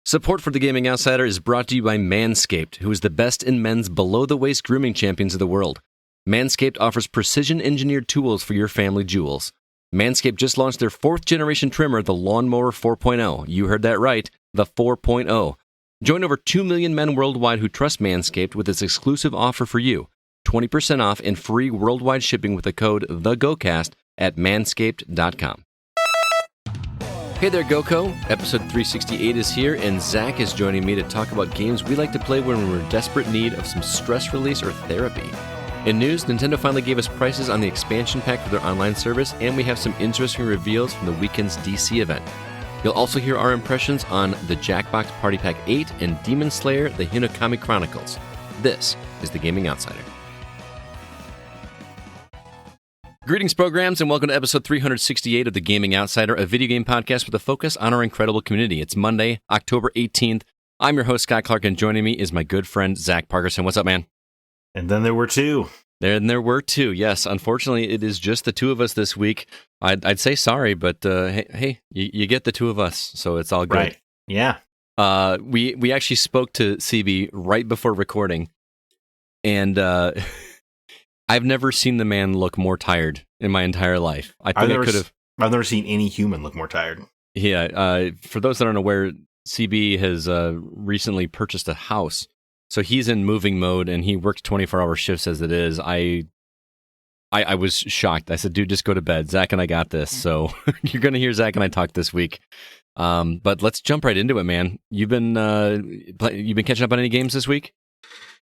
Support for The Gaming Outsider is brought to you by Manscaped, who is the best in men's below-the-waist grooming champions of the world. Manscaped offers precision-engineered tools for your family jewels. Manscaped just launched their 4th-generation trimmer, the Lawnmower 4.0. You heard that right, the 4.0. Join over 2 million men worldwide who trust Manscaped with this exclusive offer for you. 20% off and free worldwide shipping with the code THEGOCAST at manscaped.com. Hey there, GoCo. Episode 368 is here, and Zack is joining me to talk about games we like to play when we're in desperate need of some stress release or therapy. In news, Nintendo finally gave us prices on the expansion pack for their online service, and we have some interesting reveals from the weekend's DC event. You'll also hear our impressions on the Jackbox Party Pack 8 and Demon Slayer, the Hinokami Chronicles. This is The Gaming Outsider. Greetings, programs, and welcome to episode 368 of The Gaming Outsider, a video game podcast with a focus on our incredible community. It's Monday, October 18th. I'm your host, Scott Clark, and joining me is my good friend, Zack Parkerson. What's up, man? And then there were two. There were two, yes. Unfortunately, it is just the two of us this week. I'd say sorry, but hey, you get the two of us, so it's all good. Right. Yeah. We actually spoke to CB right before recording, and I've never seen the man look more tired in my entire life. I think I could have. I've never seen any human look more tired. Yeah. For those that aren't aware, CB has recently purchased a house, so he's in moving mode, and he works 24-hour shifts as it is. I was shocked. I said, "Dude, just go to bed. Zach and I got this." So you're going to hear Zach and I talk this week. But let's jump right into it, man. You've been catching up on any games this week?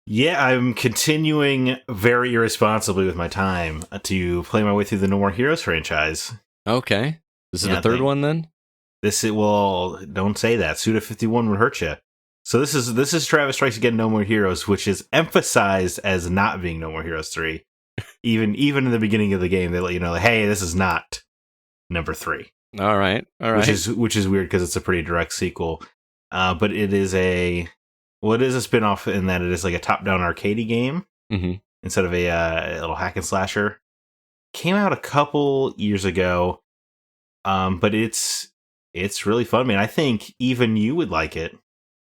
Yeah, I'm continuing very irresponsibly with my time to play my way through the No More Heroes franchise. Okay. This is the third one, then? Don't say that. Suda 51 would hurt you. So this is Travis Strikes Again No More Heroes, which is emphasized as not being No More Heroes 3. Even in the beginning of the game, they let you know, hey, this is not number 3. All right. Which is weird because it's a pretty direct sequel. But it is a spin-off in that it is like a top-down arcadey game instead of a little hack and slasher. Came out a couple years ago, but it's really fun, man. I think even you would like it.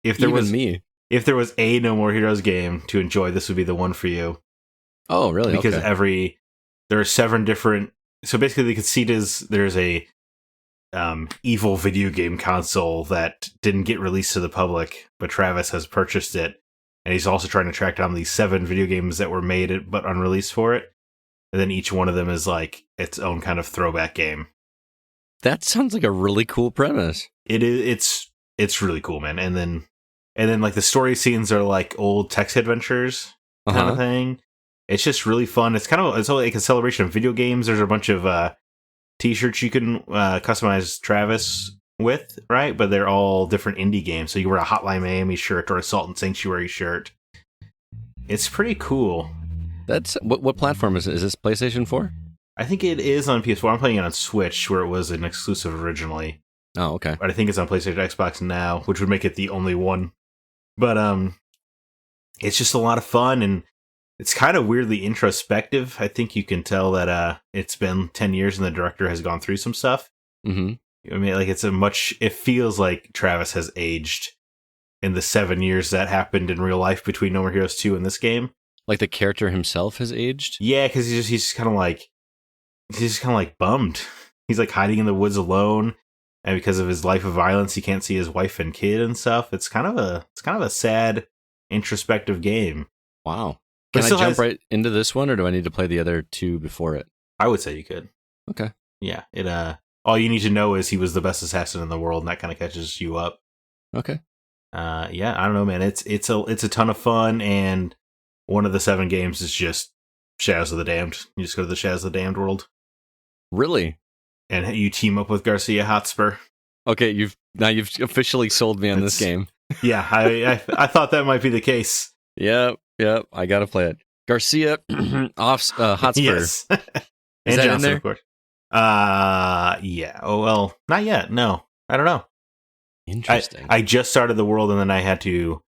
If there was a No More Heroes game to enjoy, this would be the one for you. Oh, really? Because okay. There are 7 different. So basically, the conceit is there's a evil video game console that didn't get released to the public, but Travis has purchased it, and he's also trying to track down these 7 video games that were made but unreleased for it, and then each one of them is like its own kind of throwback game. That sounds like a really cool premise. It is. It's really cool, man. And then like the story scenes are like old text adventures kind of thing. It's just really fun. It's like a celebration of video games. There's a bunch of t-shirts you can customize Travis with, right? But they're all different indie games. So you can wear a Hotline Miami shirt or a Salt and Sanctuary shirt. It's pretty cool. That's what platform is it? Is this PlayStation 4? I think it is on PS4. I'm playing it on Switch, where it was an exclusive originally. Oh, okay. But I think it's on PlayStation Xbox now, which would make it the only one. But it's just a lot of fun, and it's kind of weirdly introspective. I think you can tell that it's been 10 years and the director has gone through some stuff. Mm-hmm. I mean, like it feels like Travis has aged in the 7 years that happened in real life between No More Heroes 2 and this game. Like the character himself has aged? Yeah, because he's just kind of like bummed. He's like hiding in the woods alone, and because of his life of violence, he can't see his wife and kid and stuff. It's kind of a sad, introspective game. Wow. Can I jump right into this one, or do I need to play the other 2 before it? I would say you could. Okay. Yeah. It all you need to know is he was the best assassin in the world, and that kind of catches you up. Okay. Yeah, I don't know, man. It's a ton of fun, and one of the 7 games is just Shadows of the Damned. You just go to the Shadows of the Damned world. Really? And you team up with Garcia Hotspur. Okay, you've officially sold me on this game. Yeah, I thought that might be the case. Yep, I gotta play it. Garcia Hotspur. Yes. Is and that Johnson, in there? Of course. Yeah. Oh, well, not yet. No, I don't know. Interesting. I just started the world, and then I had to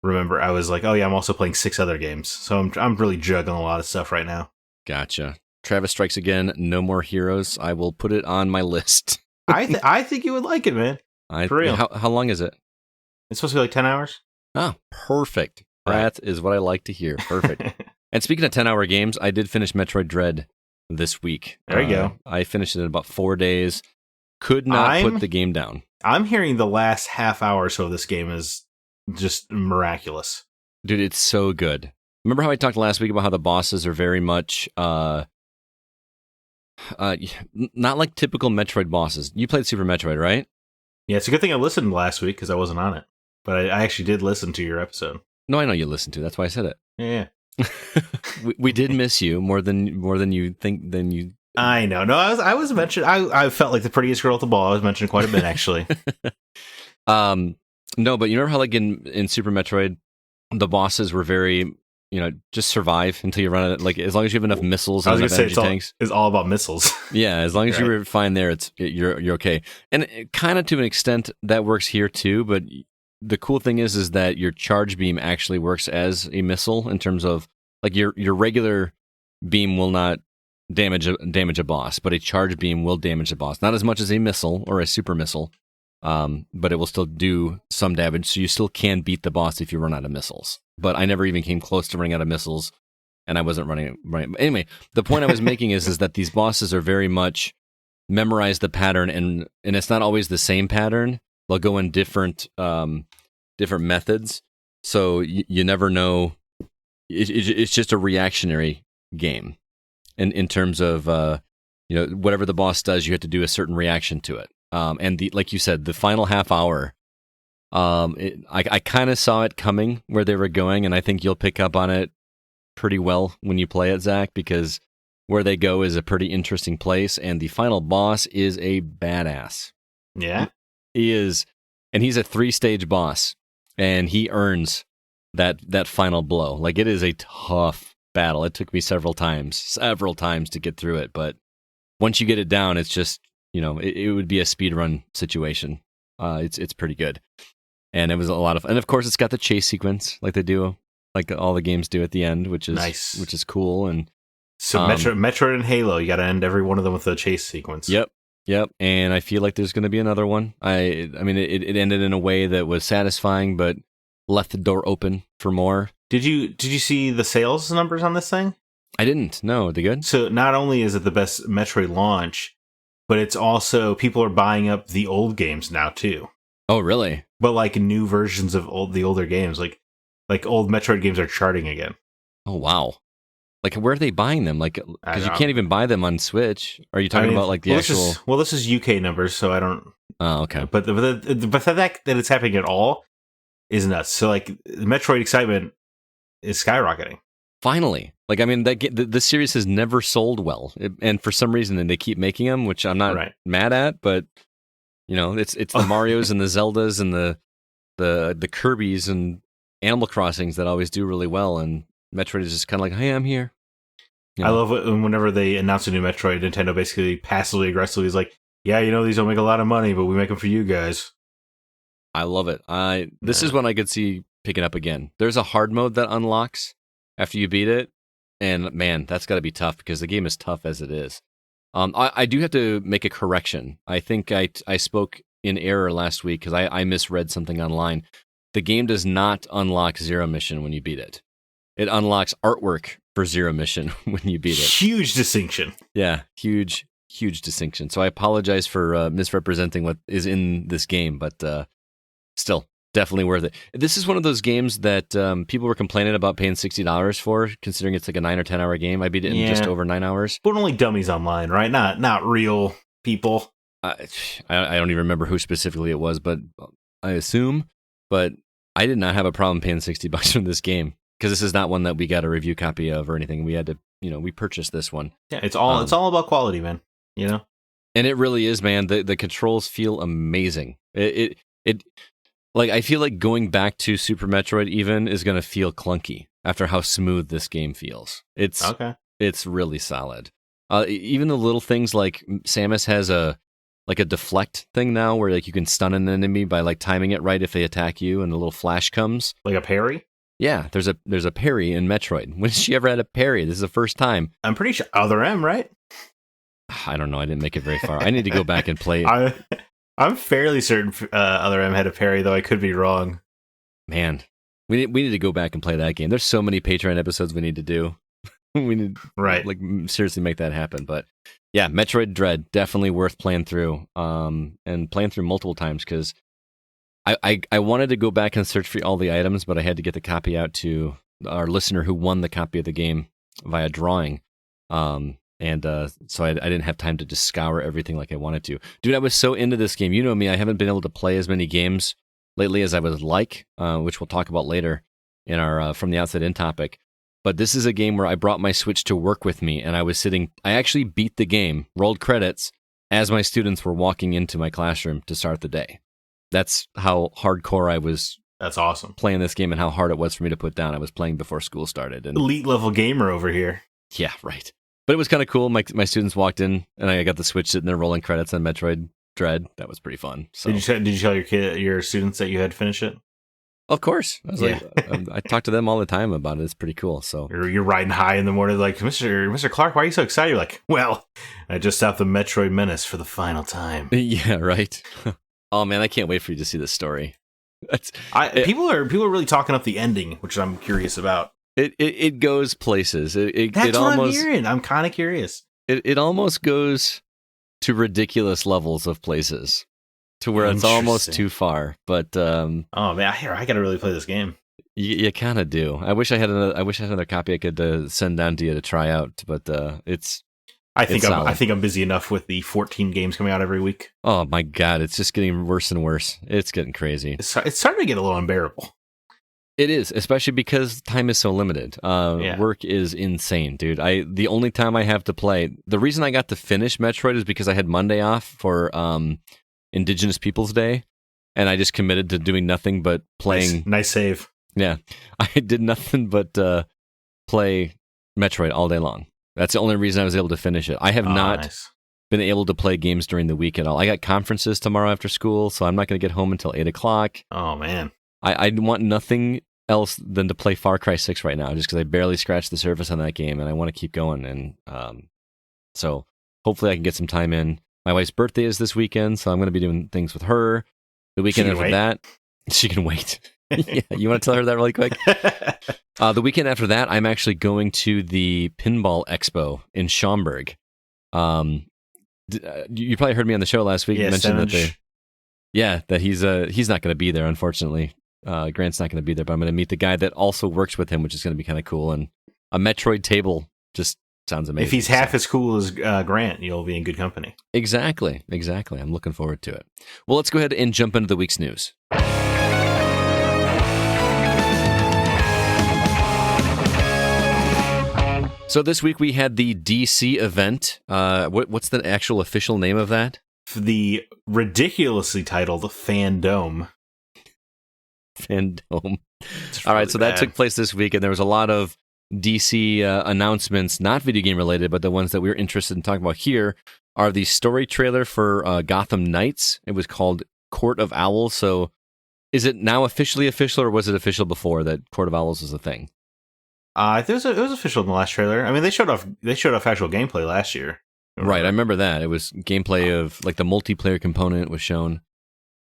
remember. I was like, oh yeah, I'm also playing 6 other games, so I'm really juggling a lot of stuff right now. Gotcha. Travis Strikes Again, No More Heroes. I will put it on my list. I think you would like it, man. For real. How long is it? It's supposed to be like 10 hours. Oh, perfect. Right. That is what I like to hear. Perfect. And speaking of 10-hour games, I did finish Metroid Dread this week. There you go. I finished it in about 4 days. Could not put the game down. I'm hearing the last half hour or so of this game is just miraculous. Dude, it's so good. Remember how I talked last week about how the bosses are very much not like typical Metroid bosses. You played Super Metroid, right? Yeah, it's a good thing I listened last week because I wasn't on it. But I actually did listen to your episode. No, I know you listened to. That's why I said it. Yeah. we did miss you more than you think. I know. No, I was mentioned. I felt like the prettiest girl at the ball. I was mentioned quite a bit actually. No, but you remember how like in Super Metroid, the bosses were very, just survive until you run out of, like, as long as you have enough missiles and enough energy tanks. It's all about missiles. Yeah, as long as you were fine there, you're okay. And kind of to an extent that works here too, but the cool thing is that your charge beam actually works as a missile in terms of like your regular beam will not damage a boss, but a charge beam will damage the boss. Not as much as a missile or a super missile, but it will still do some damage. So you still can beat the boss if you run out of missiles. But I never even came close to running out of missiles, and I wasn't running. Anyway, the point I was making is that these bosses are very much memorize the pattern, and it's not always the same pattern. They'll go in different methods, so you never know. It's just a reactionary game, in terms of whatever the boss does, you have to do a certain reaction to it. And like you said, the final half hour, I kind of saw it coming where they were going, and I think you'll pick up on it pretty well when you play it, Zach, because where they go is a pretty interesting place, and the final boss is a badass. Yeah, he is, and he's a 3-stage boss, and he earns that final blow. Like, it is a tough battle. It took me several times to get through it, but once you get it down, it's just, it would be a speedrun situation. It's pretty good. And it was a lot of, and of course it's got the chase sequence like they do, like all the games do at the end, which is nice, which is cool. And so Metroid and Halo, you got to end every one of them with a chase sequence. Yep. And I feel like there's going to be another one. I mean, it ended in a way that was satisfying, but left the door open for more. Did you see the sales numbers on this thing? I didn't. No, are they good? So not only is it the best Metroid launch, but it's also, people are buying up the old games now too. Oh, really? But like new versions of the older games, like old Metroid games are charting again. Oh, wow. Like, where are they buying them? Like, because you can't even buy them on Switch. Are you talking about like the actual? This is UK numbers, so I don't. Oh, okay. But the fact that it's happening at all is nuts. So like, the Metroid excitement is skyrocketing. Finally. Like, I mean, the series has never sold well, and for some reason, they keep making them, which I'm not mad at. But it's the Marios and the Zeldas and the Kirbys and Animal Crossings that always do really well, and Metroid is just kind of like, hey, I'm here. I love it whenever they announce a new Metroid, Nintendo basically passively aggressively is like, yeah, these don't make a lot of money, but we make them for you guys. I love it. This is one I could see picking up again. There's a hard mode that unlocks after you beat it, and man, that's got to be tough because the game is tough as it is. I do have to make a correction. I think I spoke in error last week because I misread something online. The game does not unlock Zero Mission when you beat it. It unlocks artwork for Zero Mission when you beat it. Huge distinction. Yeah, huge distinction. So I apologize for misrepresenting what is in this game, but still, definitely worth it. This is one of those games that people were complaining about paying $60 for, considering it's like a 9 or 10 hour game. I beat it in just over 9 hours. But only dummies online, right? Not real people. I don't even remember who specifically it was, but I assume. But I did not have a problem paying $60 for this game, because this is not one that we got a review copy of or anything. We had to, we purchased this one. Yeah, it's all about quality, man. And it really is, man. The controls feel amazing. It like, I feel like going back to Super Metroid even is going to feel clunky after how smooth this game feels. It's really solid. Even the little things like Samus has a deflect thing now where like you can stun an enemy by like timing it right if they attack you and a little flash comes. Like a parry? Yeah, there's a parry in Metroid. When has she ever had a parry? This is the first time. I'm pretty sure Other M, right? I don't know. I didn't make it very far. I need to go back and play. I'm fairly certain Other M had a parry, though I could be wrong. Man, we need to go back and play that game. There's so many Patreon episodes we need to do. We need like seriously make that happen. But yeah, Metroid Dread definitely worth playing through. And playing through multiple times because I wanted to go back and search for all the items, but I had to get the copy out to our listener who won the copy of the game via drawing. So I didn't have time to just scour everything like I wanted to. Dude, I was so into this game. You know me, I haven't been able to play as many games lately as I would like, which we'll talk about later in our From the Outside In topic. But this is a game where I brought my Switch to work with me, and I actually beat the game, rolled credits, as my students were walking into my classroom to start the day. That's how hardcore I was. That's awesome. Playing this game and how hard it was for me to put down. I was playing before school started. And elite level gamer over here. Yeah, right. But it was kind of cool. My students walked in, and I got the Switch sitting there rolling credits on Metroid Dread. That was pretty fun. So. Did you tell your students that you had finished it? Of course. I talk to them all the time about it. It's pretty cool. So you're riding high in the morning, like, Mr. Clark, why are you so excited? You're like, well, I just stopped the Metroid Menace for the final time. Yeah, right. Oh man, I can't wait for you to see this story. People are really talking up the ending, which I'm curious about. It goes places. That's what I'm hearing. I'm kind of curious. It almost goes to ridiculous levels of places, to where it's almost too far. But oh man, I gotta really play this game. You kind of do. I wish I had another copy I could send down to you to try out. But I think I'm busy enough with the 14 games coming out every week. Oh my god, it's just getting worse and worse. It's getting crazy. It's starting to get a little unbearable. It is, especially because time is so limited. Work is insane, dude. The only time I have to play, the reason I got to finish Metroid is because I had Monday off for Indigenous Peoples Day, and I just committed to doing nothing but playing. Nice save. Yeah, I did nothing but play Metroid all day long. That's the only reason I was able to finish it. I have not been able to play games during the week at all. I got conferences tomorrow after school, so I'm not going to get home until 8 o'clock. Oh, man. I want nothing else than to play Far Cry 6 right now, just because I barely scratched the surface on that game, and I want to keep going. And so hopefully I can get some time in. My wife's birthday is this weekend, so I'm going to be doing things with her. The weekend after that, she can wait. Yeah, you want to tell her that really quick? The weekend after that, I'm actually going to the Pinball Expo in Schaumburg. You probably heard me on the show last week. Yeah, mention that he's not going to be there, unfortunately. Grant's not going to be there, but I'm going to meet the guy that also works with him, which is going to be kind of cool. And a Metroid table just sounds amazing. If he's half as cool as Grant, you'll be in good company. Exactly. I'm looking forward to it. Well, let's go ahead and jump into the week's news. So this week we had the DC event. What's the actual official name of that? The ridiculously titled Fandome. Fandome. All right, so that took place this week, and there was a lot of DC announcements, not video game related, but the ones that we were interested in talking about here are the story trailer for Gotham Knights. It was called Court of Owls. So is it now officially official, or was it official before that Court of Owls was a thing? It was official in the last trailer. I mean, they showed off actual gameplay last year. Right, I remember that. It was gameplay of like the multiplayer component was shown.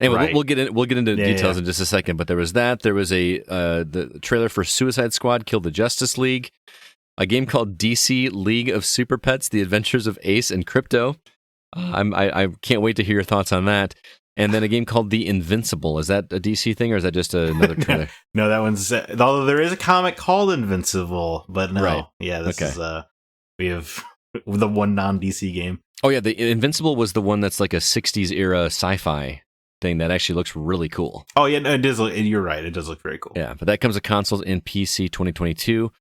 Anyway, right. we'll get into details in just a second. But there was that. There was the trailer for Suicide Squad: Kill the Justice League, a game called DC League of Super Pets: The Adventures of Ace and Crypto. I can't wait to hear your thoughts on that. And then a game called The Invincible. Is that a DC thing, or is that just another trailer? No, that one's... although there is a comic called Invincible, but no. Right. Yeah, this is... we have the one non-DC game. Oh, yeah, The Invincible was the one that's like a 60s era sci-fi thing that actually looks really cool. Oh, yeah, no, it does. You're right. It does look very cool. Yeah, but that comes to consoles in PC 2022.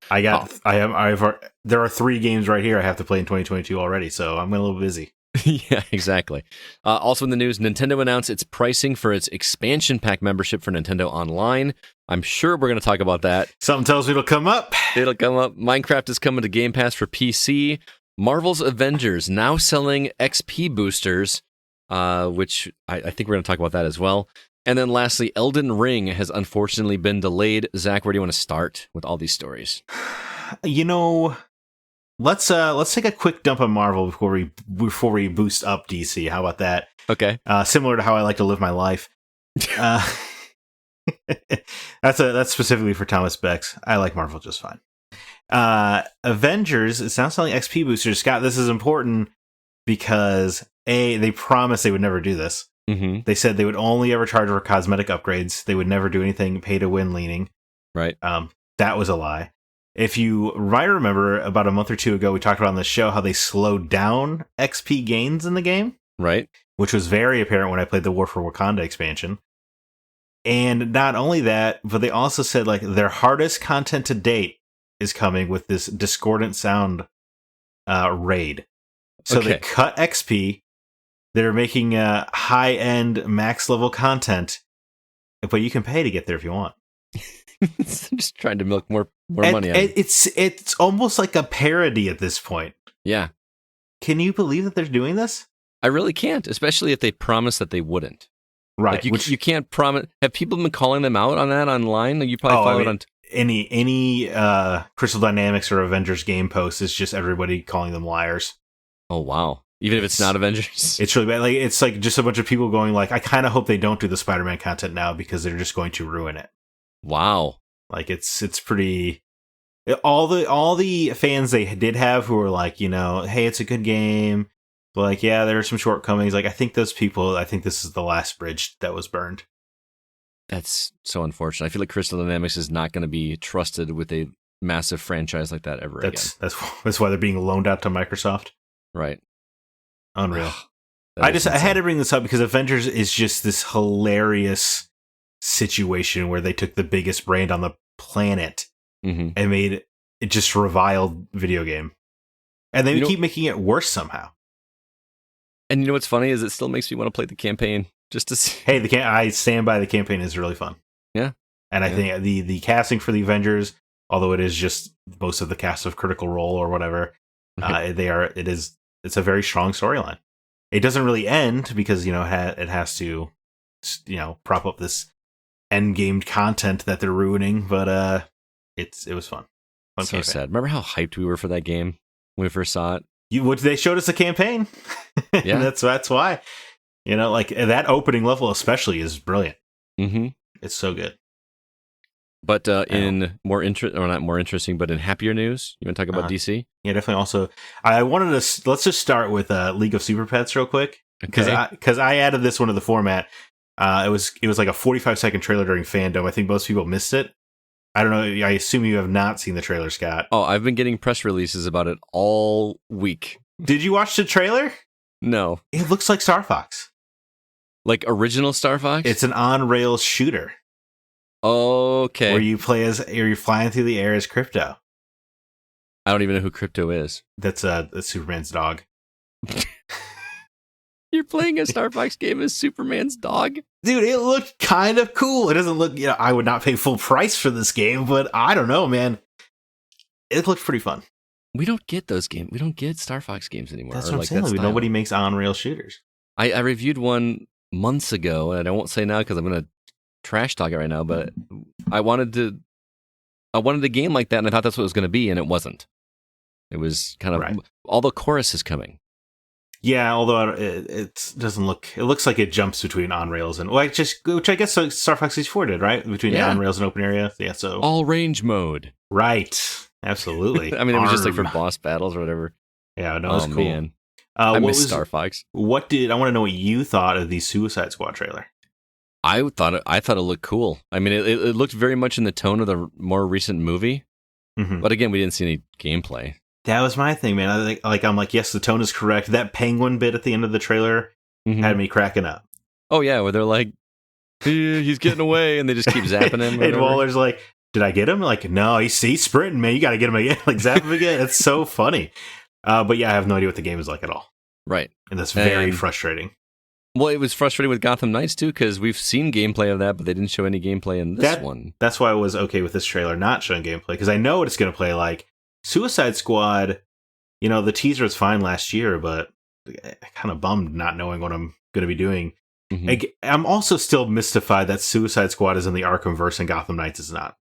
There are 3 games right here I have to play in 2022 already, so I'm a little busy. Yeah, exactly. Also in the news, Nintendo announced its pricing for its expansion pack membership for Nintendo Online. I'm sure we're going to talk about that. Something tells me it'll come up. It'll come up. Minecraft is coming to Game Pass for PC. Marvel's Avengers now selling XP boosters, which I think we're going to talk about that as well. And then lastly, Elden Ring has unfortunately been delayed. Zach, where do you want to start with all these stories? Let's take a quick dump on Marvel before we boost up DC. How about that? Okay. Similar to how I like to live my life. That's That's specifically for Thomas Beck's. I like Marvel just fine. Avengers is now selling XP boosters. Scott, this is important because they promised they would never do this. Mm-hmm. They said they would only ever charge for cosmetic upgrades. They would never do anything pay to win leaning. Right. That was a lie. If you might remember, about a month or two ago, we talked about on the show how they slowed down XP gains in the game. Right. Which was very apparent when I played the War for Wakanda expansion. And not only that, but they also said like their hardest content to date is coming with this discordant sound raid. So They cut XP. They're making high-end max level content, but you can pay to get there if you want. Just trying to milk more money out of it. It's almost like a parody at this point. Yeah. Can you believe that they're doing this? I really can't, especially if they promised that they wouldn't. Right. Like you can't promise. Have people been calling them out on that online? Like you probably follow it on. Any Crystal Dynamics or Avengers game post is just everybody calling them liars. Oh, wow. Even if it's not Avengers? It's really bad. Like, it's like just a bunch of people going like, I kind of hope they don't do the Spider-Man content now because they're just going to ruin it. Wow. Like, it's pretty... All the fans they did have who were like, hey, it's a good game. But like, yeah, there are some shortcomings. Like, I think this is the last bridge that was burned. That's so unfortunate. I feel like Crystal Dynamics is not going to be trusted with a massive franchise like that ever again. That's why they're being loaned out to Microsoft. Right. Unreal. I had to bring this up because Avengers is just this hilarious situation where they took the biggest brand on the planet and made it just reviled video game. And they keep making it worse somehow. And you know what's funny is it still makes me want to play the campaign just to see. Hey, I stand by the campaign is really fun. Yeah. And I think the casting for the Avengers, although it is just most of the cast of Critical Role or whatever, it's a very strong storyline. It doesn't really end because, it has to, prop up this end game content that they're ruining, but it was fun. So sad. Remember how hyped we were for that game when we first saw it? They showed us a campaign. Yeah. that's why. Like that opening level especially is brilliant. Mm-hmm. It's so good. But in not more interesting, but in happier news, you want to talk about DC? Yeah, definitely. Also, I wanted to let's just start with League of Super Pets real quick because I added this one to the format. It was like a 45-second trailer during fandom. I think most people missed it. I don't know. I assume you have not seen the trailer, Scott. Oh, I've been getting press releases about it all week. Did you watch the trailer? No. It looks like Star Fox. Like original Star Fox? It's an on-rails shooter. Okay. Where you you're flying through the air as Crypto. I don't even know who Crypto is. That's Superman's dog. You're playing a Star Fox game as Superman's dog? Dude, it looked kind of cool. It doesn't look, I would not pay full price for this game, but I don't know, man. It looked pretty fun. We don't get those games. We don't get Star Fox games anymore. That's what I'm saying. Nobody makes on-rail shooters. I reviewed one months ago, and I won't say now because I'm going to trash talk it right now, but I wanted a game like that, and I thought that's what it was going to be, and it wasn't. It was kind of all the chorus is coming. Yeah, although it doesn't look. It looks like it jumps between on rails and which I guess Star Fox 64 did, right? Between the on rails and open area. Yeah, so all range mode. Right. Absolutely. I mean, it was just like for boss battles or whatever. Yeah, no, it was cool. Man. I miss Star Fox. I want to know what you thought of the Suicide Squad trailer. I thought it looked cool. I mean, it looked very much in the tone of the more recent movie, but again, we didn't see any gameplay. That was my thing, man. I'm like, yes, the tone is correct. That penguin bit at the end of the trailer had me cracking up. Oh yeah, where they're like, he's getting away, and they just keep zapping him. And Waller's like, did I get him? Like, no, he's sprinting, man. You got to get him again. Like, zap him again. It's so funny. But yeah, I have no idea what the game is like at all. Right. And that's very frustrating. Well, it was frustrating with Gotham Knights, too, because we've seen gameplay of that, but they didn't show any gameplay in this one. That's why I was okay with this trailer not showing gameplay, because I know what it's going to play like. Suicide Squad, the teaser was fine last year, but I kind of bummed not knowing what I'm going to be doing. Mm-hmm. I'm also still mystified that Suicide Squad is in the Arkhamverse and Gotham Knights is not.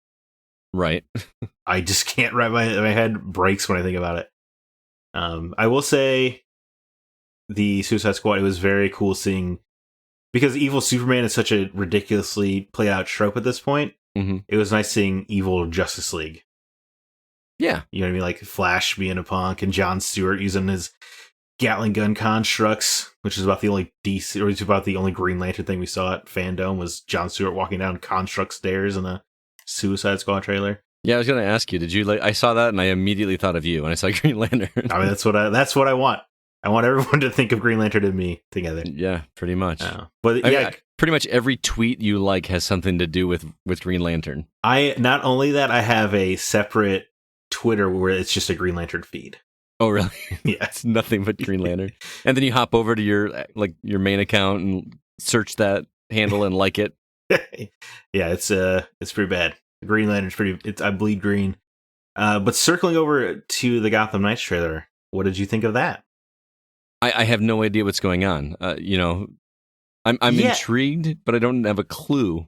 Right. I just can't wrap my head breaks when I think about it. I will say the Suicide Squad, it was very cool seeing, because evil Superman is such a ridiculously played out trope at this point. Mm-hmm. It was nice seeing evil Justice League. Yeah. You know what I mean? Like Flash being a punk and Jon Stewart using his Gatling gun constructs, which is about the only DC, or it's about the only Green Lantern thing we saw at Fandom was Jon Stewart walking down construct stairs in the Suicide Squad trailer. Yeah, I was going to ask you, did you like? I saw that and I immediately thought of you when I saw Green Lantern. I mean, that's what I want. I want everyone to think of Green Lantern and me together. Yeah, pretty much. But I mean, pretty much every tweet you like has something to do with Green Lantern. Not only that, I have a separate Twitter where it's just a Green Lantern feed. Oh, really? Yeah, it's nothing but Green Lantern. And then you hop over to your main account and search that handle and like it. Yeah, it's pretty bad. Green Lantern's I bleed green. But circling over to the Gotham Knights trailer, what did you think of that? I have no idea what's going on. I'm intrigued, but I don't have a clue.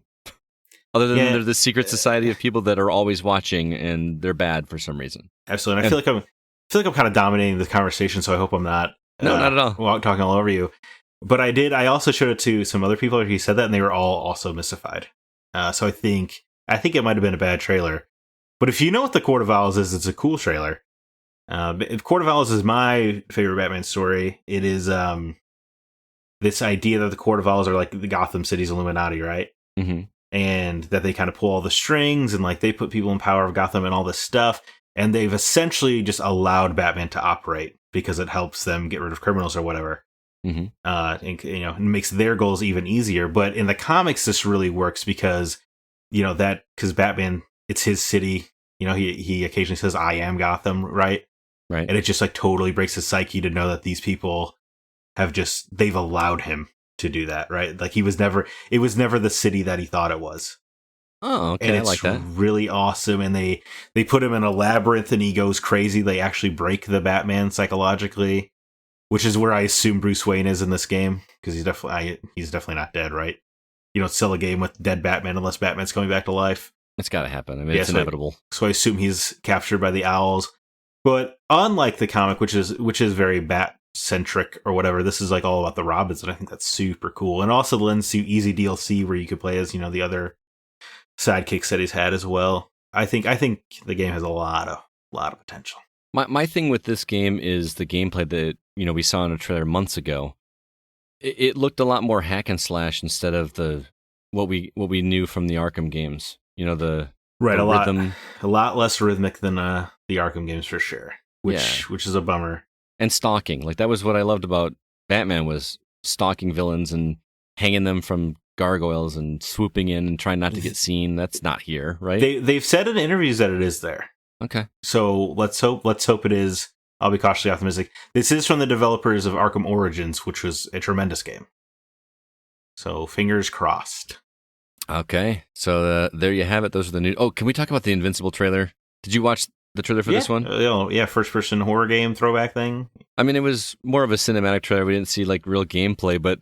Other than there's the secret society of people that are always watching, and they're bad for some reason. Absolutely. And I feel like I'm kind of dominating the conversation, so I hope I'm not. No, not at all. Talking all over you. But I also showed it to some other people who said that, and they were all also mystified. So I think it might have been a bad trailer. But if you know what the Court of Owls is, it's a cool trailer. If Court of Owls is my favorite Batman story, it is this idea that the Court of Owls are like the Gotham City's Illuminati, right? Mm-hmm. And that they kind of pull all the strings and like they put people in power of Gotham and all this stuff. And they've essentially just allowed Batman to operate because it helps them get rid of criminals or whatever. Mm-hmm. And, it makes their goals even easier. But in the comics, this really works because, because Batman, it's his city. He occasionally says, "I am Gotham," right? Right. And it just like totally breaks his psyche to know that these people they've allowed him to do that, right? Like it was never the city that he thought it was. Oh, okay. And I it's like that. really awesome. And they put him in a labyrinth and he goes crazy. They actually break the Batman psychologically, which is where I assume Bruce Wayne is in this game, because he's definitely not dead, right? You don't sell a game with dead Batman unless Batman's coming back to life. It's got to happen. I mean, it's inevitable. So I assume he's captured by the Owls. But unlike the comic, which is very Bat-centric or whatever, this is like all about the Robins, and I think that's super cool. And also lends to easy DLC where you could play as, the other sidekicks that he's had as well. I think the game has a lot of potential. My thing with this game is the gameplay that we saw in a trailer months ago. It looked a lot more hack and slash instead of what we knew from the Arkham games. The rhythm. A lot less rhythmic than the Arkham games for sure. Which is a bummer. And stalking, like that was what I loved about Batman, was stalking villains and hanging them from gargoyles and swooping in and trying not to get seen. That's not here, right? They've said in interviews that it is there. Okay. So let's hope it is. I'll be cautiously optimistic. This is from the developers of Arkham Origins, which was a tremendous game. So fingers crossed. Okay. So there you have it. Those are the new. Oh, can we talk about the Invincible trailer? Did you watch the trailer for this one? First person horror game throwback thing. I mean, it was more of a cinematic trailer. We didn't see like real gameplay, but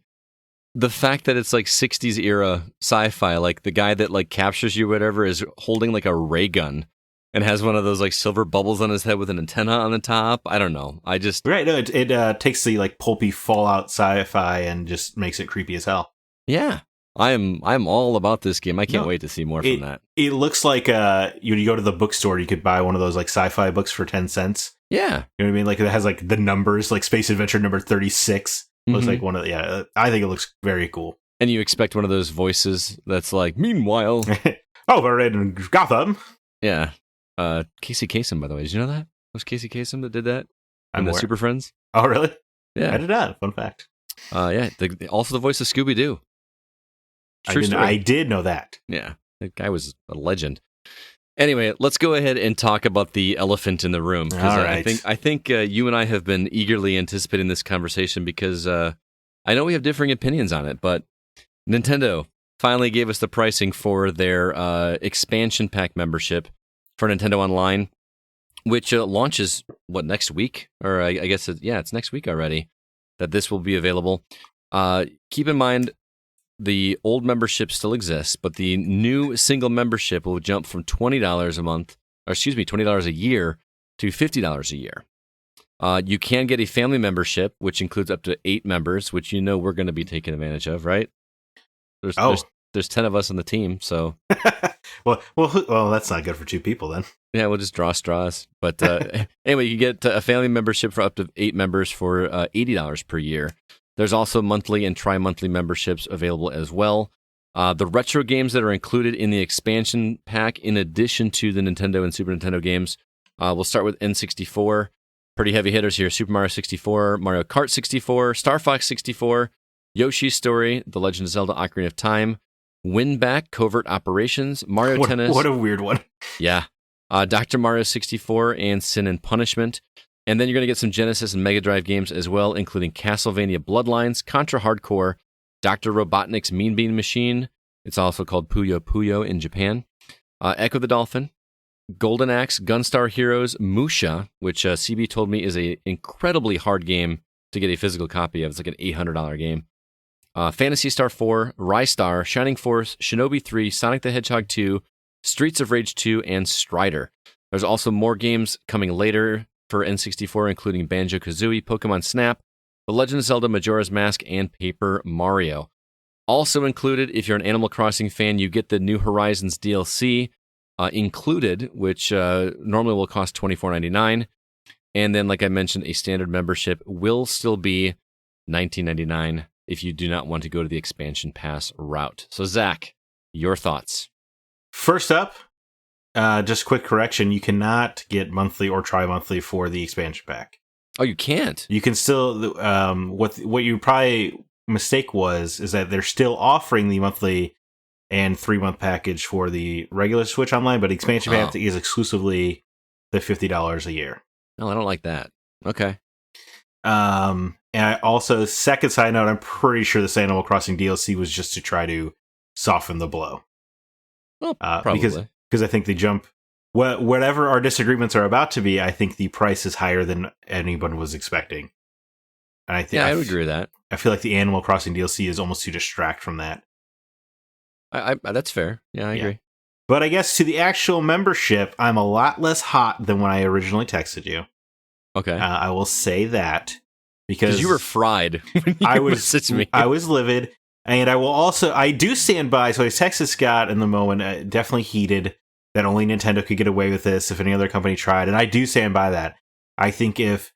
the fact that it's like 60s era sci-fi, like the guy that like captures you or whatever is holding like a ray gun and has one of those like silver bubbles on his head with an antenna on the top. I don't know. Right. No, it takes the like pulpy Fallout sci-fi and just makes it creepy as hell. Yeah. I'm all about this game. I can't wait to see more from that. It looks like you go to the bookstore, you could buy one of those like sci-fi books for 10 cents. Yeah. You know what I mean? Like it has like the numbers, like Space Adventure number 36. Looks like one of I think it looks very cool. And you expect one of those voices that's like, meanwhile. Over in Gotham. Yeah. Casey Kasem, by the way. Did you know that? It was Casey Kasem that did that? I'm the Super Friends? Oh, really? Yeah. I did not. Fun fact. Yeah. Also the voice of Scooby-Doo. I did know that. Yeah. That guy was a legend. Anyway, let's go ahead and talk about the elephant in the room. All right. I think you and I have been eagerly anticipating this conversation because I know we have differing opinions on it, but Nintendo finally gave us the pricing for their expansion pack membership for Nintendo Online, which launches, next week? Or I guess, it's next week already that this will be available. Keep in mind, the old membership still exists, but the new single membership will jump from $20 a month, $20 a year to $50 a year. You can get a family membership, which includes up to 8 members, which we're going to be taking advantage of, right? There's there's 10 of us on the team, so well, that's not good for 2 people then. Yeah, we'll just draw straws. But anyway, you get a family membership for up to 8 members for $80 per year. There's also monthly and tri-monthly memberships available as well. The retro games that are included in the expansion pack, in addition to the Nintendo and Super Nintendo games, we'll start with N64. Pretty heavy hitters here: Super Mario 64, Mario Kart 64, Star Fox 64, Yoshi's Story, The Legend of Zelda: Ocarina of Time, Win Back: Covert Operations, Mario Tennis. What a weird one. Yeah. Dr. Mario 64 and Sin and Punishment. And then you're going to get some Genesis and Mega Drive games as well, including Castlevania Bloodlines, Contra Hardcore, Dr. Robotnik's Mean Bean Machine. It's also called Puyo Puyo in Japan. Echo the Dolphin, Golden Axe, Gunstar Heroes, Musha, which CB told me is an incredibly hard game to get a physical copy of. It's like an $800 game. Phantasy Star 4, Rystar, Shining Force, Shinobi 3, Sonic the Hedgehog 2, Streets of Rage 2, and Strider. There's also more games coming later for N64, including Banjo-Kazooie, Pokemon Snap, The Legend of Zelda: Majora's Mask, and Paper Mario. Also included, if you're an Animal Crossing fan, you get the New Horizons DLC included, which normally will cost $24.99. And then, like I mentioned, a standard membership will still be $19.99 if you do not want to go to the expansion pass route. So, Zach, your thoughts? First up, just quick correction: you cannot get monthly or tri-monthly for the expansion pack. Oh, you can't? You can still. What you probably mistake is that they're still offering the monthly and 3-month package for the regular Switch Online, but expansion pack is exclusively the $50 a year. No, I don't like that. Okay. And I also, second side note, I'm pretty sure this Animal Crossing DLC was just to try to soften the blow. Well, probably. Because I think they jump, whatever our disagreements are about to be, I think the price is higher than anyone was expecting. And I would agree with that. I feel like the Animal Crossing DLC is almost to distract from that. I that's fair. Yeah, I agree. But I guess to the actual membership, I'm a lot less hot than when I originally texted you. Okay. I will say that because you were fried when you messaged me. I was livid. And I do stand by, so I texted Scott in the moment, definitely heated that only Nintendo could get away with this if any other company tried. And I do stand by that. I think if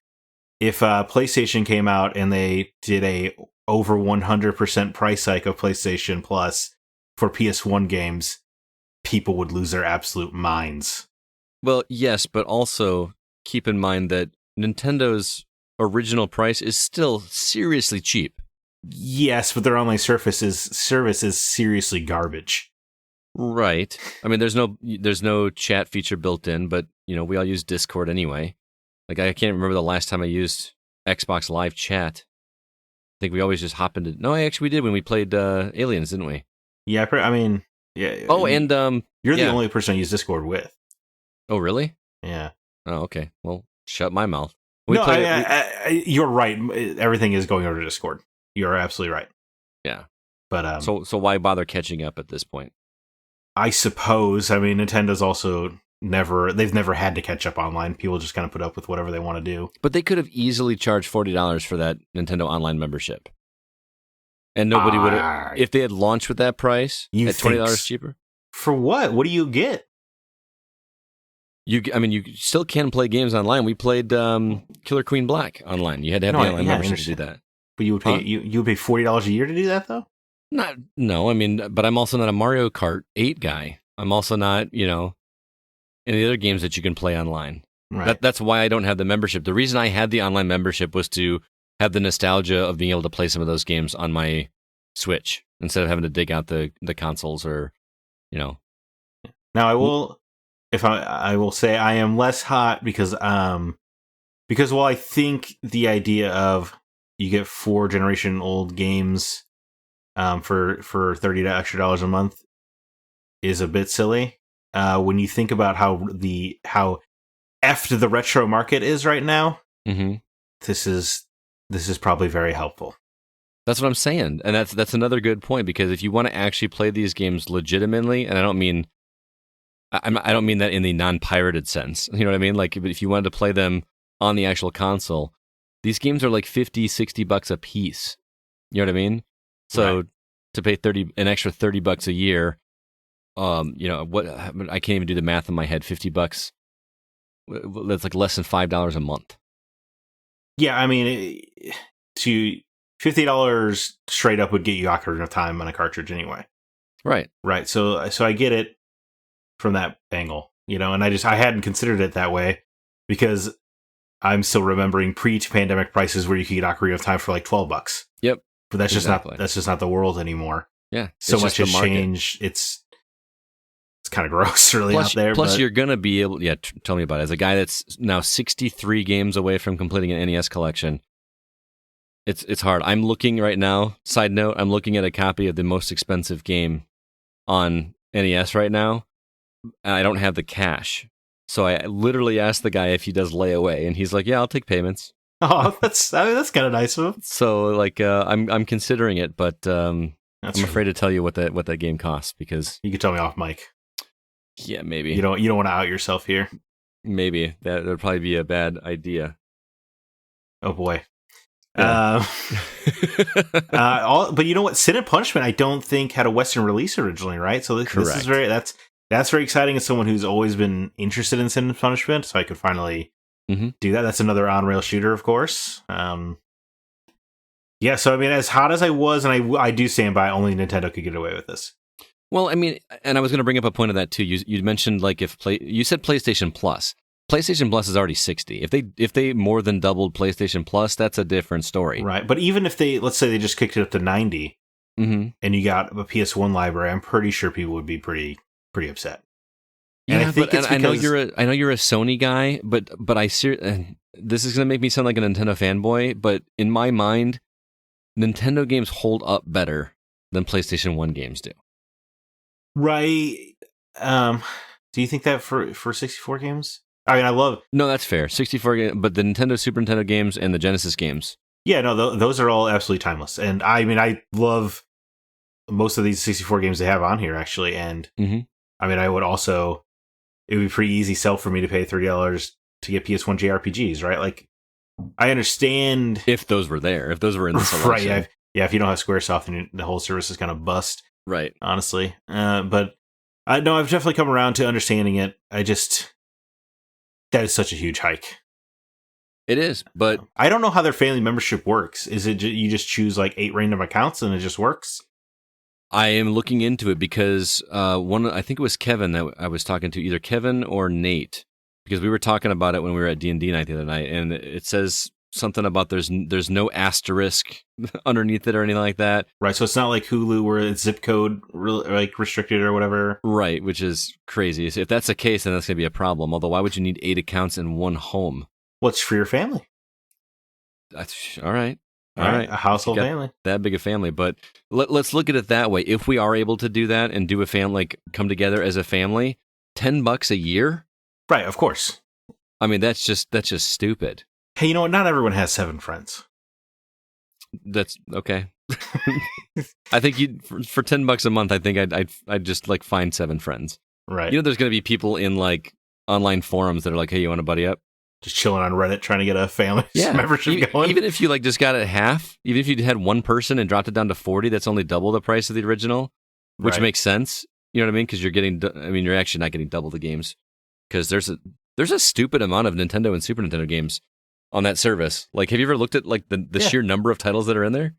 PlayStation came out and they did a over 100% price hike of PlayStation Plus for PS1 games, people would lose their absolute minds. Well, yes, but also keep in mind that Nintendo's original price is still seriously cheap. Yes, but their online service is seriously garbage. Right. I mean, there's no chat feature built in, but we all use Discord anyway. Like, I can't remember the last time I used Xbox Live Chat. I think we always just hop into. No, actually we did when we played Aliens, didn't we? Yeah, I mean, yeah. Oh, and you're the only person I use Discord with. Oh, really? Yeah. Oh, okay. Well, shut my mouth. You're right. Everything is going over to Discord. You're absolutely right. Yeah. But so why bother catching up at this point? I suppose. I mean, Nintendo's also they've never had to catch up online. People just kind of put up with whatever they want to do. But they could have easily charged $40 for that Nintendo Online membership. And nobody would have, if they had launched with that price at $20 cheaper. For what? What do you get? You still can play games online. We played Killer Queen Black online. You had to have the online membership to do that. But you would pay you would pay $40 a year to do that, though? No. I mean, but I'm also not a Mario Kart 8 guy. I'm also not, any other games that you can play online. Right. That's why I don't have the membership. The reason I had the online membership was to have the nostalgia of being able to play some of those games on my Switch instead of having to dig out the consoles or, Now I will, I will say I am less hot because while I think the idea of you get 4 generation old games for $30 extra a month is a bit silly. When you think about how effed the retro market is right now, this is probably very helpful. That's what I'm saying, and that's another good point, because if you want to actually play these games legitimately, and I don't mean that in the non-pirated sense, you know what I mean? Like, if you wanted to play them on the actual console, these games are like $50-$60 a piece. You know what I mean? So to pay an extra $30 a year. What I can't even do the math in my head. $50. That's like less than $5 a month. Yeah, I mean, to $50 straight up would get you Ocarina of Time on a cartridge anyway. Right. So I get it from that angle, and I hadn't considered it that way because I'm still remembering pre-pandemic prices where you could get Ocarina of Time for like $12. Yep. But that's just not the world anymore. Yeah. So much has changed. It's kind of gross, really, out there. Plus, you're gonna be able. Yeah, tell me about it. As a guy that's now 63 games away from completing an NES collection, it's hard. I'm looking right now. Side note: I'm looking at a copy of the most expensive game on NES right now. And I don't have the cash, so I literally asked the guy if he does layaway, and he's like, "Yeah, I'll take payments." Oh, that's kind of nice of him. So, like, I'm considering it, but I'm afraid to tell you what that game costs because you could tell me off mic. Yeah, maybe you don't want to out yourself here. Maybe that would probably be a bad idea. Oh boy. Yeah. But you know what? Sin and Punishment, I don't think had a Western release originally, right? So this is that's very exciting as someone who's always been interested in Sin and Punishment. So I could finally do that. That's another on-rail shooter, of course. Yeah. So I mean, as hot as I was, and I do stand by, only Nintendo could get away with this. Well, I mean, and I was going to bring up a point of that too. You mentioned like you said PlayStation Plus. PlayStation Plus is already $60. If they more than doubled PlayStation Plus, that's a different story, right? But even if let's say they just kicked it up to $90, and you got a PS1 library, I'm pretty sure people would be pretty upset. Yeah, and I think I know you're a Sony guy, but this is going to make me sound like a Nintendo fanboy. But in my mind, Nintendo games hold up better than PlayStation 1 games do. Right. Do you think that for 64 games? I mean, No, that's fair. 64 games, but the Nintendo, Super Nintendo games and the Genesis games. Yeah, no, those are all absolutely timeless. And I mean, I love most of these 64 games they have on here, actually. And I mean, it would be pretty easy sell for me to pay $30 to get PS1 JRPGs, right? Like, I understand. If those were there, if those were in the selection. Right, yeah, if you don't have Squaresoft, then the whole service is kind of bust. Right. Honestly. But I've definitely come around to understanding it. That is such a huge hike. It is, but I don't know how their family membership works. Is it you just choose like 8 random accounts and it just works? I am looking into it because I think it was Kevin that I was talking to, either Kevin or Nate, because we were talking about it when we were at D&D night the other night, and it says something about there's no asterisk underneath it or anything like that. Right, so it's not like Hulu where it's zip code like restricted or whatever. Right, which is crazy. So if that's the case, then that's going to be a problem. Although, why would you need 8 accounts in one home? Well, it's for your family. All right. A household family. That big a family. But let's look at it that way. If we are able to do that and do a family, like come together as a family, $10 a year? Right, of course. I mean, that's just stupid. Hey, you know what? Not everyone has 7 friends. That's okay. I think for $10 a month, I think I'd just like find 7 friends. Right. There's going to be people in like online forums that are like, "Hey, you want to buddy up?" Just chilling on Reddit trying to get a family membership going. Even if you like just got it at half, even if you had one person and dropped it down to 40, that's only double the price of the original, which makes sense. You know what I mean? Because you're actually not getting double the games because there's a stupid amount of Nintendo and Super Nintendo games on that service. Like, have you ever looked at like the sheer number of titles that are in there?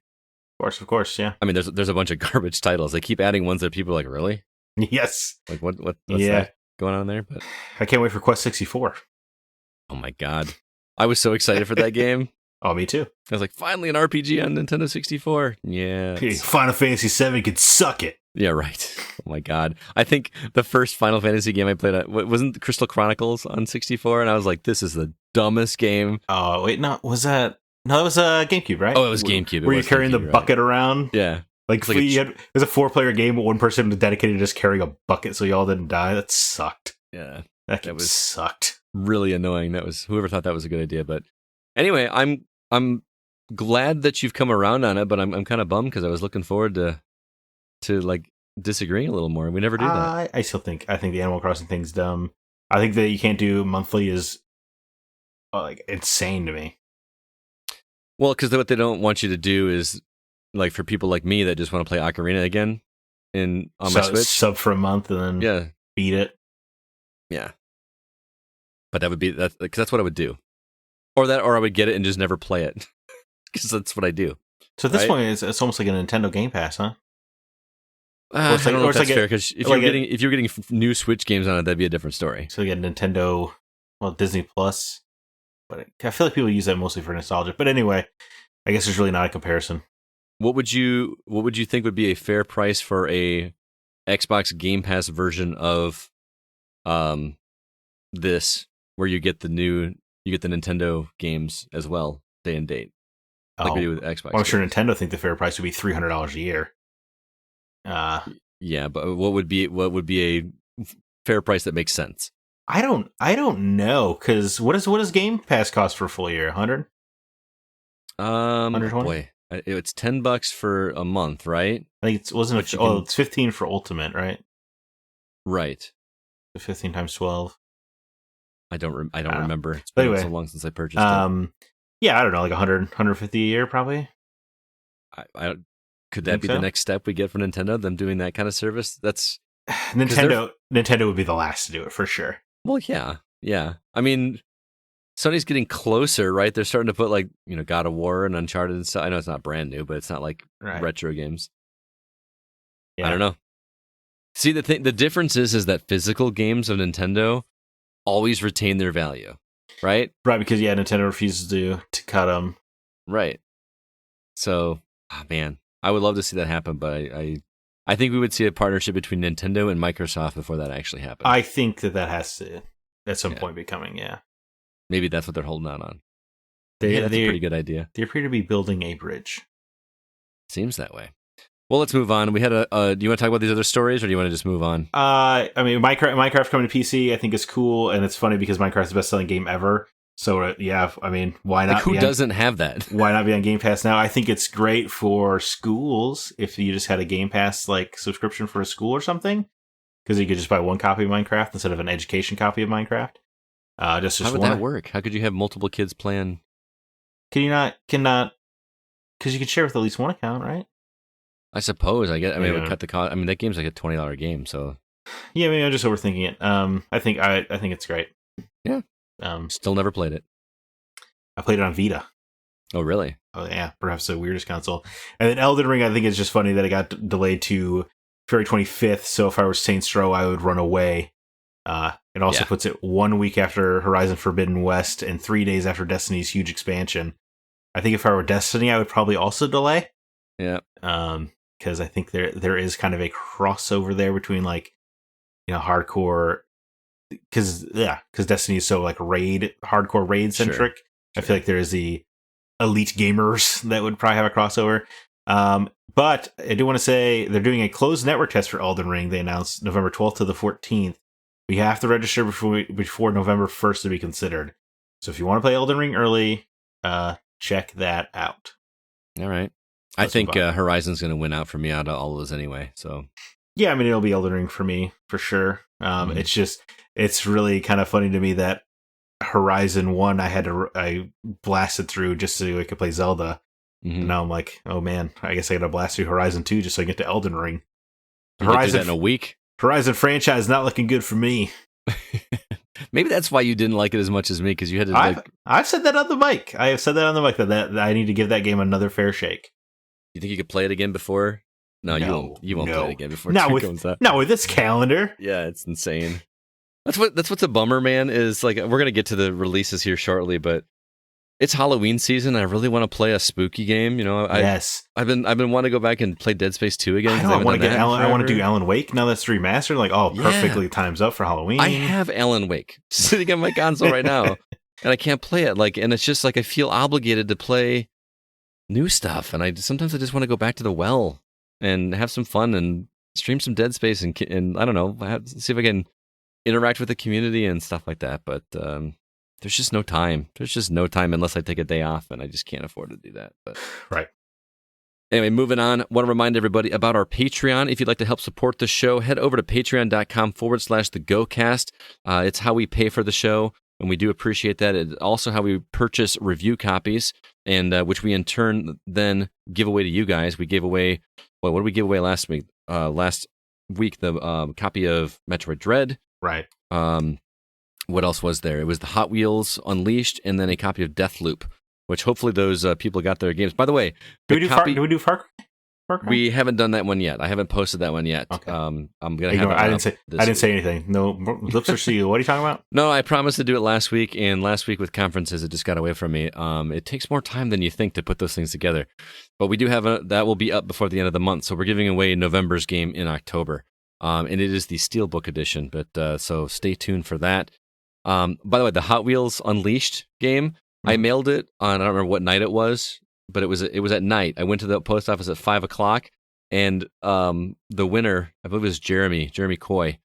Of course, yeah. I mean, there's a bunch of garbage titles. They keep adding ones that people are like, really? Yes. Like what's that going on there? But I can't wait for Quest 64. Oh my god, I was so excited for that game. Oh, me too. I was like, finally an RPG on Nintendo 64. Yeah. Final Fantasy 7 could suck it. Yeah, right. Oh my god. I think the first Final Fantasy game I played wasn't Crystal Chronicles on 64, and I was like, this is the dumbest game. Oh, wait, no, was that? No, that was GameCube, right? Oh, it was GameCube. Were you carrying the bucket around? Yeah. It was a 4-player game, but one person was dedicated to just carrying a bucket so y'all didn't die. That sucked. Yeah. That sucked. Really annoying. That was whoever thought that was a good idea. But anyway, I'm glad that you've come around on it, but I'm kind of bummed because I was looking forward to like disagreeing a little more. We never do that. I think the Animal Crossing thing's dumb. I think that you can't do monthly is like insane to me. Well, because what they don't want you to do is like for people like me that just want to play Ocarina again on my Switch. Sub for a month and then beat it. Yeah. But because that's what I would do. Or I would get it and just never play it. Because that's what I do. So at this point, it's almost like a Nintendo Game Pass, huh? I don't know if that's fair, because if you're getting new Switch games on it, that'd be a different story. So you get Nintendo, Disney Plus. But I feel like people use that mostly for nostalgia. But anyway, I guess there's really not a comparison. What would you think would be a fair price for a Xbox Game Pass version of this, where you get the Nintendo games as well, day and date, like we do with Xbox? I'm sure Nintendo think the fair price would be $300 a year. Yeah, but what would be a fair price that makes sense? I don't know, because what does Game Pass cost for a full year? 100? 120? Boy, it's $10 for a month, right? I think it's 15 for Ultimate, right? Right. 15 times 12. I don't remember. It's been so long since I purchased it. Yeah, I don't know, like 100, 150 a year, probably. Could that be the next step we get from Nintendo? Them doing that kind of service? That's Nintendo would be the last to do it for sure. Well, yeah. I mean, Sony's getting closer, right? They're starting to put God of War and Uncharted and stuff. I know it's not brand new, but it's not like retro games. Yeah. I don't know. See, the difference is that physical games of Nintendo always retain their value, right? Right, because Nintendo refuses to cut them. Right. So, man, I would love to see that happen, but I think we would see a partnership between Nintendo and Microsoft before that actually happens. I think that has to, at some point, be coming, Maybe that's what they're holding out on. That's a pretty good idea. They appear to be building a bridge. Seems that way. Well, let's move on. We had do you want to talk about these other stories, or do you want to just move on? I mean, Minecraft coming to PC, I think is cool, and it's funny because Minecraft's the best-selling game ever. So, I mean, why not? Who doesn't have that? Why not be on Game Pass now? I think it's great for schools if you just had a Game Pass subscription for a school or something, because you could just buy one copy of Minecraft instead of an education copy of Minecraft. How would that work? How could you have multiple kids playing? Can you not? Because you can share with at least one account, right? I suppose. It would cut the cost. I mean, that game's like a $20 game, so. Yeah, maybe I'm just overthinking it. I think it's great. Yeah. Still never played it. I played it on Vita. Oh, really? Oh, yeah. Perhaps the weirdest console. And then Elden Ring, I think it's just funny that it got delayed to February 25th. So if I were Saints Row, I would run away. It also puts it 1 week after Horizon Forbidden West and 3 days after Destiny's huge expansion. I think if I were Destiny, I would probably also delay. Yeah. Because I think there is kind of a crossover there between hardcore, because Destiny is so hardcore raid centric. Sure. I feel like there is the elite gamers that would probably have a crossover. But I do want to say they're doing a closed network test for Elden Ring. They announced November 12th to the 14th. We have to register before November 1st to be considered. So if you want to play Elden Ring early, check that out. All right. I think Horizon's going to win out for me out of all of those anyway. So yeah, I mean, it'll be Elden Ring for me for sure. It's really kind of funny to me that Horizon 1 I blasted through just so I could play Zelda. Mm-hmm. And now I'm like, oh man, I guess I got to blast through Horizon 2 just so I get to Elden Ring. Horizon do that in a week. Horizon franchise not looking good for me. Maybe that's why you didn't like it as much as me, because you had to. I've said that on the mic. I have said that on the mic that I need to give that game another fair shake. You think you could play it again before? No, you won't play it again before. Not with this calendar. Yeah, it's insane. That's what's a bummer, man. Is we're gonna get to the releases here shortly, but it's Halloween season. I really want to play a spooky game. Yes. I've been wanting to go back and play Dead Space 2 again. I want to do Alan Wake now that's remastered. Perfectly times up for Halloween. I have Alan Wake sitting on my console right now, and I can't play it. And it's just I feel obligated to play new stuff, and sometimes I just want to go back to the well and have some fun and stream some Dead Space and I don't know, see if I can interact with the community and stuff like that. But there's just no time. There's just no time unless I take a day off, and I just can't afford to do that. But right. Anyway, moving on. Want to remind everybody about our Patreon. If you'd like to help support the show, head over to patreon.com/thegocast. It's how we pay for the show. and we do appreciate that. It's also how we purchase review copies, and which we in turn then give away to you guys. We gave away, what did we give away last week? Last week, the copy of Metroid Dread. Right. What else was there? It was the Hot Wheels Unleashed, and then a copy of Deathloop, which hopefully those people got their games. By the way, do we do Far Cry? We haven't done that one yet. I haven't posted that one yet. Okay. I'm gonna have. I didn't say anything. No lips are sealed. What are you talking about? No, I promised to do it last week, and last week with conferences, it just got away from me. It takes more time than you think to put those things together, but we do have that will be up before the end of the month. So we're giving away November's game in October, and it is the Steelbook edition. But so stay tuned for that. By the way, the Hot Wheels Unleashed game, I mailed it on, I don't remember what night it was, but it was at night. I went to the post office at 5:00, and the winner, I believe it was Jeremy Coy,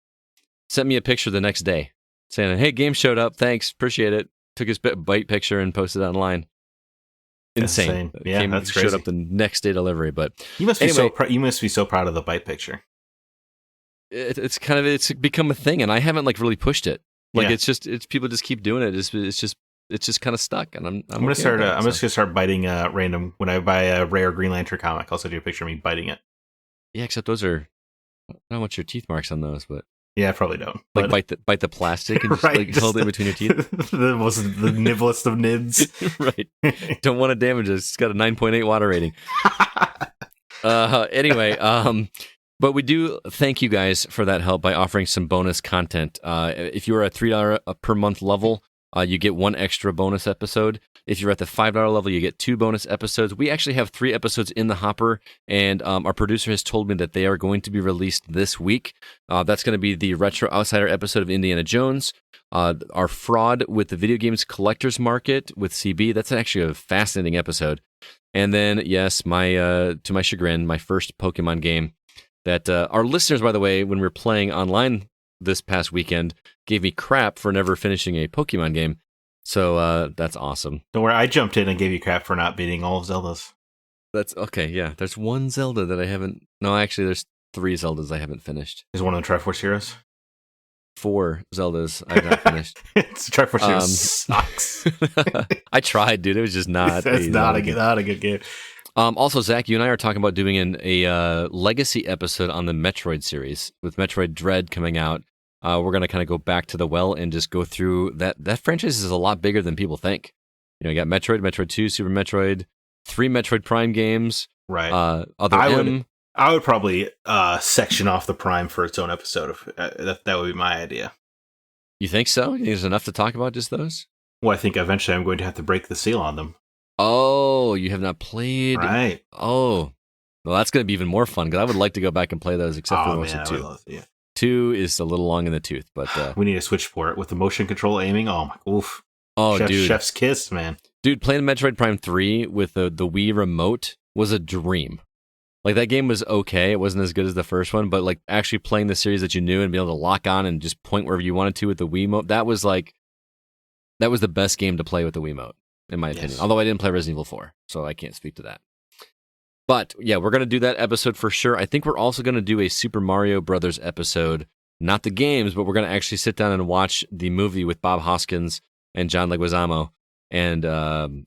sent me a picture the next day saying, "Hey, game showed up. Thanks, appreciate it." Took his bite picture and posted it online. Insane. Yeah, that's crazy. Showed up the next day delivery, but you must be you must be so proud of the bite picture. It's become a thing, and I haven't really pushed it. It's people just keep doing it. It's just kind of stuck, and I'm gonna start. I'm just gonna start biting random when I buy a rare Green Lantern comic. I'll send you a picture of me biting it. Yeah, except those are. I don't want your teeth marks on those, but yeah, I probably don't. Bite the plastic and just hold it between your teeth. the nibblest of nibs. Right. Don't want to damage it. It's got a 9.8 water rating. Anyway, but we do thank you guys for that help by offering some bonus content. If you're a $3 per month level, you get one extra bonus episode. If you're at the $5 level, you get 2 bonus episodes. We actually have 3 episodes in the hopper, and our producer has told me that they are going to be released this week. That's going to be the Retro Outsider episode of Indiana Jones, our fraud with the video games collectors market with CB. That's actually a fascinating episode. And then, yes, to my chagrin, my first Pokemon game that our listeners, by the way, when we were playing online this past weekend, gave me crap for never finishing a Pokemon game. So that's awesome. Don't worry, I jumped in and gave you crap for not beating all of Zelda's. That's okay, yeah. There's one Zelda that I haven't... No, actually, there's 3 Zeldas I haven't finished. Is one of them Triforce Heroes? 4 Zeldas I've not finished. Triforce Heroes sucks. I tried, dude. It was just not... That's not a good game. Also, Zach, you and I are talking about doing a legacy episode on the Metroid series, with Metroid Dread coming out. We're going to kind of go back to the well and just go through that. That franchise is a lot bigger than people think. You got Metroid, Metroid 2, Super Metroid, 3 Metroid Prime games. Right. I would probably section off the Prime for its own episode. That would be my idea. You think so? You think there's enough to talk about just those? Well, I think eventually I'm going to have to break the seal on them. Oh, you have not played? Right. Oh. Well, that's going to be even more fun, because I would like to go back and play those, except for most of 2. 2 is a little long in the tooth, but... we need a Switch for it with the motion control aiming. Oh, my... Oof. Oh, dude. Chef's kiss, man. Dude, playing Metroid Prime 3 with the Wii remote was a dream. That game was okay. It wasn't as good as the first one, but actually playing the series that you knew and be able to lock on and just point wherever you wanted to with the Wii remote, that was the best game to play with the Wii remote, in my opinion. Although I didn't play Resident Evil 4, so I can't speak to that. But yeah, we're going to do that episode for sure. I think we're also going to do a Super Mario Brothers episode. Not the games, but we're going to actually sit down and watch the movie with Bob Hoskins and John Leguizamo and Dennis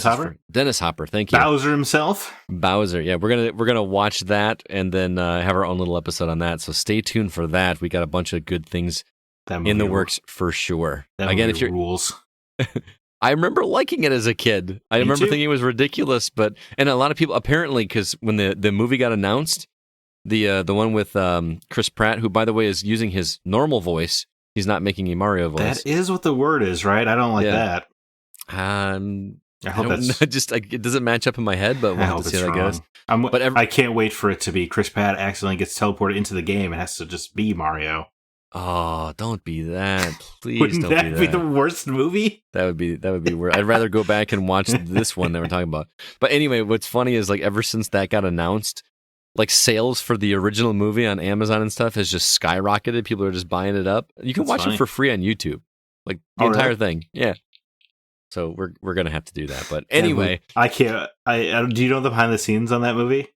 Hopper? Dennis Hopper, thank you. Bowser himself? Bowser, yeah. We're gonna watch that and then have our own little episode on that. So stay tuned for that. We got a bunch of good things in the works for sure. Again, if rules. I remember liking it as a kid. I remember thinking it was ridiculous, and a lot of people apparently, because when the movie got announced, the one with Chris Pratt, who by the way is using his normal voice, he's not making a Mario voice. That is what the word is, right? I don't like that. I hope it doesn't match up in my head, but we'll have to see how that goes. I can't wait for it to be Chris Pratt accidentally gets teleported into the game and has to just be Mario. Oh, don't be that. Please Wouldn't don't be that. Wouldn't that be the worst movie? That would be weird. I'd rather go back and watch this one that we're talking about. But anyway, what's funny is ever since that got announced, sales for the original movie on Amazon and stuff has just skyrocketed. People are just buying it up. You can watch it for free on YouTube. The entire thing. Yeah. So we're going to have to do that. But anyway, I can't. Do you know the behind the scenes on that movie?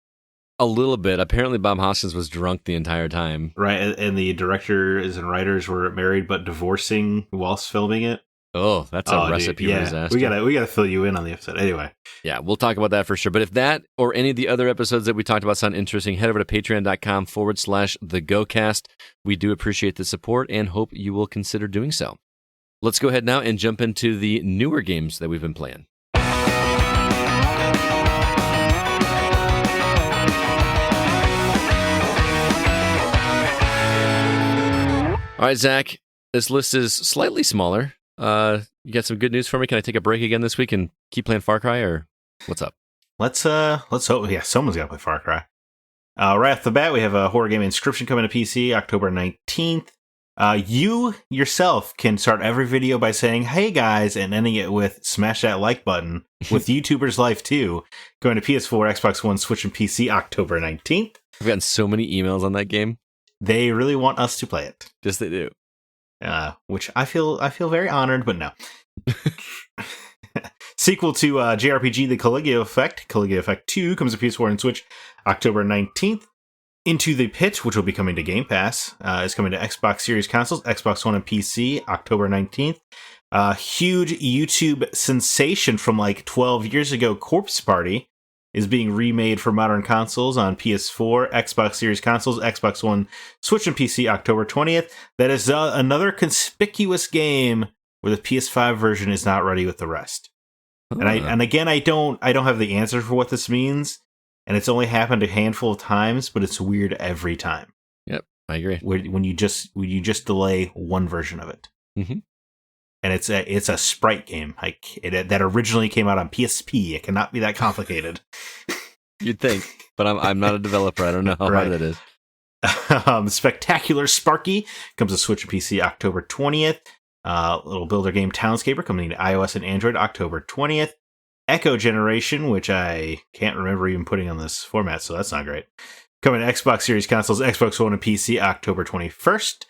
A little bit. Apparently, Bob Hoskins was drunk the entire time. Right, and the directors and writers were married but divorcing whilst filming it. Oh, that's a recipe for disaster. We gotta fill you in on the episode. Anyway. Yeah, we'll talk about that for sure. But if that or any of the other episodes that we talked about sound interesting, head over to patreon.com/thegocast. We do appreciate the support and hope you will consider doing so. Let's go ahead now and jump into the newer games that we've been playing. All right, Zach, this list is slightly smaller. You got some good news for me? Can I take a break again this week and keep playing Far Cry, or what's up? Let's hope. Yeah, someone's got to play Far Cry. Right off the bat, we have a horror game Inscription coming to PC October 19th. You yourself can start every video by saying, "Hey guys," and ending it with "Smash that like button" with YouTuber's Life 2 going to PS4, Xbox One, Switch, and PC October 19th. I've gotten so many emails on that game. They really want us to play it. Yes, they do. Which I feel very honored, but no. Sequel to JRPG The Caligula Effect 2 comes to PS4 and Switch October 19th. Into the Pit, which will be coming to Game Pass, is coming to Xbox Series consoles, Xbox One and PC October 19th. Huge YouTube sensation from like 12 years ago, Corpse Party, is being remade for modern consoles on PS4, Xbox Series consoles, Xbox One, Switch, and PC October 20th. That is another conspicuous game where the PS5 version is not ready with the rest. And again, I don't have the answer for what this means, and it's only happened a handful of times, but it's weird every time. Yep, I agree. When you just delay one version of it. Mm-hmm. And it's a sprite game, that originally came out on PSP. It cannot be that complicated. You'd think, but I'm not a developer. I don't know how hard that is. Spectacular Sparky comes to Switch and PC October 20th. Little builder game Townscaper coming to iOS and Android October 20th. Echo Generation, which I can't remember even putting on this format, so that's not great. Coming to Xbox Series consoles, Xbox One and PC October 21st.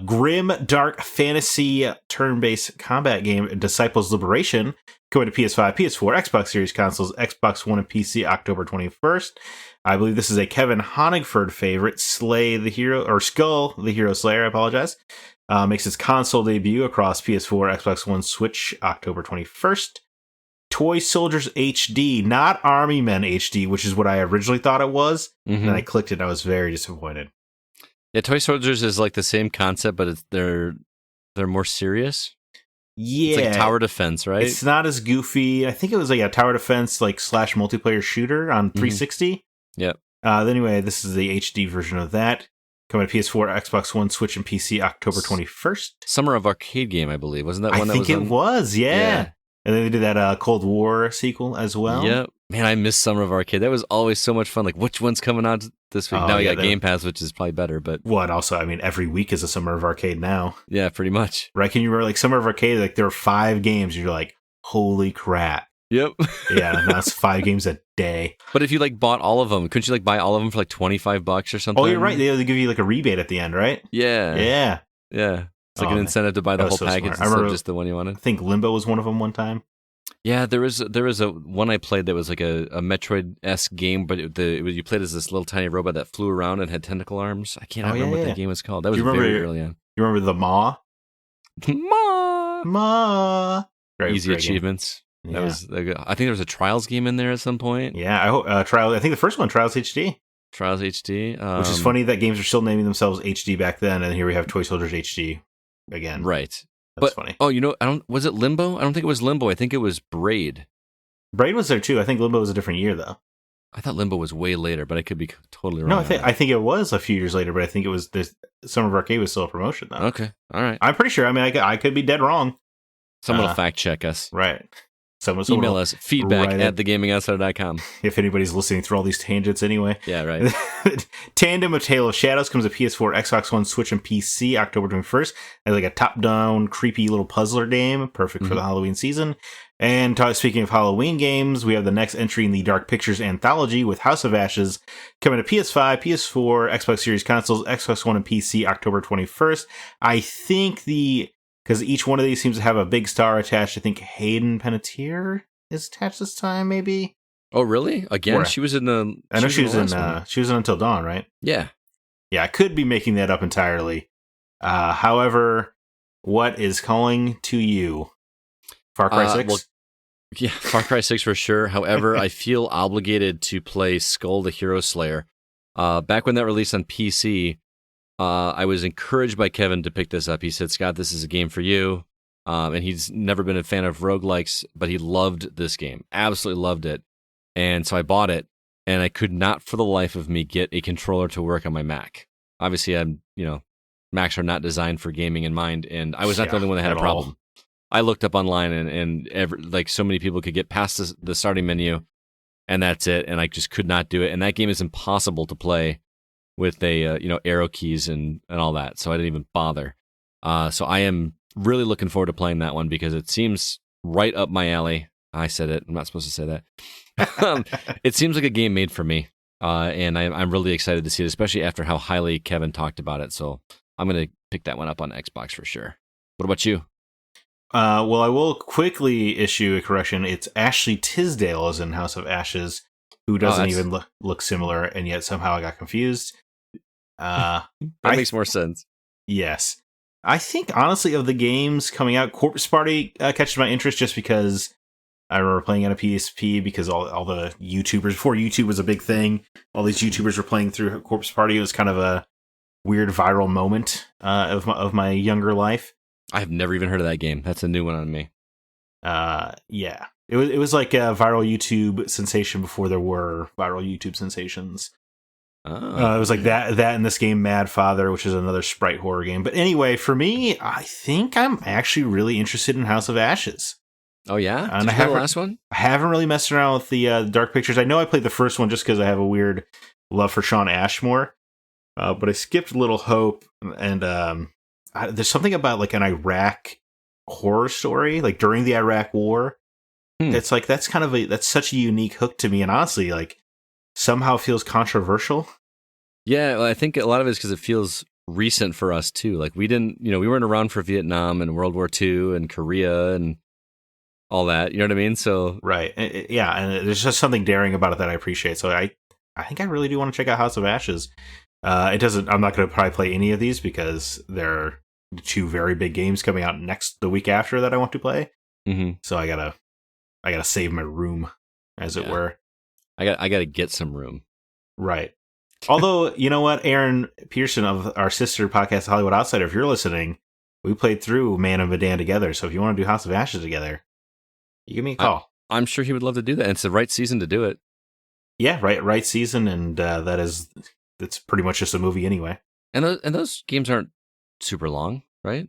Grim Dark Fantasy turn-based combat game Disciples Liberation coming to PS5, PS4, Xbox Series consoles, Xbox One and PC October 21st. I believe this is a Kevin Honigford favorite. Skull the Hero Slayer, I apologize. Makes its console debut across PS4, Xbox One, Switch October 21st. Toy Soldiers HD, not Army Men HD, which is what I originally thought it was. Mm-hmm. And then I clicked it and I was very disappointed. Yeah, Toy Soldiers is like the same concept, but they're more serious. Yeah, it's like tower defense, right? It's not as goofy. I think it was like a tower defense / multiplayer shooter on 360. Yep. Anyway, this is the HD version of that. Coming to PS4, Xbox One, Switch, and PC October 21st. Summer of Arcade game, I believe. Wasn't that one that was? I think it was, yeah. And then they did that Cold War sequel as well. Yep. Man, I miss Summer of Arcade. That was always so much fun. Like, which one's coming out this week? Now we got Game Pass, which is probably better. But what? Also, I mean, every week is a Summer of Arcade now. Yeah, pretty much. Right? Can you remember, like, Summer of Arcade, like, there were 5 games, and you're like, holy crap. Yep. Yeah, now it's 5 games a day. But if you, like, bought all of them, couldn't you, like, buy all of them for, like, $25 or something? Oh, you're right. They give you, like, a rebate at the end, right? Yeah. Yeah. Yeah. It's like an incentive to buy the whole package instead of just the one you wanted. I think Limbo was one of them one time. Yeah, there was a one I played that was like a Metroid-esque game, but you played as this little tiny robot that flew around and had tentacle arms. I can't remember what that game was called. That was very early on. You remember the Maw? Maw! Easy great achievements. Game. That was. I think there was a Trials game in there at some point. Yeah, I hope Trials. I think the first one, Trials HD. Trials HD. Which is funny that games are still naming themselves HD back then, and here we have Toy Soldiers HD again. Right. That's funny. Oh, was it Limbo? I don't think it was Limbo. I think it was Braid. Braid was there too. I think Limbo was a different year though. I thought Limbo was way later, but I could be totally wrong. No, I think it was a few years later, but I think it was Summer of Arcade was still a promotion though. Okay, all right. I'm pretty sure. I mean, I could be dead wrong. Someone will fact check us. Right. Email us feedback at thegamingoutsiders.com. If anybody's listening through all these tangents anyway. Yeah, right. Tandem of Tale of Shadows comes to PS4, Xbox One, Switch, and PC October 21st. It's like a top-down, creepy little puzzler game, perfect for the Halloween season. And speaking of Halloween games, we have the next entry in the Dark Pictures anthology with House of Ashes coming to PS5, PS4, Xbox Series consoles, Xbox One, and PC October 21st. I think because each one of these seems to have a big star attached. I think Hayden Panettiere is attached this time, maybe? Oh, really? Again, she was in the. I know she was in. She was in Until Dawn, right? Yeah. Yeah, I could be making that up entirely. However, what is calling to you? Far Cry 6? Well, yeah, Far Cry 6 for sure. However, I feel obligated to play Skull the Hero Slayer. Back when that released on PC, I was encouraged by Kevin to pick this up. He said, Scott, this is a game for you. And he's never been a fan of roguelikes, but he loved this game. Absolutely loved it. And so I bought it, and I could not for the life of me get a controller to work on my Mac. Obviously, Macs are not designed for gaming in mind, and I was not the only one that had a problem. I looked up online, and so many people could get past the starting menu, and that's it, and I just could not do it. And that game is impossible to play with arrow keys and all that, so I didn't even bother. So I am really looking forward to playing that one because it seems right up my alley. I said it. I'm not supposed to say that. It seems like a game made for me, and I'm really excited to see it, especially after how highly Kevin talked about it. So I'm going to pick that one up on Xbox for sure. What about you? Well, I will quickly issue a correction. It's Ashley Tisdale is in House of Ashes, who doesn't even look similar, and yet somehow I got confused. That makes more sense. Yes. I think, honestly, of the games coming out, Corpse Party catches my interest just because I remember playing on a PSP because all the YouTubers, before YouTube was a big thing, all these YouTubers were playing through Corpse Party. It was kind of a weird viral moment of my younger life. I have never even heard of that game. That's a new one on me. Yeah. It was like a viral YouTube sensation before there were viral YouTube sensations. It was like that and this game Mad Father, which is another sprite horror game. But anyway, for me, I think I'm actually really interested in House of Ashes. Oh yeah, and Did you play the last one? I haven't really messed around with the Dark Pictures. I know I played the first one just because I have a weird love for Sean Ashmore, but I skipped Little Hope, and there's something about like an Iraq horror story, like during the Iraq War. It's like that's such a unique hook to me, and honestly, like somehow feels controversial. Yeah, well, I think a lot of it is because it feels recent for us too. Like we weren't around for Vietnam and World War II and Korea and all that. You know what I mean? So right, yeah, and there's just something daring about it that I appreciate. So I think I really do want to check out House of Ashes. I'm not going to probably play any of these because they're two very big games coming out the week after that I want to play. Mm-hmm. So I gotta save my room, as it were. I gotta get some room. Right. Although, you know what, Aaron Pearson of our sister podcast Hollywood Outsider, if you're listening, we played through Man of Medan together. So if you want to do House of Ashes together, you give me a call. I'm sure he would love to do that. And it's the right season to do it. Yeah, right season, and it's pretty much just a movie anyway. And those games aren't super long, right?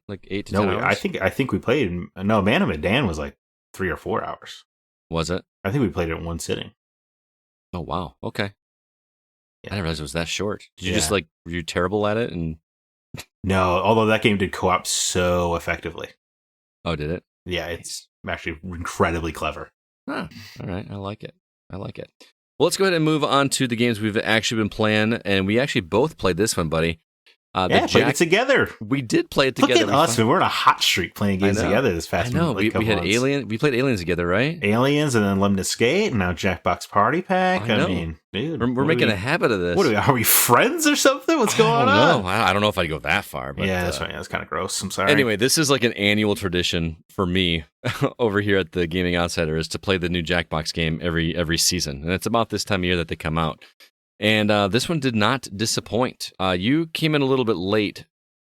Like 8 to 10 hours? I think we played. No, Man of Medan was like 3 or 4 hours. Was it? I think we played it in one sitting. Oh wow! Okay. Yeah. I didn't realize it was that short. Did you just were you terrible at it? And no, although that game did co-op so effectively. Oh, did it? Yeah, it's actually incredibly clever. All right, I like it. Well, let's go ahead and move on to the games we've actually been playing, and we actually both played this one, buddy. Played it together. We did play it together. Look at us, man. We're on a hot streak playing games together this past I know. We had Alien. We played Aliens together, right? Aliens, and then Lemon Skate, and now Jackbox Party Pack. I mean, dude, we're making a habit of this. Are we friends or something? What's going on? I don't know if I'd go that far. But, yeah, that's right. That's kind of gross. I'm sorry. Anyway, this is like an annual tradition for me over here at the Gaming Outsider is to play the new Jackbox game every season, and it's about this time of year that they come out. And this one did not disappoint. You came in a little bit late.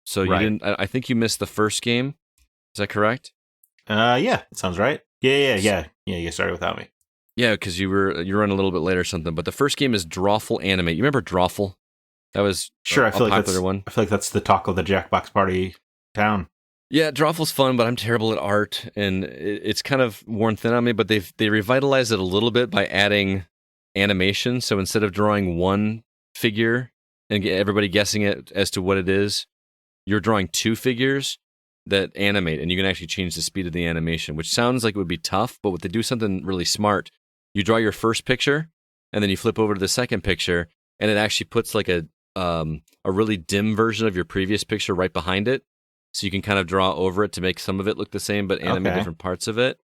So you didn't. I think you missed the first game. Is that correct? Yeah, it sounds right. Yeah. You started without me. Yeah, because you were running a little bit late or something. But the first game is Drawful Animate. You remember Drawful? That was sure. a popular one. I feel like that's the talk of the Jackbox Party town. Yeah, Drawful's fun, but I'm terrible at art, and it's kind of worn thin on me. But they revitalized it a little bit by adding animation. So instead of drawing one figure and get everybody guessing it as to what it is, you're drawing two figures that animate, and you can actually change the speed of the animation, which sounds like it would be tough, but they do something really smart. You draw your first picture, and then you flip over to the second picture, and it actually puts like a really dim version of your previous picture right behind it, so you can kind of draw over it to make some of it look the same, but animate different parts of it.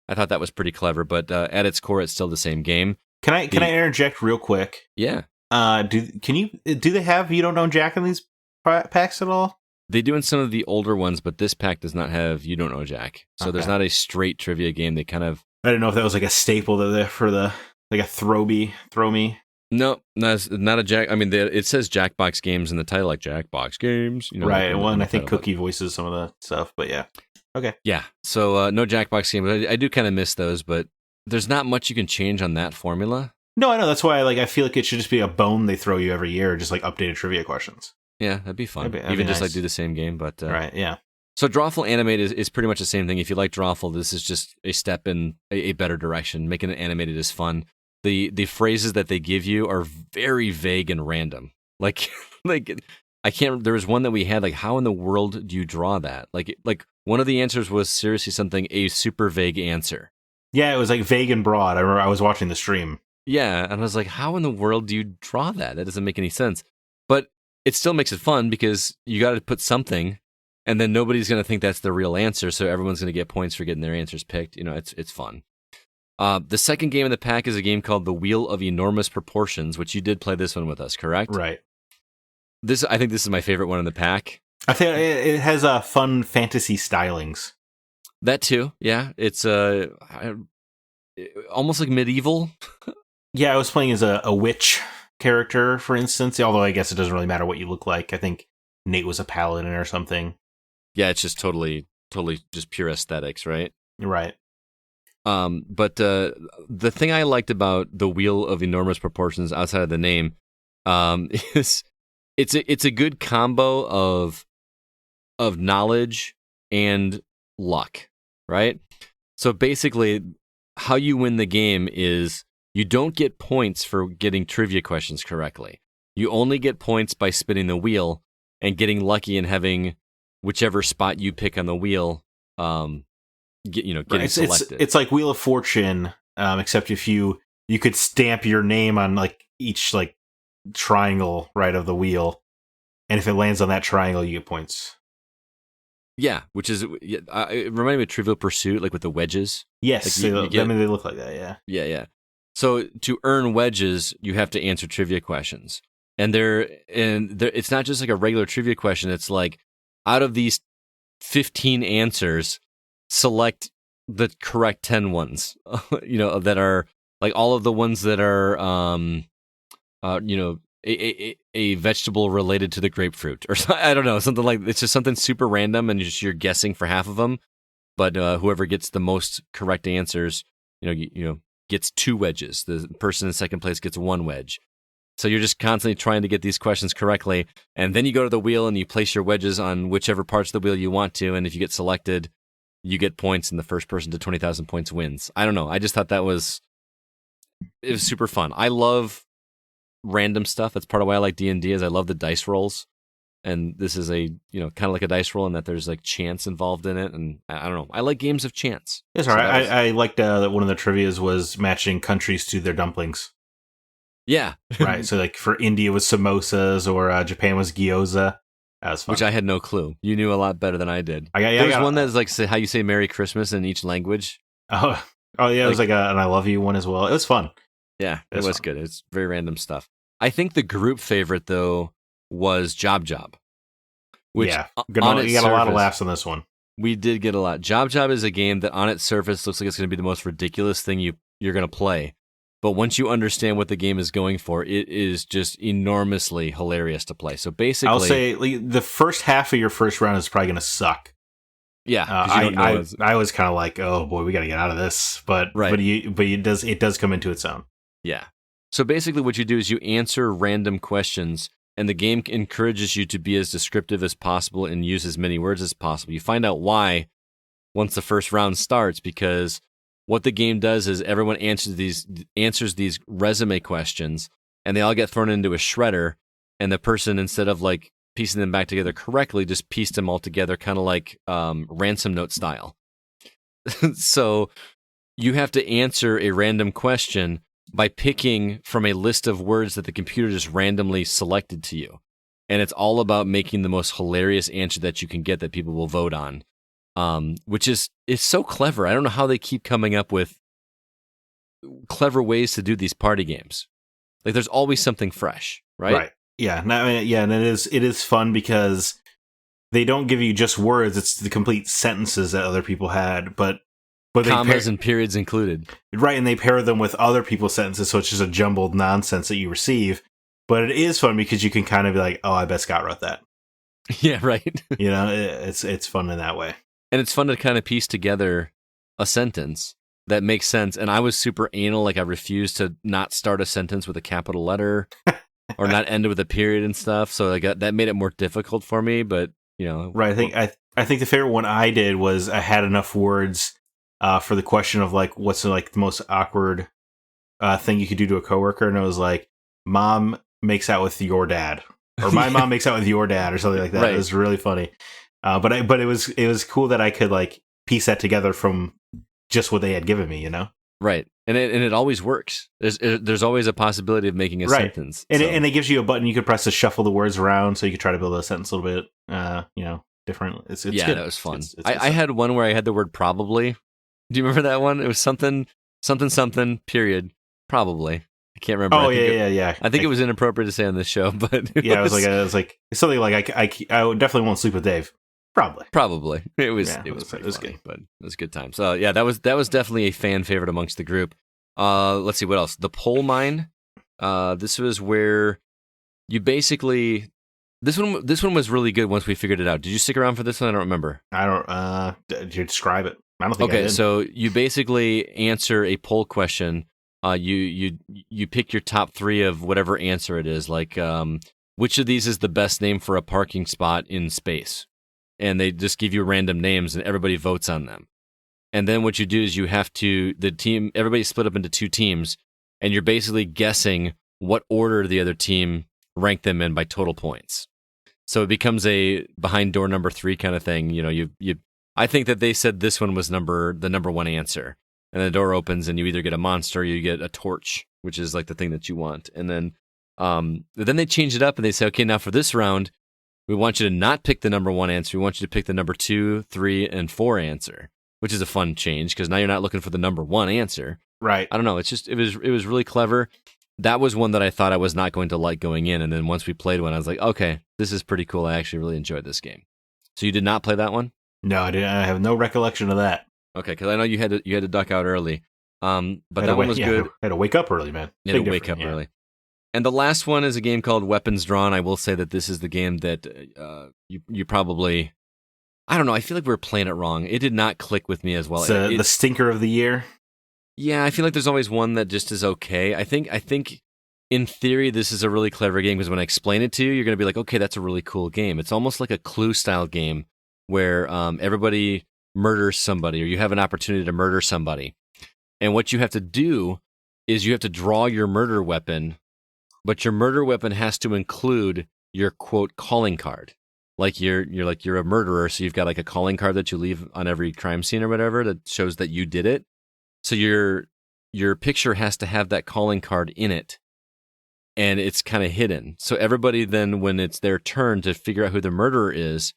I thought that was pretty clever, but at its core, it's still the same game. Can I interject real quick? Yeah. Do they have You Don't Know Jack in these packs at all? They do in some of the older ones, but this pack does not have You Don't Know Jack. So There's not a straight trivia game. They kind of... I didn't know if that was like a staple for the like a throw me. No, not a Jack. I mean, it says Jackbox games in the title, like Jackbox games. Right. Well, and I think Cookie voices some of the stuff, but yeah. Okay. Yeah. So no Jackbox games. I do kind of miss those, but there's not much you can change on that formula. No, I know. That's why I feel like it should just be a bone they throw you every year, just like updated trivia questions. Yeah, that'd be fun. That'd be Even nice. just like do the same game, but right, yeah. So Drawful Animated is pretty much the same thing. If you like Drawful, this is just a step in a better direction. Making it animated is fun. The phrases that they give you are very vague and random. Like I can't. There was one that we had like, how in the world do you draw that? Like one of the answers was seriously something, a super vague answer. Yeah, it was like vague and broad. I remember I was watching the stream. Yeah, and I was like, how in the world do you draw that? That doesn't make any sense. But it still makes it fun because you got to put something, and then nobody's going to think that's the real answer, so everyone's going to get points for getting their answers picked. It's fun. The second game in the pack is a game called The Wheel of Enormous Proportions, which you did play this one with us, correct? Right. I think this is my favorite one in the pack. I think it has fun fantasy stylings. That too, yeah. It's almost like medieval. Yeah, I was playing as a witch character, for instance, although I guess it doesn't really matter what you look like. I think Nate was a paladin or something. Yeah, it's just totally just pure aesthetics, right? Right. But the thing I liked about The Wheel of Enormous Proportions outside of the name is it's a good combo of knowledge and luck, right? So basically, how you win the game is you don't get points for getting trivia questions correctly. You only get points by spinning the wheel and getting lucky and having whichever spot you pick on the wheel, getting selected. It's like Wheel of Fortune, except if you could stamp your name on like each like triangle right of the wheel, and if it lands on that triangle, you get points. Yeah, which is it reminded me of Trivial Pursuit, like with the wedges. Yes, like they look like that. Yeah. Yeah. So to earn wedges, you have to answer trivia questions, and it's not just like a regular trivia question. It's like out of these 15 answers, select the correct 10 ones. That are like all of the ones that are a vegetable related to the grapefruit, or I don't know, something like it's just something super random, and you're guessing for half of them. But whoever gets the most correct answers, gets 2 wedges. The person in second place gets 1 wedge. So you're just constantly trying to get these questions correctly, and then you go to the wheel and you place your wedges on whichever parts of the wheel you want to, and if you get selected, you get points, and the first person to 20,000 points wins. I don't know. I just thought it was super fun. I love random stuff. That's part of why I like D&D, is I love the dice rolls. And this is a, kind of like a dice roll in that there's like chance involved in it. And I don't know. I like games of chance. Yes, all right. I liked that one of the trivias was matching countries to their dumplings. Yeah. Right. So like for India was samosas, or Japan was gyoza. That was fun. Which I had no clue. You knew a lot better than I did. There's one that's like how you say Merry Christmas in each language. Oh yeah. It was like an I love you one as well. It was fun. Yeah, it was good. It's very random stuff. I think the group favorite, though, was Job Job. Which you got a lot of laughs on this one. We did get a lot. Job is a game that on its surface looks like it's going to be the most ridiculous thing you're going to play. But once you understand what the game is going for, it is just enormously hilarious to play. So basically, I'll say the first half of your first round is probably going to suck. Yeah, I was kind of like, oh boy, we got to get out of this. But it does come into its own. Yeah. So basically, what you do is you answer random questions, and the game encourages you to be as descriptive as possible and use as many words as possible. You find out why once the first round starts, because what the game does is everyone answers these resume questions, and they all get thrown into a shredder, and the person, instead of like piecing them back together correctly, just pieced them all together kind of like ransom note style. So you have to answer a random question by picking from a list of words that the computer just randomly selected to you. And it's all about making the most hilarious answer that you can get that people will vote on. which is so clever. I don't know how they keep coming up with clever ways to do these party games. Like there's always something fresh, right? Right. Yeah. No, I mean, yeah, and it is fun because they don't give you just words; it's the complete sentences that other people had, but commas and periods included. Right, and they pair them with other people's sentences, so it's just a jumbled nonsense that you receive. But it is fun because you can kind of be like, "Oh, I bet Scott wrote that." Yeah, right. It's fun in that way, and it's fun to kind of piece together a sentence that makes sense. And I was super anal, like I refused to not start a sentence with a capital letter or not end it with a period and stuff. So that made it more difficult for me. But right. I think the favorite one I did was I had enough words for the question of like what's like the most awkward thing you could do to a coworker, and it was like, "Mom makes out with your dad," or "My mom makes out with your dad," or something like that. Right. It was really funny, but it was cool that I could like piece that together from just what they had given me, Right, and it always works. There's always a possibility of making a sentence, and it gives you a button you could press to shuffle the words around, so you could try to build a sentence a little bit, different. It's good. That was fun. I had one where I had the word probably. Do you remember that one? It was something period probably. I can't remember. Oh yeah. I think it was inappropriate to say on this show, but it was like something like I definitely won't sleep with Dave. Probably. It was good, but it was a good time. So yeah, that was definitely a fan favorite amongst the group. Let's see what else. The Pole Mine. This was where you basically this one was really good once we figured it out. Did you stick around for this one? I don't remember. I don't. Did you describe it? I don't think I did. So you basically answer a poll question. You pick your top 3 of whatever answer it is. Like, which of these is the best name for a parking spot in space? And they just give you random names, and everybody votes on them. And then what you do is you have to everybody's split up into 2 teams, and you're basically guessing what order the other team ranked them in by total points. So it becomes a behind door number 3 kind of thing. I think that they said this one was the number 1 answer. And the door opens and you either get a monster or you get a torch, which is like the thing that you want. And then they change it up and they say, okay, now for this round, we want you to not pick the number 1 answer. We want you to pick the number 2, 3, and 4 answer, which is a fun change because now you're not looking for the number 1 answer. Right. I don't know. It's just, it was really clever. That was one that I thought I was not going to like going in. And then once we played one, I was like, okay, this is pretty cool. I actually really enjoyed this game. So you did not play that one? No, I didn't. I have no recollection of that. Okay, because I know you had to duck out early. But that one was good. I had to wake up early, man. You had to wake up early. And the last one is a game called Weapons Drawn. I will say that this is the game that you probably, I don't know, I feel like we were playing it wrong. It did not click with me as well. It's the stinker of the year. Yeah, I feel like there's always one that just is okay. I think in theory this is a really clever game because when I explain it to you, you're going to be like, okay, that's a really cool game. It's almost like a Clue-style game where everybody murders somebody or you have an opportunity to murder somebody. And what you have to do is you have to draw your murder weapon, but your murder weapon has to include your, quote, calling card. Like you're a murderer, so you've got like a calling card that you leave on every crime scene or whatever that shows that you did it. So your picture has to have that calling card in it, and it's kind of hidden. So everybody then, when it's their turn to figure out who the murderer is,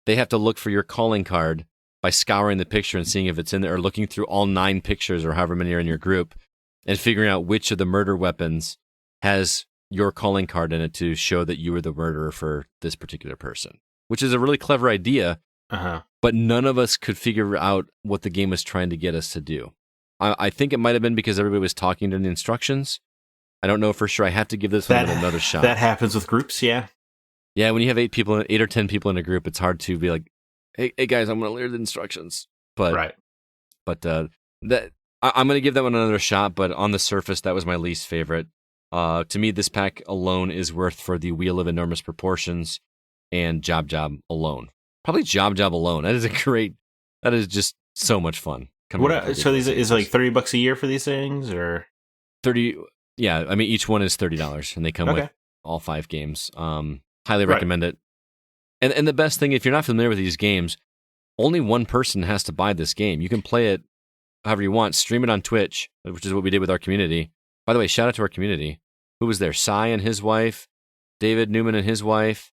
they have to look for your calling card by scouring the picture and seeing if it's in there, or looking through all 9 pictures or however many are in your group, and figuring out which of the murder weapons has your calling card in it to show that you were the murderer for this particular person, which is a really clever idea, but none of us could figure out what the game was trying to get us to do. I think it might have been because everybody was talking during the instructions. I don't know for sure. I have to give this one another shot. That happens with groups, yeah. Yeah, when you have 8 or 10 people in a group, it's hard to be like, hey guys, I'm going to learn the instructions. But, right. But I'm going to give that one another shot, but on the surface, that was my least favorite. To me, this pack alone is worth for the Wheel of Enormous Proportions and Job Job alone. Probably Job Job alone. That is just so much fun. So these is like $30 a year for these things, or 30? Yeah, I mean each one is $30, and they come with all 5 games. Highly recommend it. And the best thing, if you're not familiar with these games, only one person has to buy this game. You can play it however you want. Stream it on Twitch, which is what we did with our community. By the way, shout out to our community. Who was there? Cy and his wife, David Newman and his wife.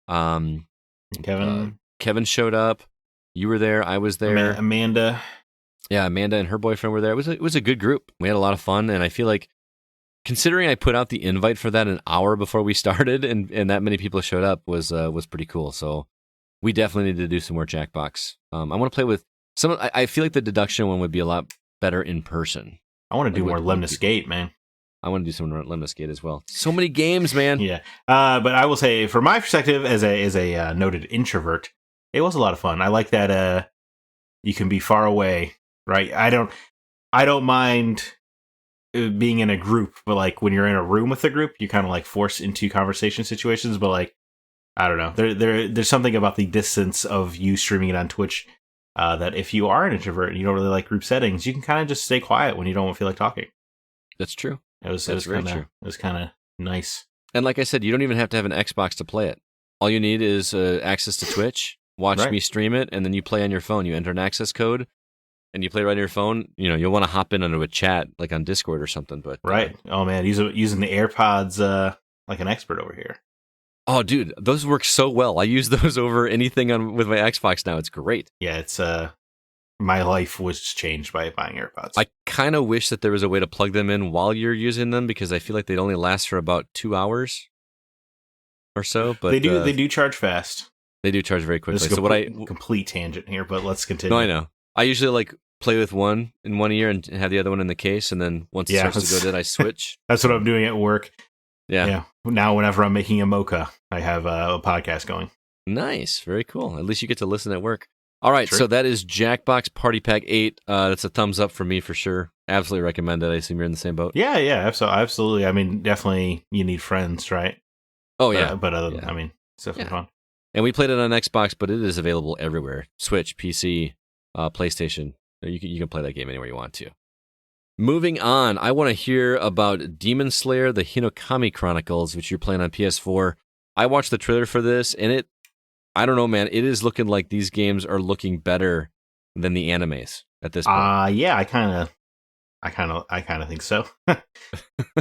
Kevin showed up. You were there. I was there. Amanda. Yeah, Amanda and her boyfriend were there. It was a good group. We had a lot of fun, and I feel like, considering I put out the invite for that an hour before we started, and that many people showed up, was pretty cool. So we definitely need to do some more Jackbox. I want to play with some. I feel like the deduction one would be a lot better in person. I want to do more Lemnis Gate, man. I want to do some Lemnis Gate as well. So many games, man. Yeah, but I will say, from my perspective, as a noted introvert, it was a lot of fun. I like that you can be far away, right? I don't mind being in a group, but like when you're in a room with a group, you're kind of like forced into conversation situations. But like, I don't know, there's something about the distance of you streaming it on Twitch that if you are an introvert and you don't really like group settings, you can kind of just stay quiet when you don't feel like talking. That's true. It was kind of nice. And like I said, you don't even have to have an Xbox to play it. All you need is access to Twitch, watch me stream it, and then you play on your phone. You enter an access code, and you play right on your phone. You know, you'll want to hop in onto a chat, like on Discord or something. But right. Oh, man, using the AirPods like an expert over here. Oh, dude, those work so well. I use those over anything with my Xbox now. It's great. Yeah, it's my life was changed by buying AirPods. I kind of wish that there was a way to plug them in while you're using them, because I feel like they'd only last for about 2 hours or so. But they do charge fast. They do charge very quickly. This is complete tangent here, but let's continue. No, I know. I usually like play with one in one ear and have the other one in the case, and then once it starts to go dead, I switch. That's what I'm doing at work. Yeah. Now, whenever I'm making a mocha, I have a podcast going. Nice. Very cool. At least you get to listen at work. All right. True. So that is Jackbox Party Pack 8. That's a thumbs up for me for sure. Absolutely recommend it. I assume you're in the same boat. Yeah, absolutely. I mean, definitely you need friends, right? Oh, yeah. But other than, I mean, it's definitely fun. And we played it on Xbox, but it is available everywhere. Switch, PC, PlayStation. You can play that game anywhere you want to. Moving on, I want to hear about Demon Slayer, the Hinokami Chronicles, which you're playing on PS4. I watched the trailer for this, and I don't know, man. It is looking like these games are looking better than the animes at this point. Yeah, I kind of think so.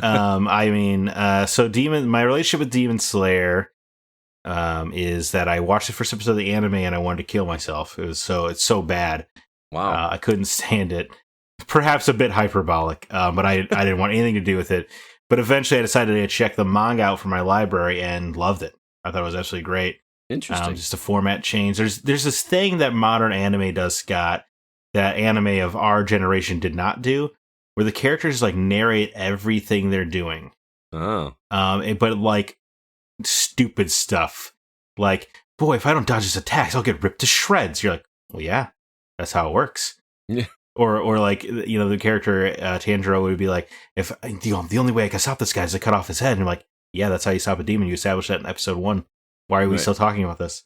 I mean, so my relationship with Demon Slayer is that I watched the first episode of the anime and I wanted to kill myself. It's so bad. Wow. I couldn't stand it. Perhaps a bit hyperbolic, but I didn't want anything to do with it. But eventually I decided to check the manga out from my library and loved it. I thought it was absolutely great. Interesting. Just a format change. There's this thing that modern anime does, Scott, that anime of our generation did not do, where the characters like narrate everything they're doing. Oh. But like stupid stuff. Like, boy, if I don't dodge his attacks, I'll get ripped to shreds. You're like, well, yeah, that's how it works. Yeah. Or like, you know, the character Tanjiro would be like, if the only way I can stop this guy is to cut off his head. And you're like, yeah, that's how you stop a demon. You established that in episode 1. Why are we still talking about this?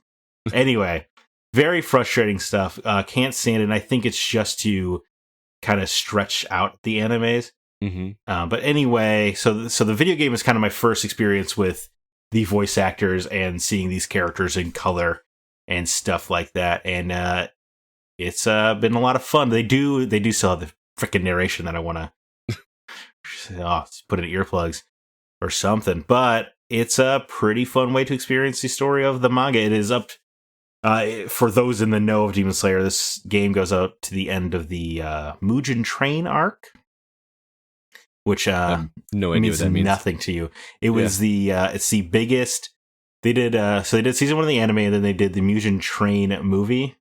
Anyway, very frustrating stuff. Can't stand it. And I think it's just to kind of stretch out the animes. Mm-hmm. But anyway, so the video game is kind of my first experience with the voice actors and seeing these characters in color and stuff like that. And it's been a lot of fun. They do still have the freaking narration that I want to put in earplugs or something. But it's a pretty fun way to experience the story of the manga. It is up for those in the know of Demon Slayer. This game goes out to the end of the Mugen Train arc, which no idea means what that means. Nothing to you. It was it's the biggest. They did season 1 of the anime, and then they did the Mugen Train movie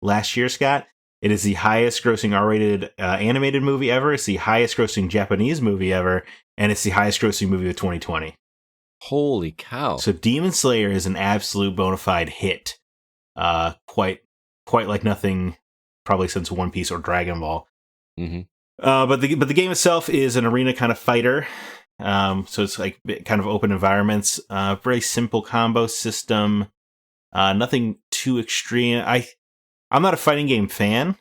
last year, Scott. It is the highest grossing R-rated animated movie ever. It's the highest grossing Japanese movie ever, and it's the highest grossing movie of 2020. Holy cow. So Demon Slayer is an absolute bona fide hit. Quite like nothing probably since One Piece or Dragon Ball. Mm-hmm. But the game itself is an arena kind of fighter. So it's like kind of open environments. Very simple combo system. Nothing too extreme. I'm not a fighting game fan,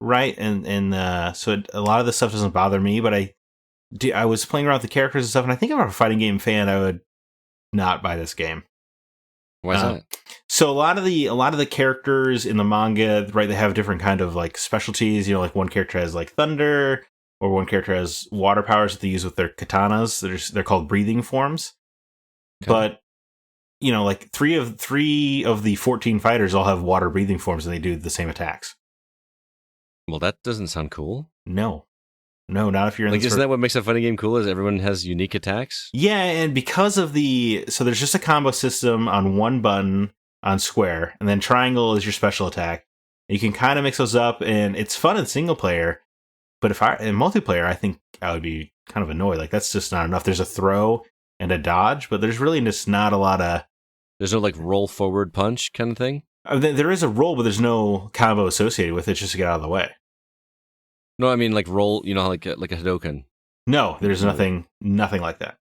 right? And so a lot of this stuff doesn't bother me. But I was playing around with the characters and stuff, and I think if I'm a fighting game fan, I would not buy this game. Why is that? So a lot of the characters in the manga, right? They have different kind of like specialties. You know, like one character has like thunder, or one character has water powers that they use with their katanas. They're called breathing forms. Okay. But like three of the 14 fighters all have water breathing forms and they do the same attacks. Well, that doesn't sound cool. No, not if you're in isn't that what makes a fighting game cool? Is everyone has unique attacks? Yeah, and because of so there's just a combo system on one button on square, and then triangle is your special attack. You can kind of mix those up, and it's fun in single player. But in multiplayer, I think I would be kind of annoyed. Like, that's just not enough. There's a throw and a dodge, but there's really just not a lot of... There's no, like, roll forward punch kind of thing? There is a roll, but there's no combo associated with it just to get out of the way. No, I mean, like, roll, like a Hadouken. No, there's nothing like that.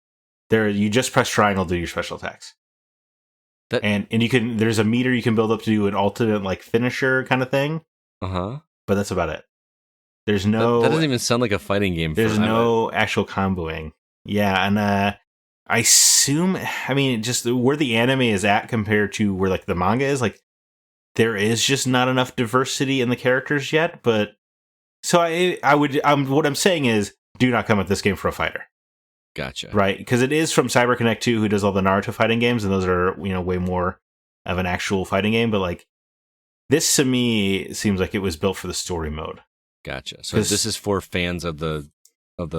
You just press triangle to do your special attacks. And there's a meter you can build up to do an ultimate, like, finisher kind of thing. Uh-huh. But that's about it. There's no... That doesn't even sound like a fighting game. There's no actual comboing. Yeah, and I assume... I mean, just where the anime is at compared to where, like, the manga is, like, there is just not enough diversity in the characters yet, but... So what I'm saying is, do not come at this game for a fighter. Gotcha. Right? Because it is from CyberConnect 2, who does all the Naruto fighting games, and those are, way more of an actual fighting game, but, like, this to me seems like it was built for the story mode. Gotcha. So this is for fans of the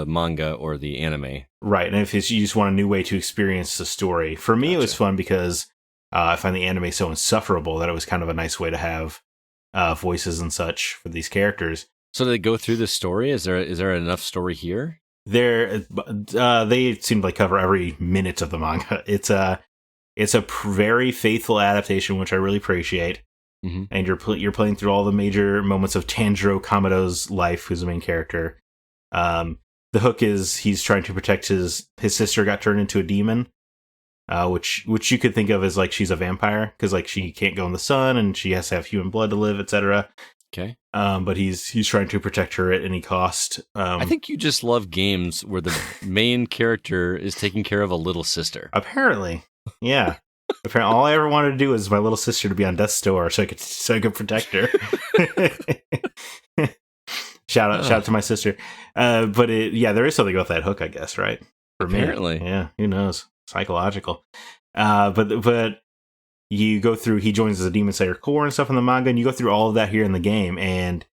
manga or the anime. Right, and if you just want a new way to experience the story. For me, It was fun because I find the anime so insufferable that it was kind of a nice way to have voices and such for these characters. So do they go through the story? Is there enough story here? They seem to like cover every minute of the manga. It's a very faithful adaptation, which I really appreciate. Mm-hmm. And you're playing through all the major moments of Tanjiro Kamado's life, who's the main character. The hook is he's trying to protect his sister got turned into a demon, which you could think of as like she's a vampire because like she can't go in the sun and she has to have human blood to live, etc. Okay. But he's trying to protect her at any cost. I think you just love games where the main character is taking care of a little sister. Apparently, yeah. Apparently, all I ever wanted to do was my little sister to be on death's door so I could protect her. Shout out to my sister. But there is something about that hook, I guess, right? Apparently, yeah. Who knows? Psychological. But. You go through, he joins as a Demon Slayer core and stuff in the manga, and you go through all of that here in the game, and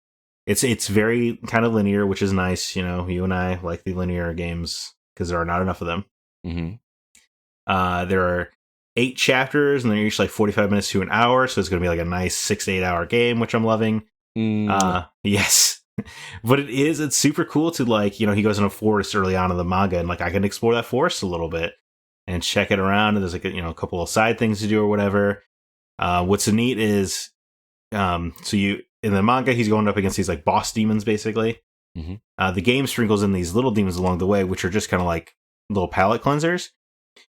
it's very kind of linear, which is nice. You and I like the linear games because there are not enough of them. Mm-hmm. There are 8 chapters, and they're each like 45 minutes to an hour, so it's going to be like a nice 6 to 8 hour game, which I'm loving. Yes. But it's super cool to like, he goes in a forest early on in the manga, and like I can explore that forest a little bit. And check it around, and there's like a couple of side things to do or whatever. What's neat is, in the manga he's going up against these like boss demons basically. Mm-hmm. The game sprinkles in these little demons along the way, which are just kind of like little palate cleansers.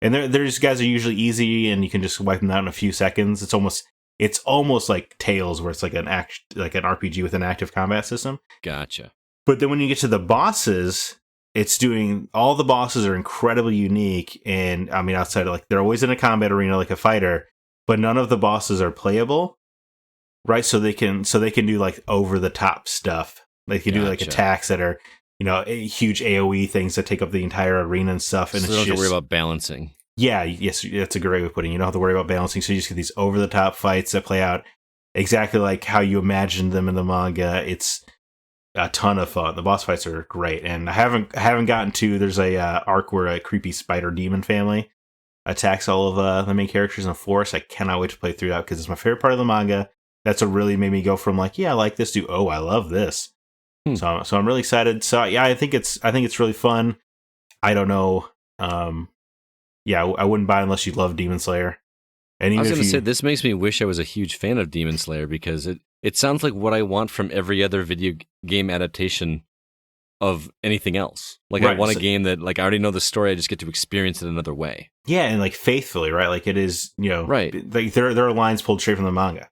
And these guys are usually easy, and you can just wipe them out in a few seconds. It's almost like Tales, where it's like an RPG with an active combat system. Gotcha. But then when you get to the bosses. All the bosses are incredibly unique, and I mean, outside of like, they're always in a combat arena like a fighter, but none of the bosses are playable, right? So they can do like over the top stuff. They can do like attacks that are, huge AoE things that take up the entire arena and stuff. And so it's you don't have to worry about balancing. Yeah, yes, that's a great way of putting it. You don't have to worry about balancing, so you just get these over the top fights that play out exactly like how you imagined them in the manga. It's a ton of fun. The boss fights are great, and I haven't gotten to. There's a arc where a creepy spider demon family attacks all of the main characters in a forest. I cannot wait to play through that because it's my favorite part of the manga. That's what really made me go from like, yeah, I like this to I love this. So I'm really excited. So yeah, I think it's really fun. I don't know. I wouldn't buy unless you love Demon Slayer. And I was going to say, this makes me wish I was a huge fan of Demon Slayer because it sounds like what I want from every other video game adaptation of anything else. Like, right, I want a game that, like, I already know the story, I just get to experience it another way. Yeah, and, like, faithfully, right? Like, it is, right. Like, there are lines pulled straight from the manga.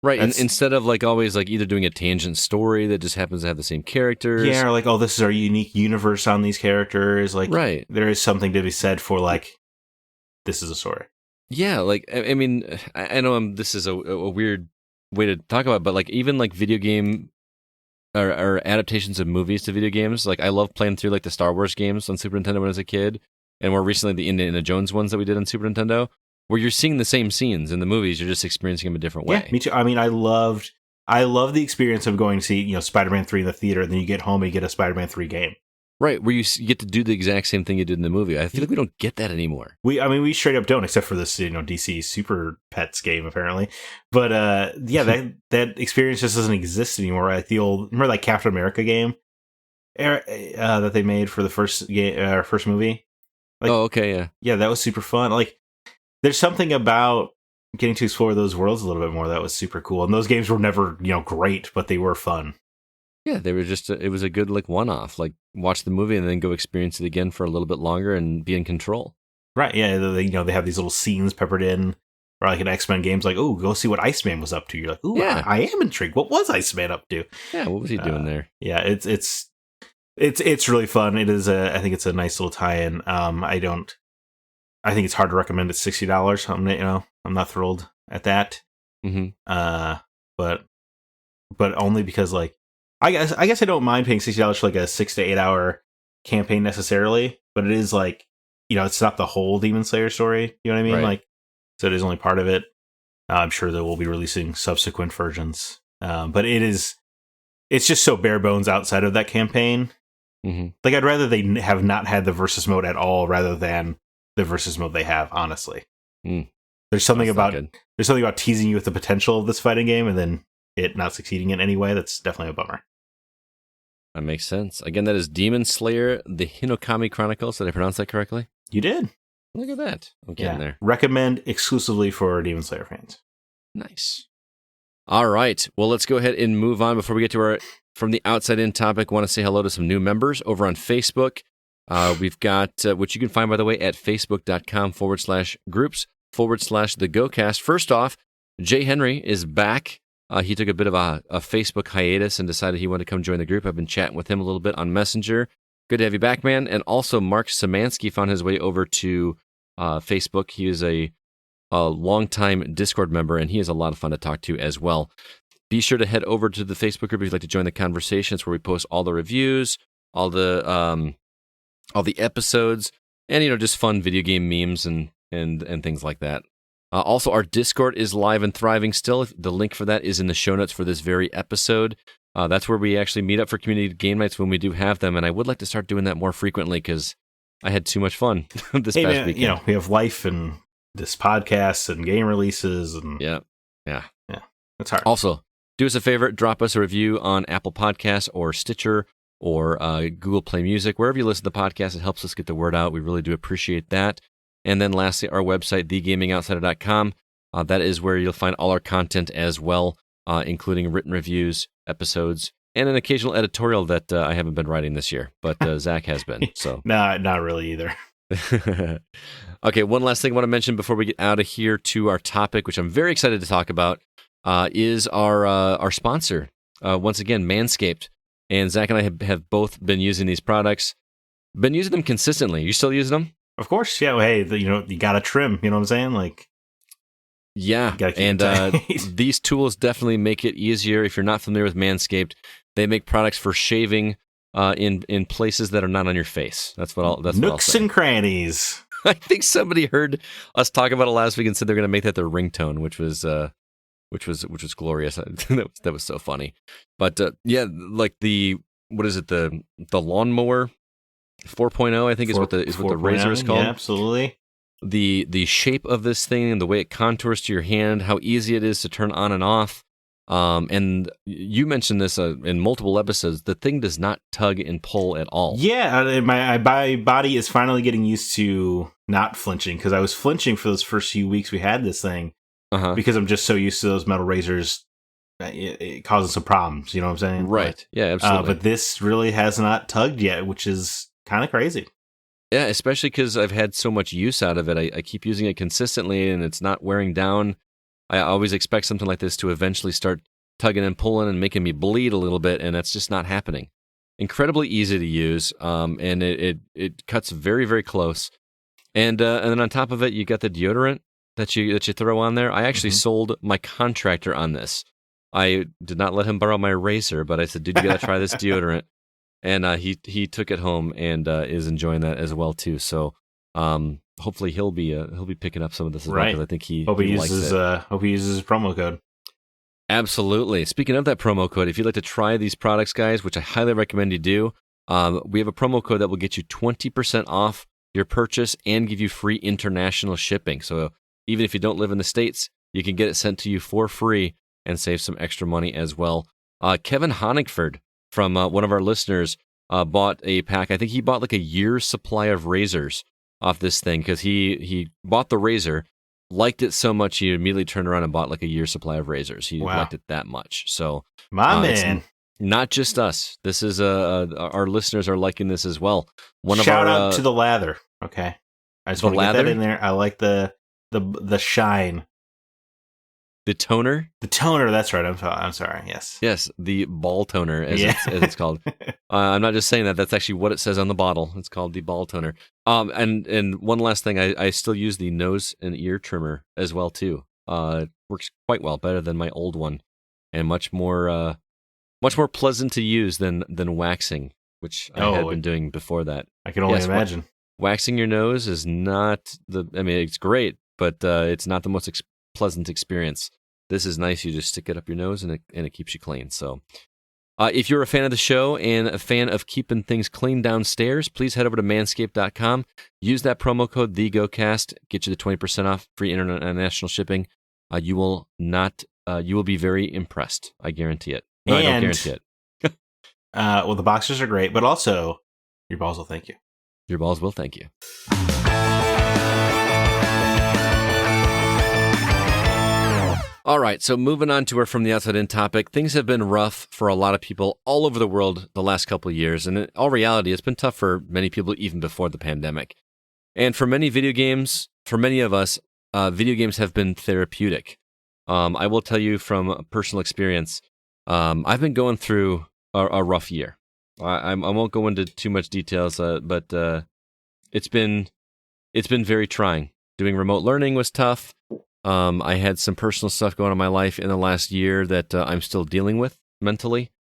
Right, and instead of, like, always, like, either doing a tangent story that just happens to have the same characters. Yeah, or like, oh, this is our unique universe on these characters. Like, right. There is something to be said for, like, this is a story. Yeah, like, I mean, I know this is a weird way to talk about it, but, like, even, like, video game or adaptations of movies to video games, like, I love playing through, like, the Star Wars games on Super Nintendo when I was a kid, and more recently the Indiana Jones ones that we did on Super Nintendo. where you're seeing the same scenes in the movies, you're just experiencing them a different way. Yeah, me too. I mean, I love the experience of going to see, Spider-Man 3 in the theater, and then you get home and you get a Spider-Man 3 game. Right, where you get to do the exact same thing you did in the movie. I feel like we don't get that anymore. We straight up don't, except for this, DC Super Pets game, apparently. But that experience just doesn't exist anymore. Like remember that Captain America game that they made for the first movie? Like, oh, okay, yeah. Yeah, that was super fun. Like, there's something about getting to explore those worlds a little bit more that was super cool. And those games were never, great, but they were fun. Yeah, they were just, it was a good, one-off. Like, watch the movie and then go experience it again for a little bit longer and be in control. Right, yeah. They have these little scenes peppered in. Or like in X-Men games, like, oh, go see what Iceman was up to. You're like, ooh, yeah. I am intrigued. What was Iceman up to? Yeah, what was he doing there? Yeah, it's really fun. It is I think it's a nice little tie-in. I think it's hard to recommend at $60. I'm not thrilled at that. Mm-hmm. But only because I guess I don't mind paying $60 for a 6 to 8 hour campaign necessarily, but it is it's not the whole Demon Slayer story. You know what I mean? Right. So it is only part of it. I'm sure they will be releasing subsequent versions. But it's just so bare bones outside of that campaign. Mm-hmm. I'd rather they have not had the versus mode at all rather than the versus mode they have, honestly. There's something about teasing you with the potential of this fighting game and then it not succeeding in any way. That's definitely a bummer. That makes sense. Again, that is Demon Slayer, the Hinokami Chronicles. Did I pronounce that correctly? You did. Look at that. I'm getting there. Recommend exclusively for Demon Slayer fans. Nice. All right. Well, let's go ahead and move on before we get to our From the Outside In topic. I want to say hello to some new members over on Facebook. We've got, which you can find, by the way, at facebook.com/groups/the GoCast. First off, Jay Henry is back. He took a bit of a Facebook hiatus and decided he wanted to come join the group. I've been chatting with him a little bit on Messenger. Good to have you back, man. And also, Mark Szymanski found his way over to Facebook. He is a longtime Discord member, and he is a lot of fun to talk to as well. Be sure to head over to the Facebook group if you'd like to join the conversations where we post all the reviews, all the episodes, and just fun video game memes and things like that. Also, our Discord is live and thriving still. The link for that is in the show notes for this very episode. That's where we actually meet up for community game nights when we do have them, and I would like to start doing that more frequently because I had too much fun this past weekend. We have life and this podcast and game releases. And Yeah. It's hard. Also, do us a favor, drop us a review on Apple Podcasts or Stitcher or Google Play Music. Wherever you listen to the podcast, it helps us get the word out. We really do appreciate that. And then lastly, our website, thegamingoutsider.com. That is where you'll find all our content as well, including written reviews, episodes, and an occasional editorial that I haven't been writing this year, but Zack has been. So nah, not really either. Okay, one last thing I want to mention before we get out of here to our topic, which I'm very excited to talk about, is our sponsor. Once again, Manscaped. And Zack and I have both been using these products, been using them consistently. You still using them? Of course, yeah. Well, hey, you got to trim. You know what I'm saying? Yeah, and these tools definitely make it easier. If you're not familiar with Manscaped, they make products for shaving in places that are not on your face. That's what I'll say. Nooks and crannies. I think somebody heard us talk about it last week and said they're going to make that their ringtone, which was glorious. that was so funny. But yeah, what is it? The lawnmower 4.0, I think is what the razor is called. Yeah, absolutely. The shape of this thing and the way it contours to your hand, how easy it is to turn on and off. And you mentioned this in multiple episodes. The thing does not tug and pull at all. Yeah, my body is finally getting used to not flinching, because I was flinching for those first few weeks we had this thing, because I'm just so used to those metal razors. It causing some problems. You know what I'm saying? Right. Yeah, absolutely. But this really has not tugged yet, which is kind of crazy. Yeah, especially because I've had so much use out of it. I keep using it consistently, and it's not wearing down. I always expect something like this to eventually start tugging and pulling and making me bleed a little bit, and that's just not happening. Incredibly easy to use, and it cuts very, very close. And then on top of it, you got the deodorant that you throw on there. I actually sold my contractor on this. I did not let him borrow my razor, but I said, dude, you got to try this deodorant. And he took it home and is enjoying that as well too. So hopefully he'll be picking up some of this as well, because I think he uses likes it. Hope he uses his promo code. Absolutely. Speaking of that promo code, if you'd like to try these products, guys, which I highly recommend you do, we have a promo code that will get you 20% off your purchase and give you free international shipping. So even if you don't live in the States, you can get it sent to you for free and save some extra money as well. Kevin Honigford from one of our listeners bought a pack. I think he bought like a year's supply of razors off this thing, because he bought the razor, liked it so much he immediately turned around and bought like a year's supply of razors. He liked it that much. So my man, not just us. This is our listeners are liking this as well. Shout out to the lather. Okay, I just want to get that in there. I like the shine. The toner? The toner, that's right. I'm sorry. Yes, the ball toner, as it's called. I'm not just saying that. That's actually what it says on the bottle. It's called the ball toner. And one last thing, I still use the nose and ear trimmer as well too. It works quite well, better than my old one, and much more pleasant to use than waxing, which I had been doing before that. I can only imagine. Waxing your nose is not it's great, but it's not the most pleasant experience. This is nice. You just stick it up your nose and it keeps you clean. So if you're a fan of the show and a fan of keeping things clean downstairs, please head over to manscaped.com. Use that promo code TheGoCast. Get you the 20% off, free international shipping. You will be very impressed. I guarantee it. No, I don't guarantee it. Well, the boxers are great, but also your balls will thank you. Your balls will thank you. All right, so moving on to our From the Outside In topic, things have been rough for a lot of people all over the world the last couple of years, and in all reality, it's been tough for many people even before the pandemic. And for many of us, video games have been therapeutic. I will tell you from personal experience, I've been going through a rough year. I won't go into too much details, but it's been very trying. Doing remote learning was tough. I had some personal stuff going on in my life in the last year that I'm still dealing with mentally,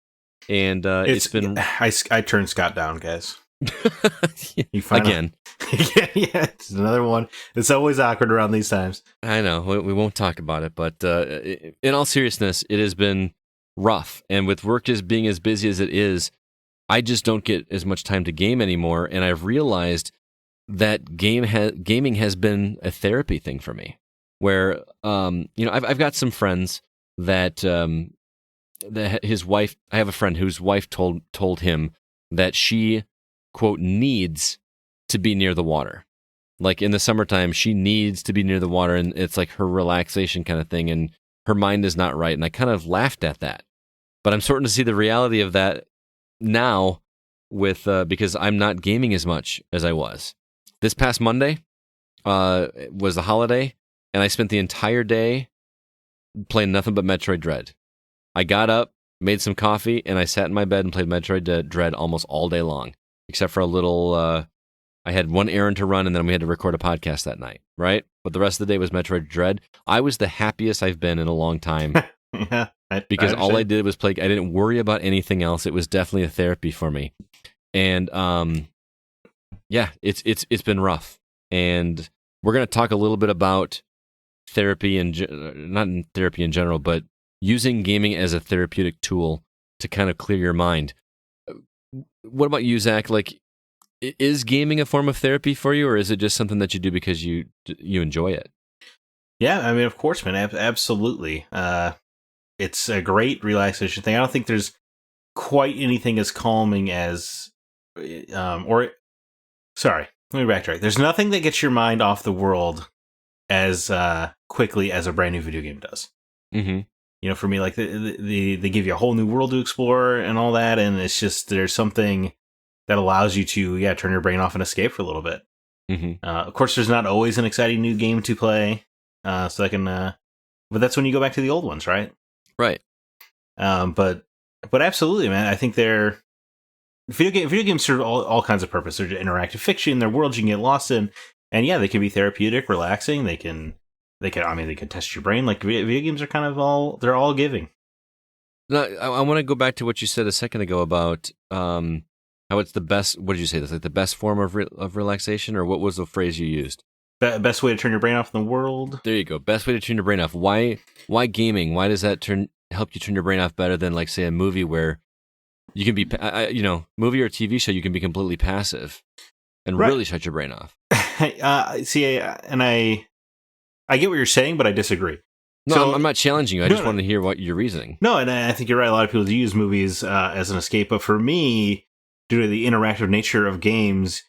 and it's been. I turned Scott down, guys. You again. Yeah, it's another one. It's always awkward around these times. I know we won't talk about it, but in all seriousness, it has been rough, and with work being as busy as it is, I just don't get as much time to game anymore, and I've realized that gaming has been a therapy thing for me. Where I've got some friends that his wife. I have a friend whose wife told him that she, quote, needs to be near the water. Like in the summertime, she needs to be near the water, and it's like her relaxation kind of thing, and her mind is not right. And I kind of laughed at that, but I'm starting to see the reality of that now with because I'm not gaming as much as I was. This past Monday was the holiday. And I spent the entire day playing nothing but Metroid Dread. I got up, made some coffee, and I sat in my bed and played Metroid Dread almost all day long, except for a little. I had one errand to run, and then we had to record a podcast that night, right? But the rest of the day was Metroid Dread. I was the happiest I've been in a long time. Because all I did was play. I didn't worry about anything else. It was definitely a therapy for me. And it's been rough. And we're going to talk a little bit about therapy and not in therapy in general, but using gaming as a therapeutic tool to kind of clear your mind. What about you, Zach? Like, is gaming a form of therapy for you, or is it just something that you do because you enjoy it? Yeah, I mean, of course, man, absolutely. It's a great relaxation thing. I don't think there's quite anything as calming as, let me backtrack. There's nothing that gets your mind off the world as quickly as a brand new video game does. Mm-hmm. For me, like they give you a whole new world to explore and all that, and it's just there's something that allows you to turn your brain off and escape for a little bit. Mm-hmm. Of course, there's not always an exciting new game to play, but that's when you go back to the old ones, right? Right. But absolutely, man. I think they're video games serve all kinds of purpose. They're interactive fiction. They're worlds you can get lost in. And yeah, they can be therapeutic, relaxing. They can test your brain. Like video games are kind of they're all giving. Now, I want to go back to what you said a second ago about how it's the best. What did you say? That's like the best form of relaxation, or what was the phrase you used? Best way to turn your brain off in the world. There you go. Best way to turn your brain off. Why gaming? Why does that help you turn your brain off better than, like, say, a movie where you can be, movie or TV show, you can be completely passive and really shut your brain off. And I get what you're saying, but I disagree. No, so, I'm not challenging you. I just wanted to hear what your reasoning. No, and I think you're right. A lot of people do use movies as an escape, but for me, due to the interactive nature of games,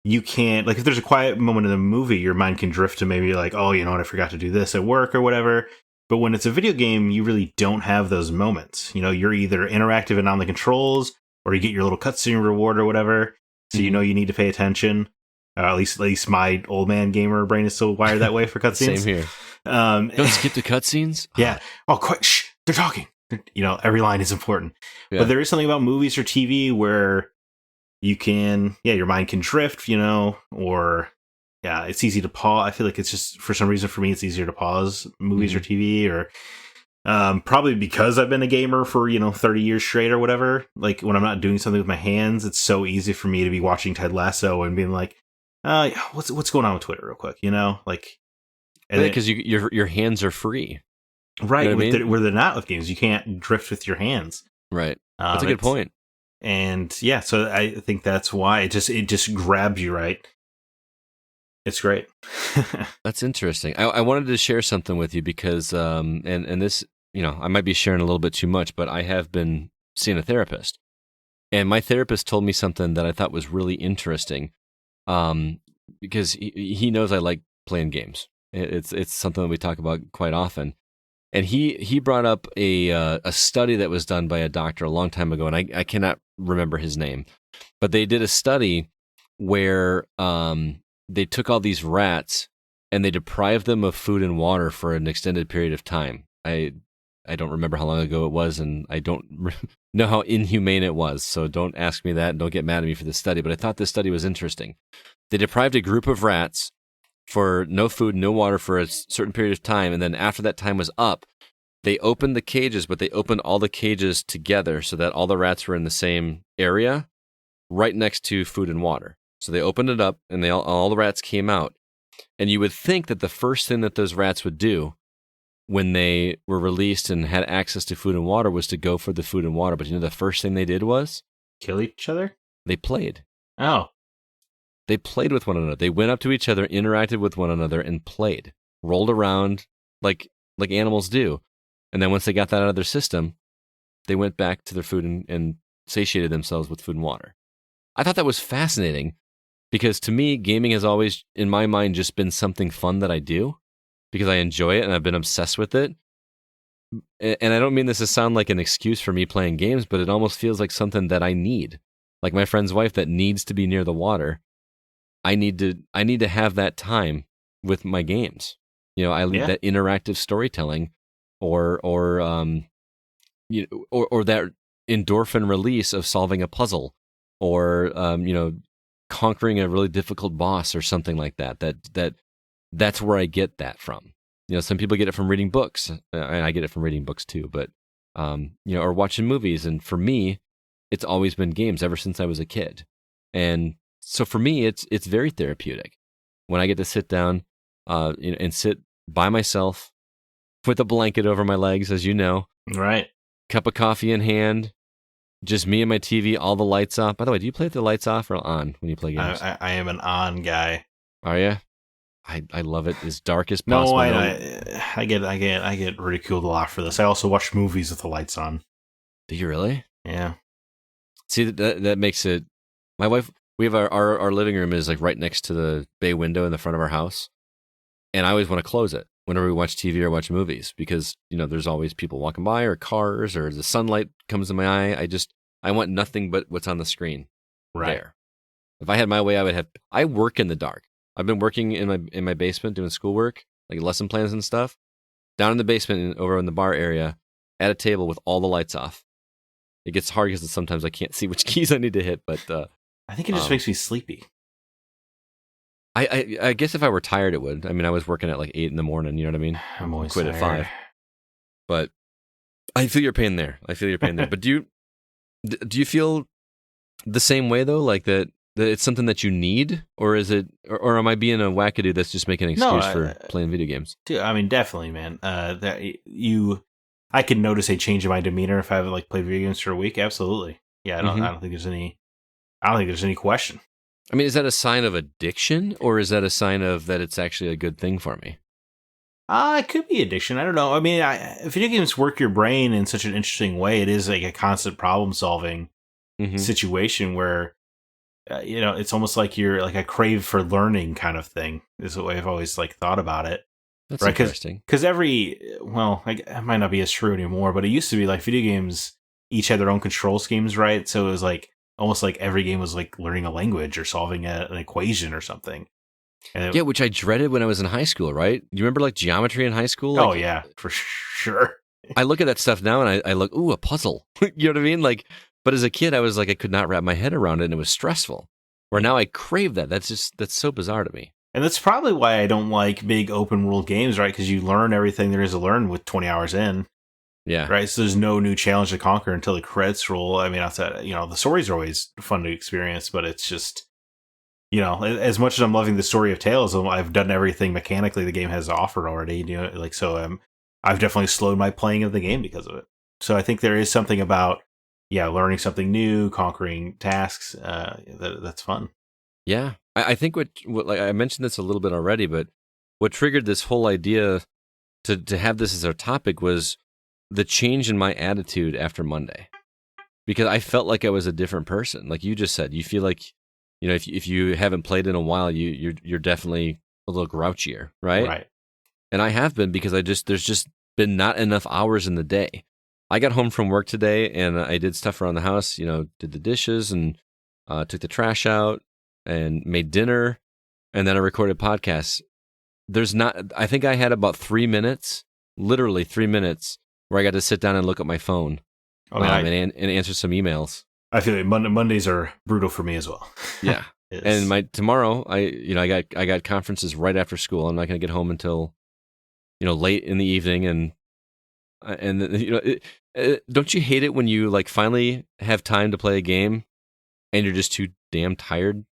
you can't, like, if there's a quiet moment in the movie, your mind can drift to maybe like, oh, you know what, I forgot to do this at work or whatever. But when it's a video game, you really don't have those moments. You know, you're either interactive and on the controls, or you get your little cutscene reward or whatever. So you know you need to pay attention. At least my old man gamer brain is still wired that way for cutscenes. Same here. Don't skip the cutscenes. Yeah. Oh, quick! Shh! They're talking. You know, every line is important. Yeah. But there is something about movies or TV where you can, your mind can drift. You know, or it's easy to pause. I feel like it's just, for some reason, for me, it's easier to pause movies or TV, or probably because I've been a gamer for 30 years straight or whatever. Like, when I'm not doing something with my hands, it's so easy for me to be watching Ted Lasso and being like, what's going on with Twitter real quick, like, because your hands are free, right? You know where they're not with games, you can't drift with your hands, right? That's a good point. And so I think that's why it just grabs you, right? It's great. That's interesting. I wanted to share something with you because and this, I might be sharing a little bit too much, but I have been seeing a therapist, and my therapist told me something that I thought was really interesting. Because he knows I like playing games. It's something that we talk about quite often. And he brought up a study that was done by a doctor a long time ago, and I cannot remember his name. But they did a study where they took all these rats and they deprived them of food and water for an extended period of time. I don't remember how long ago it was, and I don't know how inhumane it was. So don't ask me that, and don't get mad at me for this study. But I thought this study was interesting. They deprived a group of rats for no food, no water for a certain period of time, and then after that time was up, they opened the cages, but they opened all the cages together so that all the rats were in the same area, right next to food and water. So they opened it up, and all the rats came out. And you would think that the first thing that those rats would do when they were released and had access to food and water was to go for the food and water. But the first thing they did was kill each other? They played. Oh. They played with one another. They went up to each other, interacted with one another, and played. Rolled around like animals do. And then once they got that out of their system, they went back to their food and satiated themselves with food and water. I thought that was fascinating because to me, gaming has always, in my mind, just been something fun that I do because I enjoy it and I've been obsessed with it. And I don't mean this to sound like an excuse for me playing games, but it almost feels like something that I need. Like my friend's wife that needs to be near the water. I need to have that time with my games. I need that interactive storytelling or that endorphin release of solving a puzzle or conquering a really difficult boss or something like that. That's where I get that from. Some people get it from reading books, and I get it from reading books too, but or watching movies. And for me, it's always been games ever since I was a kid. And so for me, it's very therapeutic when I get to sit down and sit by myself with a blanket over my legs, as you know. Right. Cup of coffee in hand, just me and my TV, all the lights off. By the way, do you play with the lights off or on when you play games? I am an on guy. Are you? I love it as dark as possible. No, I get ridiculed a lot for this. I also watch movies with the lights on. Do you really? Yeah. See, that makes it. My wife, we have our living room is like right next to the bay window in the front of our house, and I always want to close it whenever we watch TV or watch movies because there's always people walking by or cars or the sunlight comes in my eye. I want nothing but what's on the screen. Right. There. If I had my way, I work in the dark. I've been working in my basement doing schoolwork, like lesson plans and stuff, down in the basement over in the bar area at a table with all the lights off. It gets hard because sometimes I can't see which keys I need to hit, but I think it just makes me sleepy. I guess if I were tired, it would. I mean, I was working at like 8 a.m. You know what I mean? I'm always quit tired. At 5. But I feel your pain there. But do you feel the same way though? Like that That it's something that you need, or is it, or am I being a wackadoo that's just making an excuse for playing video games? Dude, I mean, definitely, man. I can notice a change in my demeanor if I haven't like played video games for a week. Absolutely, yeah. I don't think there's any. I don't think there's any question. I mean, is that a sign of addiction, or is that a sign of that it's actually a good thing for me? It could be addiction. I don't know. I mean, video games work your brain in such an interesting way. It is like a constant problem solving situation where. It's almost like you're like a crave for learning kind of thing is the way I've always like thought about it. That's right? Interesting. Because it might not be as true anymore, but it used to be like video games each had their own control schemes, right? So it was like almost like every game was like learning a language or solving an equation or something. Yeah, which I dreaded when I was in high school, right? You remember like geometry in high school? Oh, yeah, for sure. I look at that stuff now and I look, ooh, a puzzle. You know what I mean? Like, but as a kid, I was like, I could not wrap my head around it, and it was stressful. Where now I crave that. That's so bizarre to me. And that's probably why I don't like big open world games, right? Because you learn everything there is to learn with 20 hours in. Yeah. Right. So there's no new challenge to conquer until the credits roll. I mean, outside, the stories are always fun to experience, but it's just, as much as I'm loving the story of Tales, I've done everything mechanically the game has to offer already. I've definitely slowed my playing of the game because of it. So I think there is something about, learning something new, conquering tasks. That's fun. Yeah, I think what like I mentioned this a little bit already, but what triggered this whole idea to have this as our topic was the change in my attitude after Monday, because I felt like I was a different person. Like you just said, you feel like if you haven't played in a while, you're definitely a little grouchier, right? Right. And I have been because there's just been not enough hours in the day. I got home from work today and I did stuff around the house, did the dishes and took the trash out and made dinner, and then I recorded podcasts. I think I had about 3 minutes, literally 3 minutes, where I got to sit down and look at my phone and answer some emails. I feel like Mondays are brutal for me as well. Yeah. And tomorrow, I got conferences right after school. I'm not going to get home until, late in the evening, and don't you hate it when you like finally have time to play a game and you're just too damn tired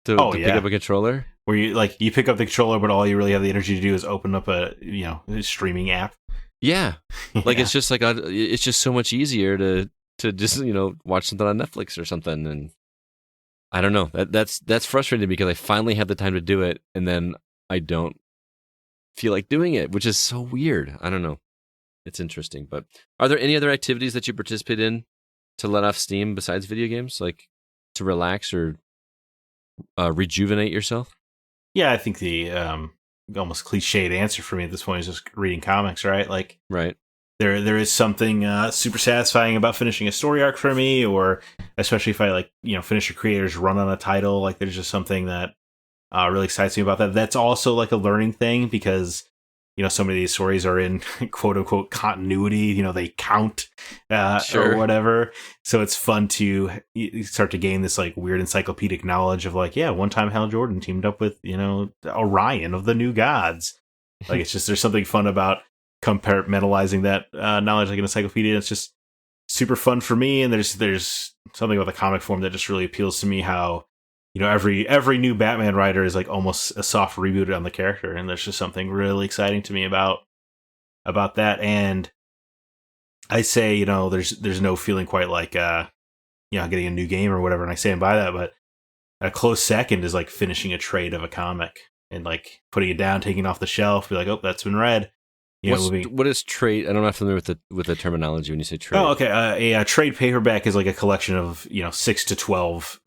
to pick up a controller? Where you pick up the controller, but all you really have the energy to do is open up a streaming app. Yeah. Like it's just like it's just so much easier to just watch something on Netflix or something, and I don't know. That's frustrating because I finally have the time to do it, and then I don't feel like doing it, which is so weird. I don't know. It's interesting. But are there any other activities that you participate in to let off steam besides video games, like to relax or rejuvenate yourself? Yeah, I think the almost cliched answer for me at this point is just reading comics, right? Like, right. There is something super satisfying about finishing a story arc for me, or especially if I finish a creator's run on a title. Like, there's just something that really excites me about that. That's also like a learning thing because some of these stories are in quote unquote continuity. They count or whatever. So it's fun to start to gain this like weird encyclopedic knowledge of like, one time Hal Jordan teamed up with Orion of the New Gods. Like, it's just there's something fun about compartmentalizing that knowledge like an encyclopedia. It's just super fun for me, and there's something about the comic form that just really appeals to me. How every new Batman writer is like almost a soft reboot on the character, and there's just something really exciting to me about that. And I say there's no feeling quite like getting a new game or whatever, and I stand by that. But a close second is like finishing a trade of a comic and like putting it down, taking it off the shelf, be like, oh, that's been read. What is trade? I'm not familiar with the terminology when you say trade. Oh, okay. A trade paperback is like a collection of 6 to 12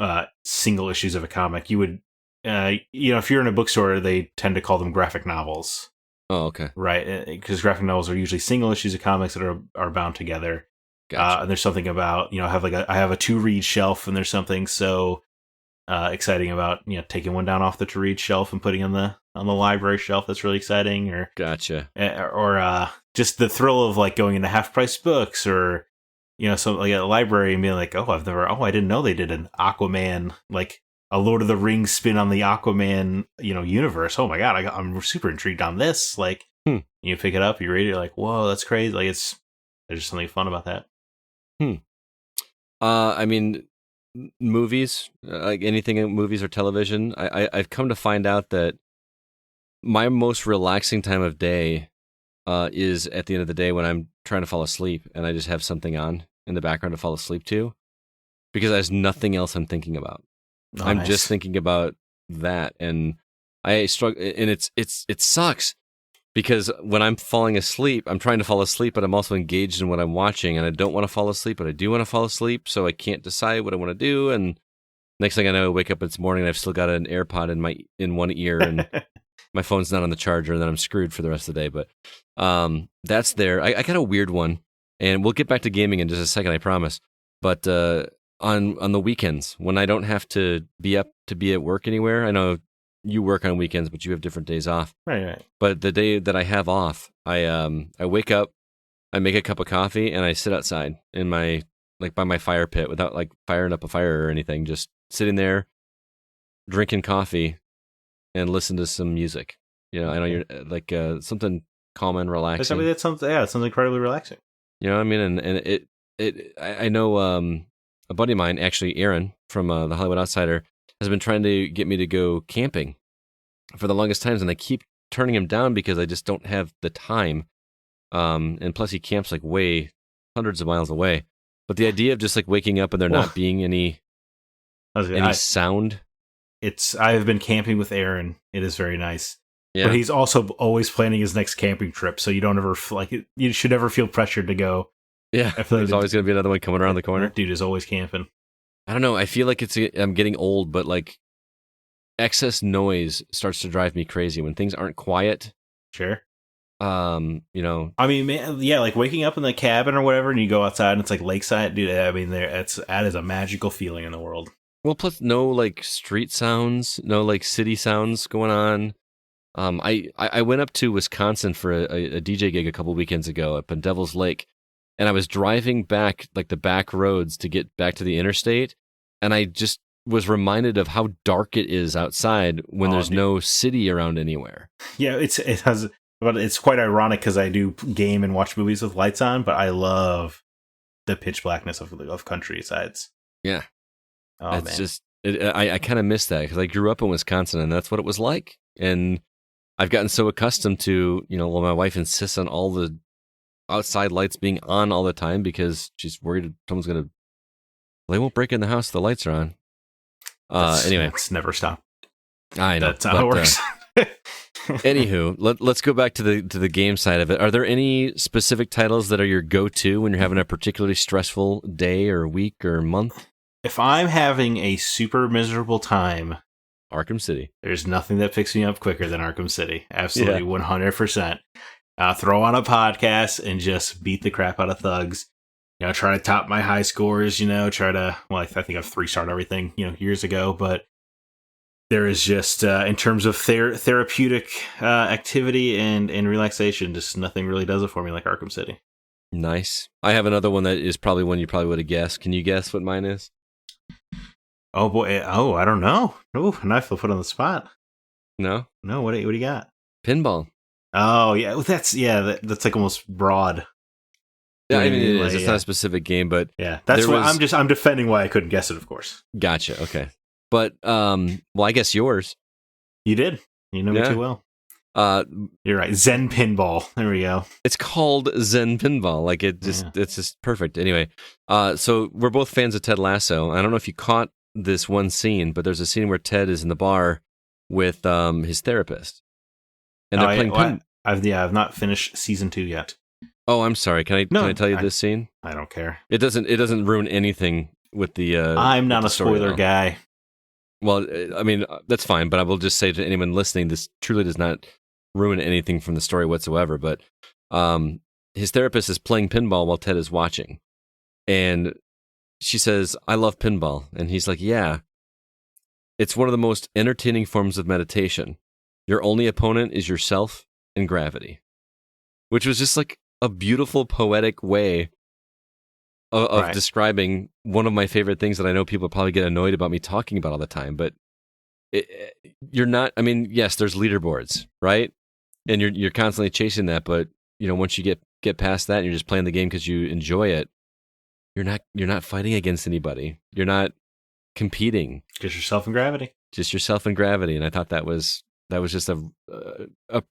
single issues of a comic. You would, if you're in a bookstore, they tend to call them graphic novels. Oh, okay. Right, because graphic novels are usually single issues of comics that are bound together. Gotcha. And there's something about I have a to read shelf, and there's something so exciting about taking one down off the to read shelf and putting on the library shelf. That's really exciting. Or gotcha. Or just the thrill of like going into half price books, or something like a library and being like, I didn't know they did an Aquaman, like a Lord of the Rings spin on the Aquaman universe. Oh my god, I'm super intrigued on this. Like, you pick it up, you read it, you're like, whoa, that's crazy. Like, there's just something fun about that. I mean, movies, like anything in movies or television, I've come to find out that my most relaxing time of day is at the end of the day when I'm trying to fall asleep and I just have something on in the background to fall asleep to because there's nothing else I'm thinking about. Oh, I'm nice. just thinking about that, and I struggle, and it sucks because when I'm falling asleep, I'm trying to fall asleep, but I'm also engaged in what I'm watching, and I don't want to fall asleep, but I do want to fall asleep, so I can't decide what I want to do, and next thing I know, I wake up this morning and I've still got an AirPod in one ear, and my phone's not on the charger, and then I'm screwed for the rest of the day. But that's there. I got a weird one, and we'll get back to gaming in just a second, I promise. But on the weekends, when I don't have to be up to be at work anywhere, I know you work on weekends, but you have different days off. Right. But the day that I have off, I wake up, I make a cup of coffee, and I sit outside in my by my fire pit without like firing up a fire or anything, just sitting there, drinking coffee, and listen to some music. You know, I know you're like something calm and relaxing. I mean, it sounds incredibly relaxing. You know what I mean? And I know a buddy of mine, actually Aaron from the Hollywood Outsider, has been trying to get me to go camping for the longest times, and I keep turning him down because I just don't have the time. And plus he camps like way hundreds of miles away. But the idea of just like waking up and there not being any sound. I have been camping with Aaron. It is very nice. Yeah. But he's also always planning his next camping trip, so you don't ever you should never feel pressured to go. Yeah, I feel like there's always going to be another one coming around the corner. Dude is always camping. I don't know. I feel like I'm getting old, but like excess noise starts to drive me crazy when things aren't quiet. Sure. You know. I mean, man, yeah, like waking up in the cabin or whatever, and you go outside and it's like lakeside, dude. I mean, that is a magical feeling in the world. Well, plus no like street sounds, no like city sounds going on. I went up to Wisconsin for a DJ gig a couple weekends ago up in Devil's Lake, and I was driving back like the back roads to get back to the interstate, and I just was reminded of how dark it is outside when there's no city around anywhere. Yeah, it's quite ironic because I do game and watch movies with lights on, but I love the pitch blackness of countrysides. Yeah. Oh, it's man. just, I kind of miss that because I grew up in Wisconsin and that's what it was like. And I've gotten so accustomed to, my wife insists on all the outside lights being on all the time because she's worried someone's going to, they won't break in the house if the lights are on. Anyway. It's never stop. I know. That's how it works. Anywho, let's go back to the game side of it. Are there any specific titles that are your go-to when you're having a particularly stressful day or week or month? If I'm having a super miserable time, Arkham City. There's nothing that picks me up quicker than Arkham City. Absolutely, 100%. Throw on a podcast and just beat the crap out of thugs. Try to top my high scores. I think I've 3-starred everything, years ago. But there is just, in terms of therapeutic activity and relaxation, just nothing really does it for me like Arkham City. Nice. I have another one that is probably one you probably would have guessed. Can you guess what mine is? Oh boy! Oh, I don't know. Oh, and I feel put on the spot. No. What do you got? Pinball. Oh yeah, that's like almost broad. Yeah, I mean it is. It's not a specific game, but yeah, that's why I'm defending why I couldn't guess it. Of course. Gotcha. Okay, but well, I guess yours. You did. You know me too well. You're right. Zen Pinball. There we go. It's called Zen Pinball. Like it's just perfect. Anyway, so we're both fans of Ted Lasso. I don't know if you caught this one scene, but there's a scene where Ted is in the bar with his therapist, and they're playing pin. I've not finished season 2 yet. Oh, I'm sorry. Can I tell you this scene? I don't care. It doesn't ruin anything with the. I'm not a spoiler guy. Well, I mean that's fine, but I will just say to anyone listening, this truly does not ruin anything from the story whatsoever. But his therapist is playing pinball while Ted is watching, and she says, "I love pinball," and he's like, "Yeah, it's one of the most entertaining forms of meditation. Your only opponent is yourself and gravity," which was just like a beautiful poetic way of describing one of my favorite things that I know people probably get annoyed about me talking about all the time. But you're not. I mean, yes, there's leaderboards, right? And you're constantly chasing that, but once you get past that and you're just playing the game because you enjoy it, you're not fighting against anybody. You're not competing. Just yourself and gravity. Just yourself and gravity. And I thought that was just a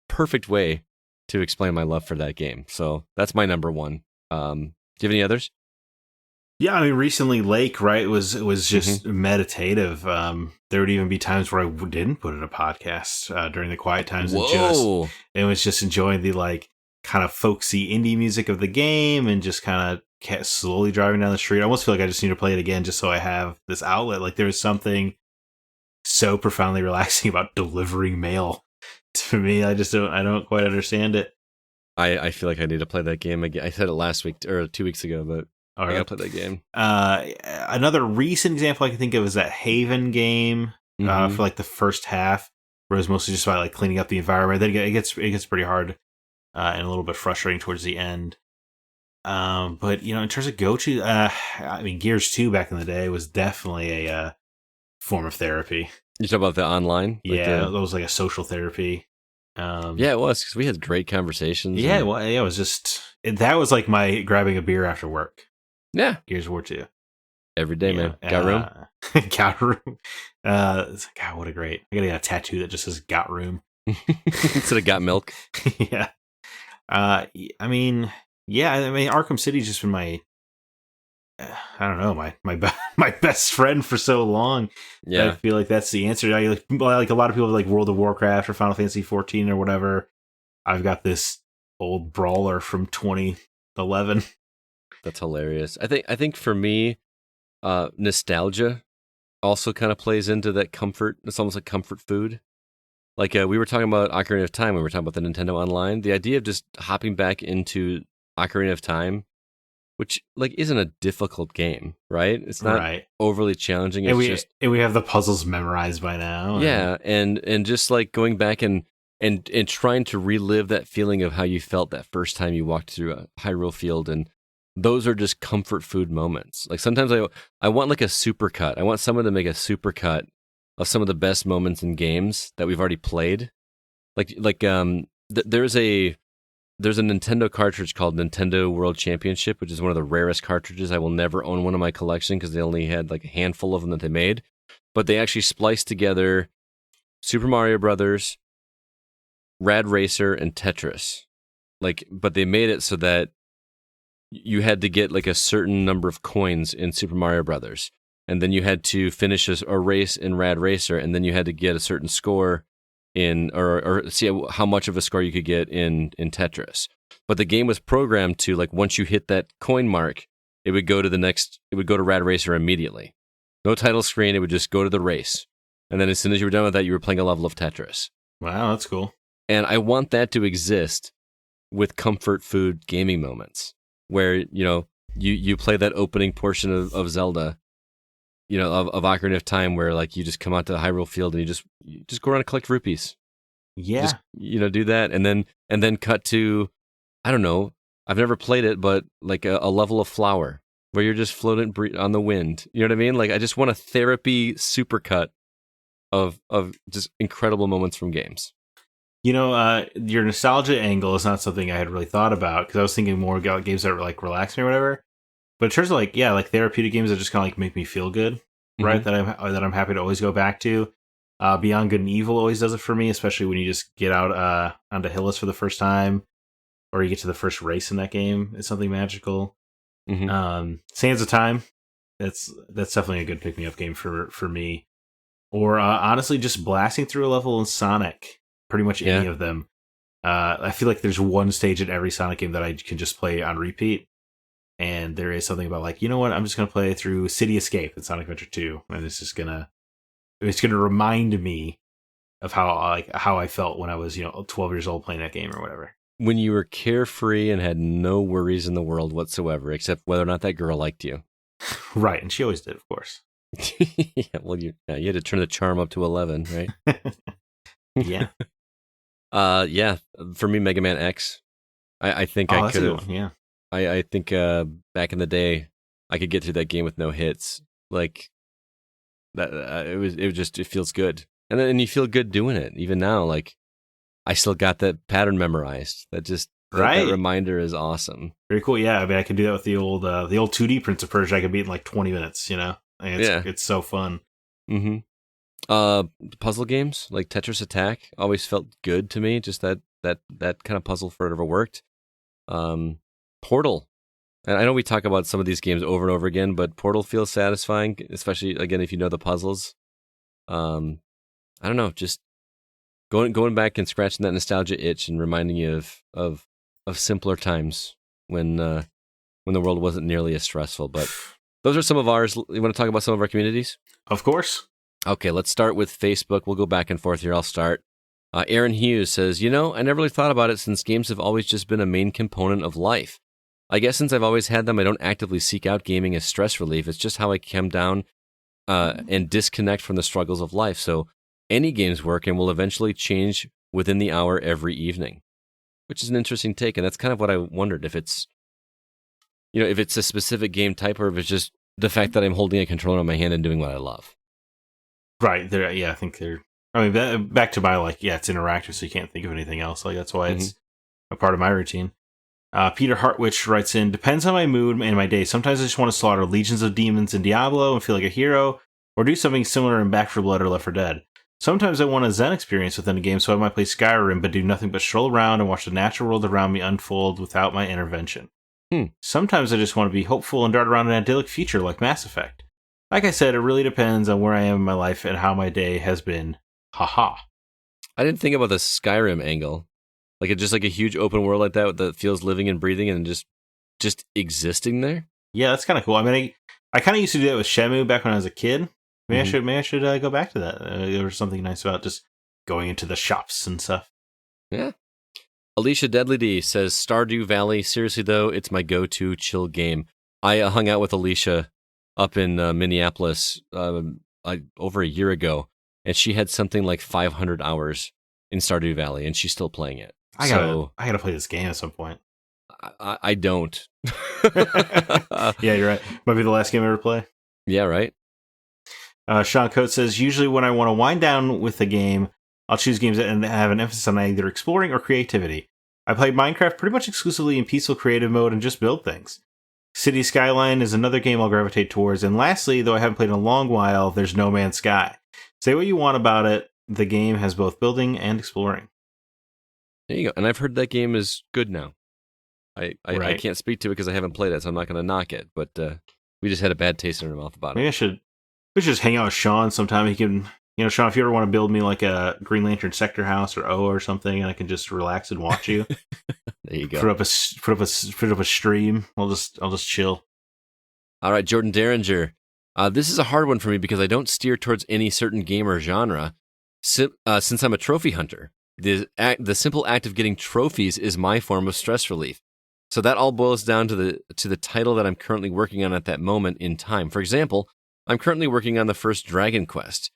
perfect way to explain my love for that game. So that's my number one. Do you have any others? Yeah, I mean, recently Lake, right, was just meditative. There would even be times where I didn't put in a podcast during the quiet times. Whoa. And was just enjoying the like kind of folksy indie music of the game and just kind of slowly driving down the street. I almost feel like I just need to play it again just so I have this outlet. Like there was something so profoundly relaxing about delivering mail to me. I don't quite understand it. I feel like I need to play that game again. I said it last week or 2 weeks ago, but I gotta play that game. Another recent example I can think of is that Haven game for like the first half, where it was mostly just about like cleaning up the environment. Then it gets pretty hard and a little bit frustrating towards the end. But in terms of go-to, I mean, Gears 2 back in the day was definitely a form of therapy. You talk about the online? Yeah, that was like a social therapy. Yeah, it was, because we had great conversations. Yeah, it was just that was like my grabbing a beer after work. Yeah, Gears of War 2. Every day, man. Got room? Got room. God, what a great. I gotta get a tattoo that just says got room. Instead of got milk. Yeah. I mean, Arkham City's just been my, I don't know, my best friend for so long. Yeah. I feel like that's the answer. Like a lot of people like World of Warcraft or Final Fantasy 14 or whatever. I've got this old brawler from 2011. That's hilarious. I think for me, nostalgia also kind of plays into that comfort. It's almost like comfort food. Like we were talking about Ocarina of Time when we were talking about the Nintendo Online. The idea of just hopping back into Ocarina of Time, which like isn't a difficult game, right? It's not overly challenging. It's and we have the puzzles memorized by now. Yeah, and just like going back and trying to relive that feeling of how you felt that first time you walked through a Hyrule Field, and those are just comfort food moments. Like sometimes I want like a supercut. I want someone to make a supercut of some of the best moments in games that we've already played. There's a Nintendo cartridge called Nintendo World Championship, which is one of the rarest cartridges. I will never own one in my collection because they only had like a handful of them that they made. But they actually spliced together Super Mario Brothers, Rad Racer, and Tetris. But they made it so that you had to get like a certain number of coins in Super Mario Brothers, and then you had to finish a race in Rad Racer, and then you had to get a certain score in, or see how much of a score you could get in Tetris. But the game was programmed to, like, once you hit that coin mark, it would go to Rad Racer immediately. No title screen, it would just go to the race. And then as soon as you were done with that, you were playing a level of Tetris. Wow, that's cool. And I want that to exist with comfort food gaming moments, where, you play that opening portion of Zelda, of Ocarina of Time, where like you just come out to the Hyrule Field and you just go around and collect rupees. Yeah. Just, do that and then cut to, I don't know, I've never played it, but like a level of Flower where you're just floating on the wind. You know what I mean? Like I just want a therapy supercut of just incredible moments from games. Your nostalgia angle is not something I had really thought about, because I was thinking more about games that like relax me or whatever. But in terms of like therapeutic games that just kind of like make me feel good, right? That I'm happy to always go back to. Beyond Good and Evil always does it for me, especially when you just get out onto Hillis for the first time, or you get to the first race in that game. It's something magical. Sands of Time, that's definitely a good pick me up game for me. Or honestly, just blasting through a level in Sonic. Pretty much any of them. I feel like there's one stage in every Sonic game that I can just play on repeat. And there is something about like, you know what, I'm just going to play through City Escape in Sonic Adventure 2. And it's going to remind me of how I felt when I was, 12 years old playing that game or whatever. When you were carefree and had no worries in the world whatsoever, except whether or not that girl liked you. Right. And she always did, of course. Yeah, well, you had to turn the charm up to 11, right? Yeah. Yeah. For me, Mega Man X. I think I could have. Yeah. I think back in the day, I could get through that game with no hits. Like that, it feels good, and you feel good doing it. Even now, like I still got that pattern memorized. That reminder is awesome. Very cool. Yeah, I mean, I can do that with the old 2D Prince of Persia. I could beat in like 20 minutes. It's so fun. Mm-hmm. Puzzle games like Tetris Attack always felt good to me. Just that kind of puzzle forever worked. Portal. And I know we talk about some of these games over and over again, but Portal feels satisfying, especially again if you know the puzzles. I don't know, just going back and scratching that nostalgia itch and reminding you of simpler times when the world wasn't nearly as stressful. But those are some of ours. You want to talk about some of our communities? Of course. Okay, let's start with Facebook. We'll go back and forth here. I'll start. Aaron Hughes says, I never really thought about it since games have always just been a main component of life. I guess since I've always had them, I don't actively seek out gaming as stress relief. It's just how I come down and disconnect from the struggles of life. So any games work and will eventually change within the hour every evening, which is an interesting take. And that's kind of what I wondered, if it's, if it's a specific game type or if it's just the fact that I'm holding a controller in my hand and doing what I love. Right. I think back to my, it's interactive, so you can't think of anything else. That's why it's a part of my routine. Peter Hartwich writes in, depends on my mood and my day. Sometimes I just want to slaughter legions of demons in Diablo and feel like a hero, or do something similar in Back 4 Blood or Left 4 Dead. Sometimes I want a Zen experience within a game, so I might play Skyrim, but do nothing but stroll around and watch the natural world around me unfold without my intervention. Sometimes I just want to be hopeful and dart around an idyllic future like Mass Effect. Like I said, it really depends on where I am in my life and how my day has been. Haha. I didn't think about the Skyrim angle. It's just like a huge open world like that feels living and breathing and just existing there. Yeah, that's kind of cool. I mean, I kind of used to do that with Shenmue back when I was a kid. Maybe I should go back to that. There was something nice about just going into the shops and stuff. Yeah. Alicia Deadly D says, Stardew Valley. Seriously though, it's my go-to chill game. I hung out with Alicia up in Minneapolis over a year ago, and she had something like 500 hours in Stardew Valley, and she's still playing it. I gotta play this game at some point. I don't. Yeah, you're right. Might be the last game I ever play. Yeah, right. Sean Coates says, usually when I want to wind down with a game, I'll choose games that have an emphasis on either exploring or creativity. I play Minecraft pretty much exclusively in peaceful creative mode and just build things. City Skyline is another game I'll gravitate towards. And lastly, though I haven't played in a long while, there's No Man's Sky. Say what you want about it, the game has both building and exploring. There you go. And I've heard that game is good now. I can't speak to it because I haven't played it, so I'm not going to knock it. But we just had a bad taste in our mouth about it. Maybe we should just hang out with Sean sometime. He can, Sean, if you ever want to build me like a Green Lantern sector house or O or something, and I can just relax and watch you. There you go. Put up a stream. I'll just chill. All right, Jordan Derringer. This is a hard one for me because I don't steer towards any certain game or genre. Since I'm a trophy hunter, the simple act of getting trophies is my form of stress relief. So that all boils down to the title that I'm currently working on at that moment in time. For example, I'm currently working on the first Dragon Quest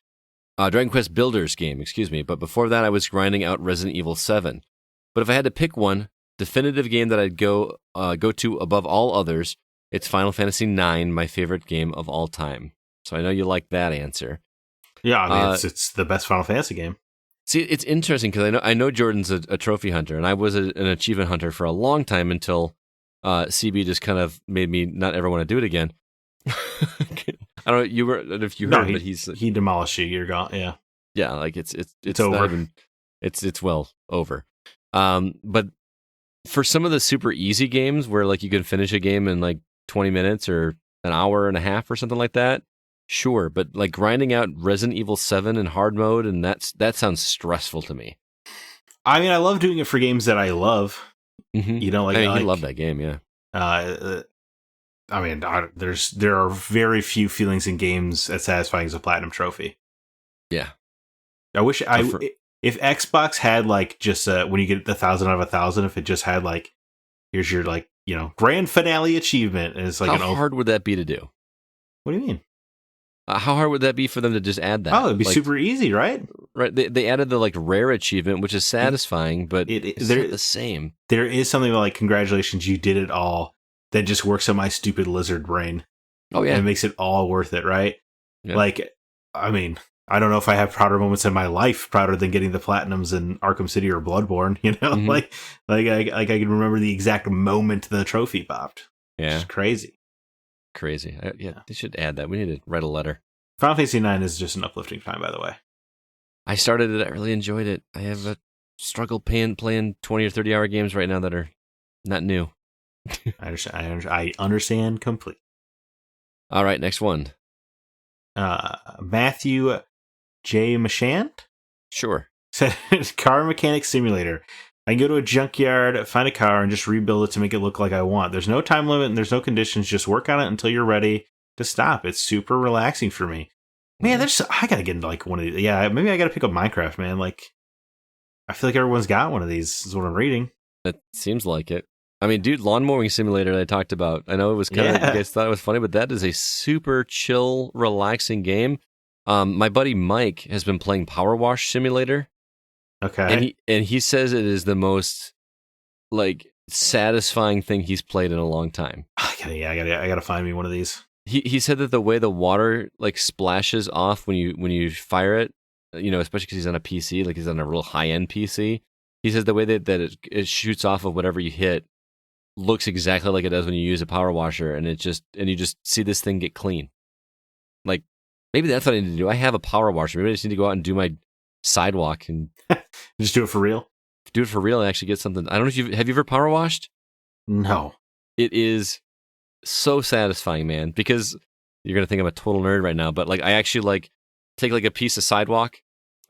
Builders game, but before that I was grinding out Resident Evil 7. But if I had to pick one definitive game that I'd go to above all others, it's Final Fantasy IX, my favorite game of all time. So I know you like that answer. Yeah, I mean, it's the best Final Fantasy game. See, it's interesting because I know Jordan's a trophy hunter, and I was an achievement hunter for a long time until CB just kind of made me not ever want to do it again. I don't know if you heard, but he demolished you. You're gone. Yeah, yeah, like it's over. Not even, it's well over. But for some of the super easy games where like you can finish a game in like 20 minutes or an hour and a half or something like that. Sure, but like grinding out Resident Evil 7 in hard mode, and that sounds stressful to me. I mean, I love doing it for games that I love. Mm-hmm. You love that game, yeah. I mean, there are very few feelings in games as satisfying as a platinum trophy. Yeah, I wish if Xbox had like just when you get the 1,000 out of 1,000, if it just had like, here's your like grand finale achievement, and it's like how hard would that be to do? What do you mean? How hard would that be for them to just add that? Oh, it'd be super easy, right? Right. They added the like rare achievement, which is satisfying, but it's not the same. There is something about like, congratulations, you did it all. That just works on my stupid lizard brain. Oh yeah, and it makes it all worth it, right? Yeah. Like, I mean, I don't know if I have prouder moments in my life, prouder than getting the platinums in Arkham City or Bloodborne. Mm-hmm. like I can remember the exact moment the trophy popped. Yeah, it's crazy. crazy. They should add that. We need to write a letter. Final Fantasy IX is just an uplifting time, by the way. I started it. I really enjoyed it. I have a struggle playing 20 or 30-hour games right now that are not new. I understand completely. All right, next one. Matthew J. Mashant? Sure. Said, car mechanic simulator. I can go to a junkyard, find a car, and just rebuild it to make it look like I want. There's no time limit and there's no conditions. Just work on it until you're ready to stop. It's super relaxing for me. Man, I gotta get into like one of these. Yeah, maybe I gotta pick up Minecraft, man. Like, I feel like everyone's got one of these, is what I'm reading. It seems like it. I mean, dude, lawn mowing simulator that I talked about. I know it was kind of, you guys thought it was funny, but that is a super chill, relaxing game. My buddy Mike has been playing Power Wash Simulator. Okay. And he says it is the most like satisfying thing he's played in a long time. I gotta find me one of these. He said that the way the water like splashes off when you fire it, especially because he's on a PC, like he's on a real high end PC. He says the way that it shoots off of whatever you hit looks exactly like it does when you use a power washer, and you just see this thing get clean. Like maybe that's what I need to do. I have a power washer. Maybe I just need to go out and do my sidewalk and just do it for real. Do it for real and actually get something. I don't know if have you ever power washed? No. It is so satisfying, man, because you're going to think I'm a total nerd right now, but like I actually like take like a piece of sidewalk,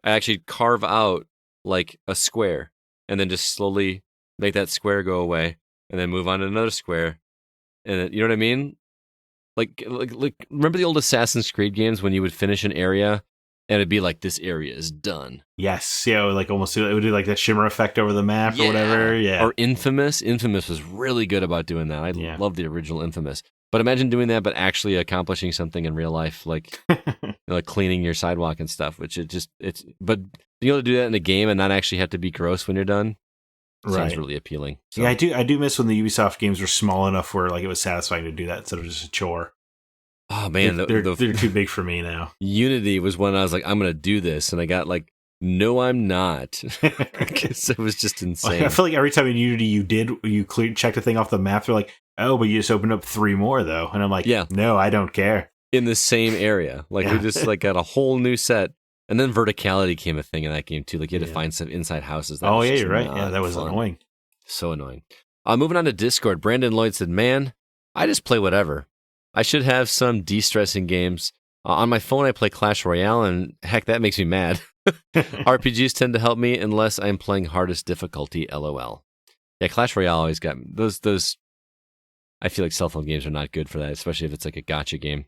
I actually carve out like a square and then just slowly make that square go away and then move on to another square. And then, you know what I mean? Like remember the old Assassin's Creed games when you would finish an area and it'd be like, this area is done. Yes. Yeah, like almost it would do like that shimmer effect over the map or whatever. Yeah. Or Infamous. Infamous was really good about doing that. I love the original Infamous. But imagine doing that, but actually accomplishing something in real life, like like cleaning your sidewalk and stuff. But being able to do that in a game and not actually have to be gross when you're done, sounds really appealing. So. Yeah, I do miss when the Ubisoft games were small enough where like it was satisfying to do that instead of just a chore. Oh man, they're too big for me now. Unity was when I was like, I'm gonna do this, and I got like, no, I'm not. Because it was just insane. I feel like every time in Unity you checked a thing off the map, they're like, oh, but you just opened up 3 more though, and I'm like, no, I don't care. In the same area, like we just like got a whole new set, and then verticality came a thing in that game too. Like you had to find some inside houses. That you're right. Yeah, that was annoying. So annoying. Moving on to Discord, Brandon Lloyd said, "Man, I just play whatever. I should have some de-stressing games. On my phone, I play Clash Royale, and heck, that makes me mad. RPGs tend to help me unless I'm playing hardest difficulty, LOL. Yeah, Clash Royale always got those. I feel like cell phone games are not good for that, especially if it's like a gacha game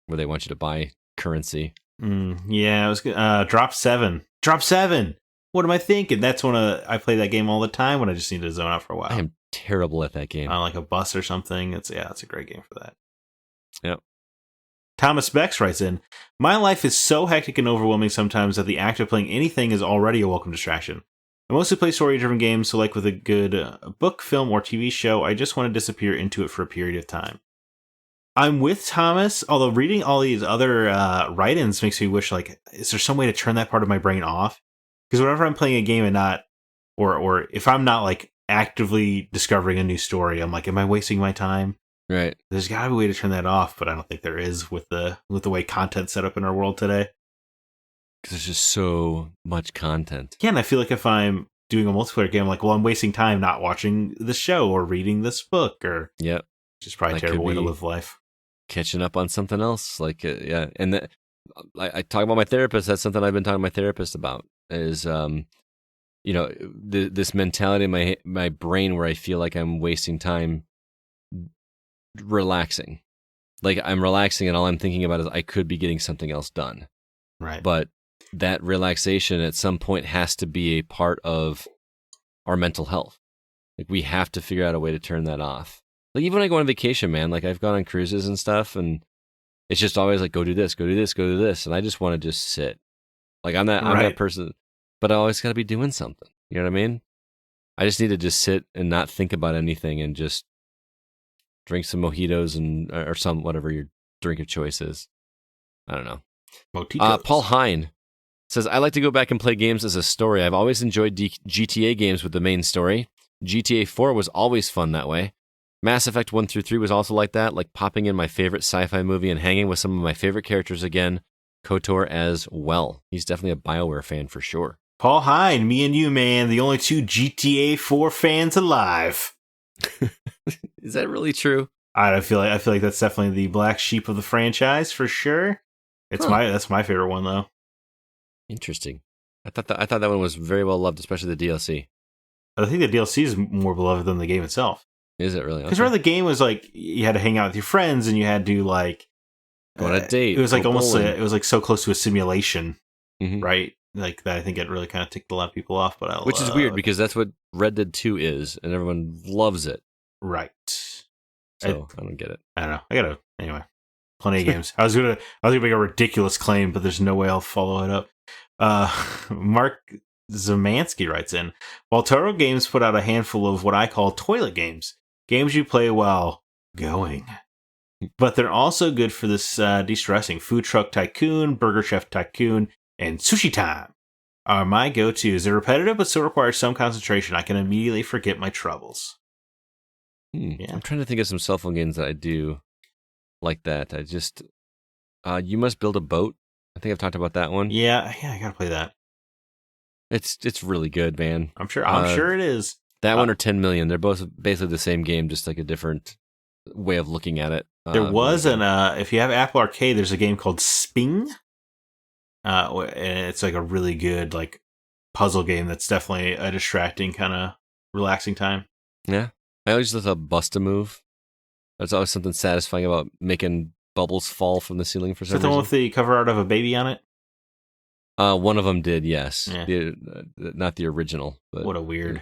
where they want you to buy currency. Yeah, it was good. Drop 7. Drop 7! What am I thinking? That's when I play that game all the time when I just need to zone out for a while. I am terrible at that game. On like a bus or something. It's a great game for that. Yep. Thomas Bex writes in, my life is so hectic and overwhelming sometimes that the act of playing anything is already a welcome distraction. I mostly play story-driven games, so like with a good book, film, or TV show, I just want to disappear into it for a period of time. I'm with Thomas, although reading all these other write-ins makes me wish, like, is there some way to turn that part of my brain off? Because whenever I'm playing a game and not, or if I'm not, like, actively discovering a new story, I'm like, am I wasting my time? Right. There's got to be a way to turn that off, but I don't think there is with the way content's set up in our world today. Because there's just so much content. Yeah, and I feel like if I'm doing a multiplayer game, I'm like, well, I'm wasting time not watching the show or reading this book, or just probably a terrible way to live life. Catching up on something else, like and I talk about my therapist. That's something I've been talking to my therapist about. Is this mentality in my brain where I feel like I'm wasting time relaxing. Like I'm relaxing and all I'm thinking about is I could be getting something else done. Right. But that relaxation at some point has to be a part of our mental health. Like we have to figure out a way to turn that off. Like even when I go on vacation, man, like I've gone on cruises and stuff and it's just always like, go do this, go do this, go do this. And I just want to just sit. Like I'm that person, but I always got to be doing something. You know what I mean? I just need to just sit and not think about anything and just drink some mojitos or some, whatever your drink of choice is. I don't know. Paul Hine says, I like to go back and play games as a story. I've always enjoyed GTA games with the main story. GTA 4 was always fun that way. Mass Effect 1 through 3 was also like that, like popping in my favorite sci-fi movie and hanging with some of my favorite characters again. KOTOR as well. He's definitely a BioWare fan for sure. Paul Hine, me and you, man, the only two GTA 4 fans alive. Is that really true? I feel like that's definitely the black sheep of the franchise for sure. That's my favorite one though. Interesting. I thought that one was very well loved, especially the DLC. I think the DLC is more beloved than the game itself. Is it really? Because remember the game was like you had to hang out with your friends and you had to like go on a date. It was like almost it was like so close to a simulation, right? Like that. I think it really kind of ticked a lot of people off. But which is weird because that's what Red Dead 2 is, and everyone loves it. Right. So I don't get it. I don't know. Anyway, plenty of games. I was gonna make a ridiculous claim, but there's no way I'll follow it up. Mark Zamansky writes in, while Toro Games put out a handful of what I call toilet games you play while going. But they're also good for this de-stressing. Food Truck Tycoon, Burger Chef Tycoon, and Sushi Time are my go-tos. They're repetitive, but still require some concentration. I can immediately forget my troubles. Yeah. I'm trying to think of some cell phone games that I do like that. I just, You Must Build a Boat. I think I've talked about that one. Yeah, I gotta play that. It's really good, man. I'm sure it is. That one or 10 Million. They're both basically the same game, just like a different way of looking at it. There was if you have Apple Arcade, there's a game called Sping. And it's like a really good like puzzle game that's definitely a distracting kind of relaxing time. Yeah. I always just love Bust-A-Move. There's always something satisfying about making bubbles fall from the ceiling for some reason. Is that the one with the cover art of a baby on it? One of them did, yes. Yeah. Not the original. But what a weird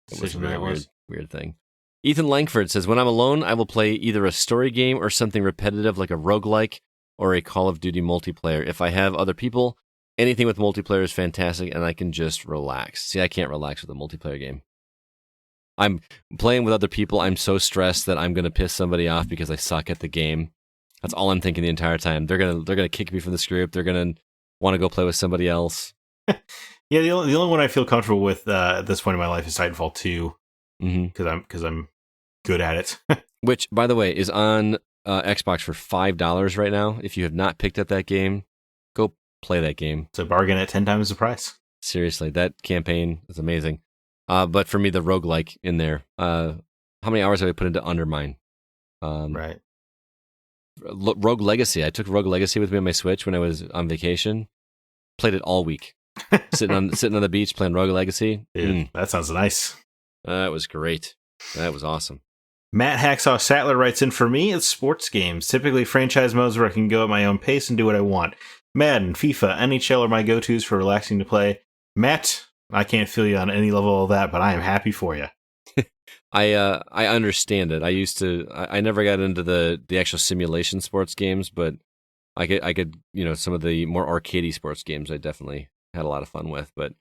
decision that was. Weird thing. Ethan Langford says, when I'm alone, I will play either a story game or something repetitive like a roguelike or a Call of Duty multiplayer. If I have other people, anything with multiplayer is fantastic and I can just relax. See, I can't relax with a multiplayer game. I'm playing with other people. I'm so stressed that I'm going to piss somebody off because I suck at the game. That's all I'm thinking the entire time. They're gonna kick me from this group. They're going to want to go play with somebody else. Yeah, the only one I feel comfortable with at this point in my life is Titanfall 2. Because I'm good at it. Which, by the way, is on Xbox for $5 right now. If you have not picked up that game, go play that game. It's a bargain at 10 times the price. Seriously, that campaign is amazing. But for me, the roguelike in there. How many hours have I put into Undermine? Right. Rogue Legacy. I took Rogue Legacy with me on my Switch when I was on vacation. Played it all week. sitting on the beach playing Rogue Legacy. Dude, that sounds nice. That was great. That was awesome. Matt Hacksaw Sattler writes in, for me, it's sports games. Typically franchise modes where I can go at my own pace and do what I want. Madden, FIFA, NHL are my go-tos for relaxing to play. Matt, I can't feel you on any level of that, but I am happy for you. I understand it. I never got into the actual simulation sports games, but I could some of the more arcadey sports games I definitely had a lot of fun with. But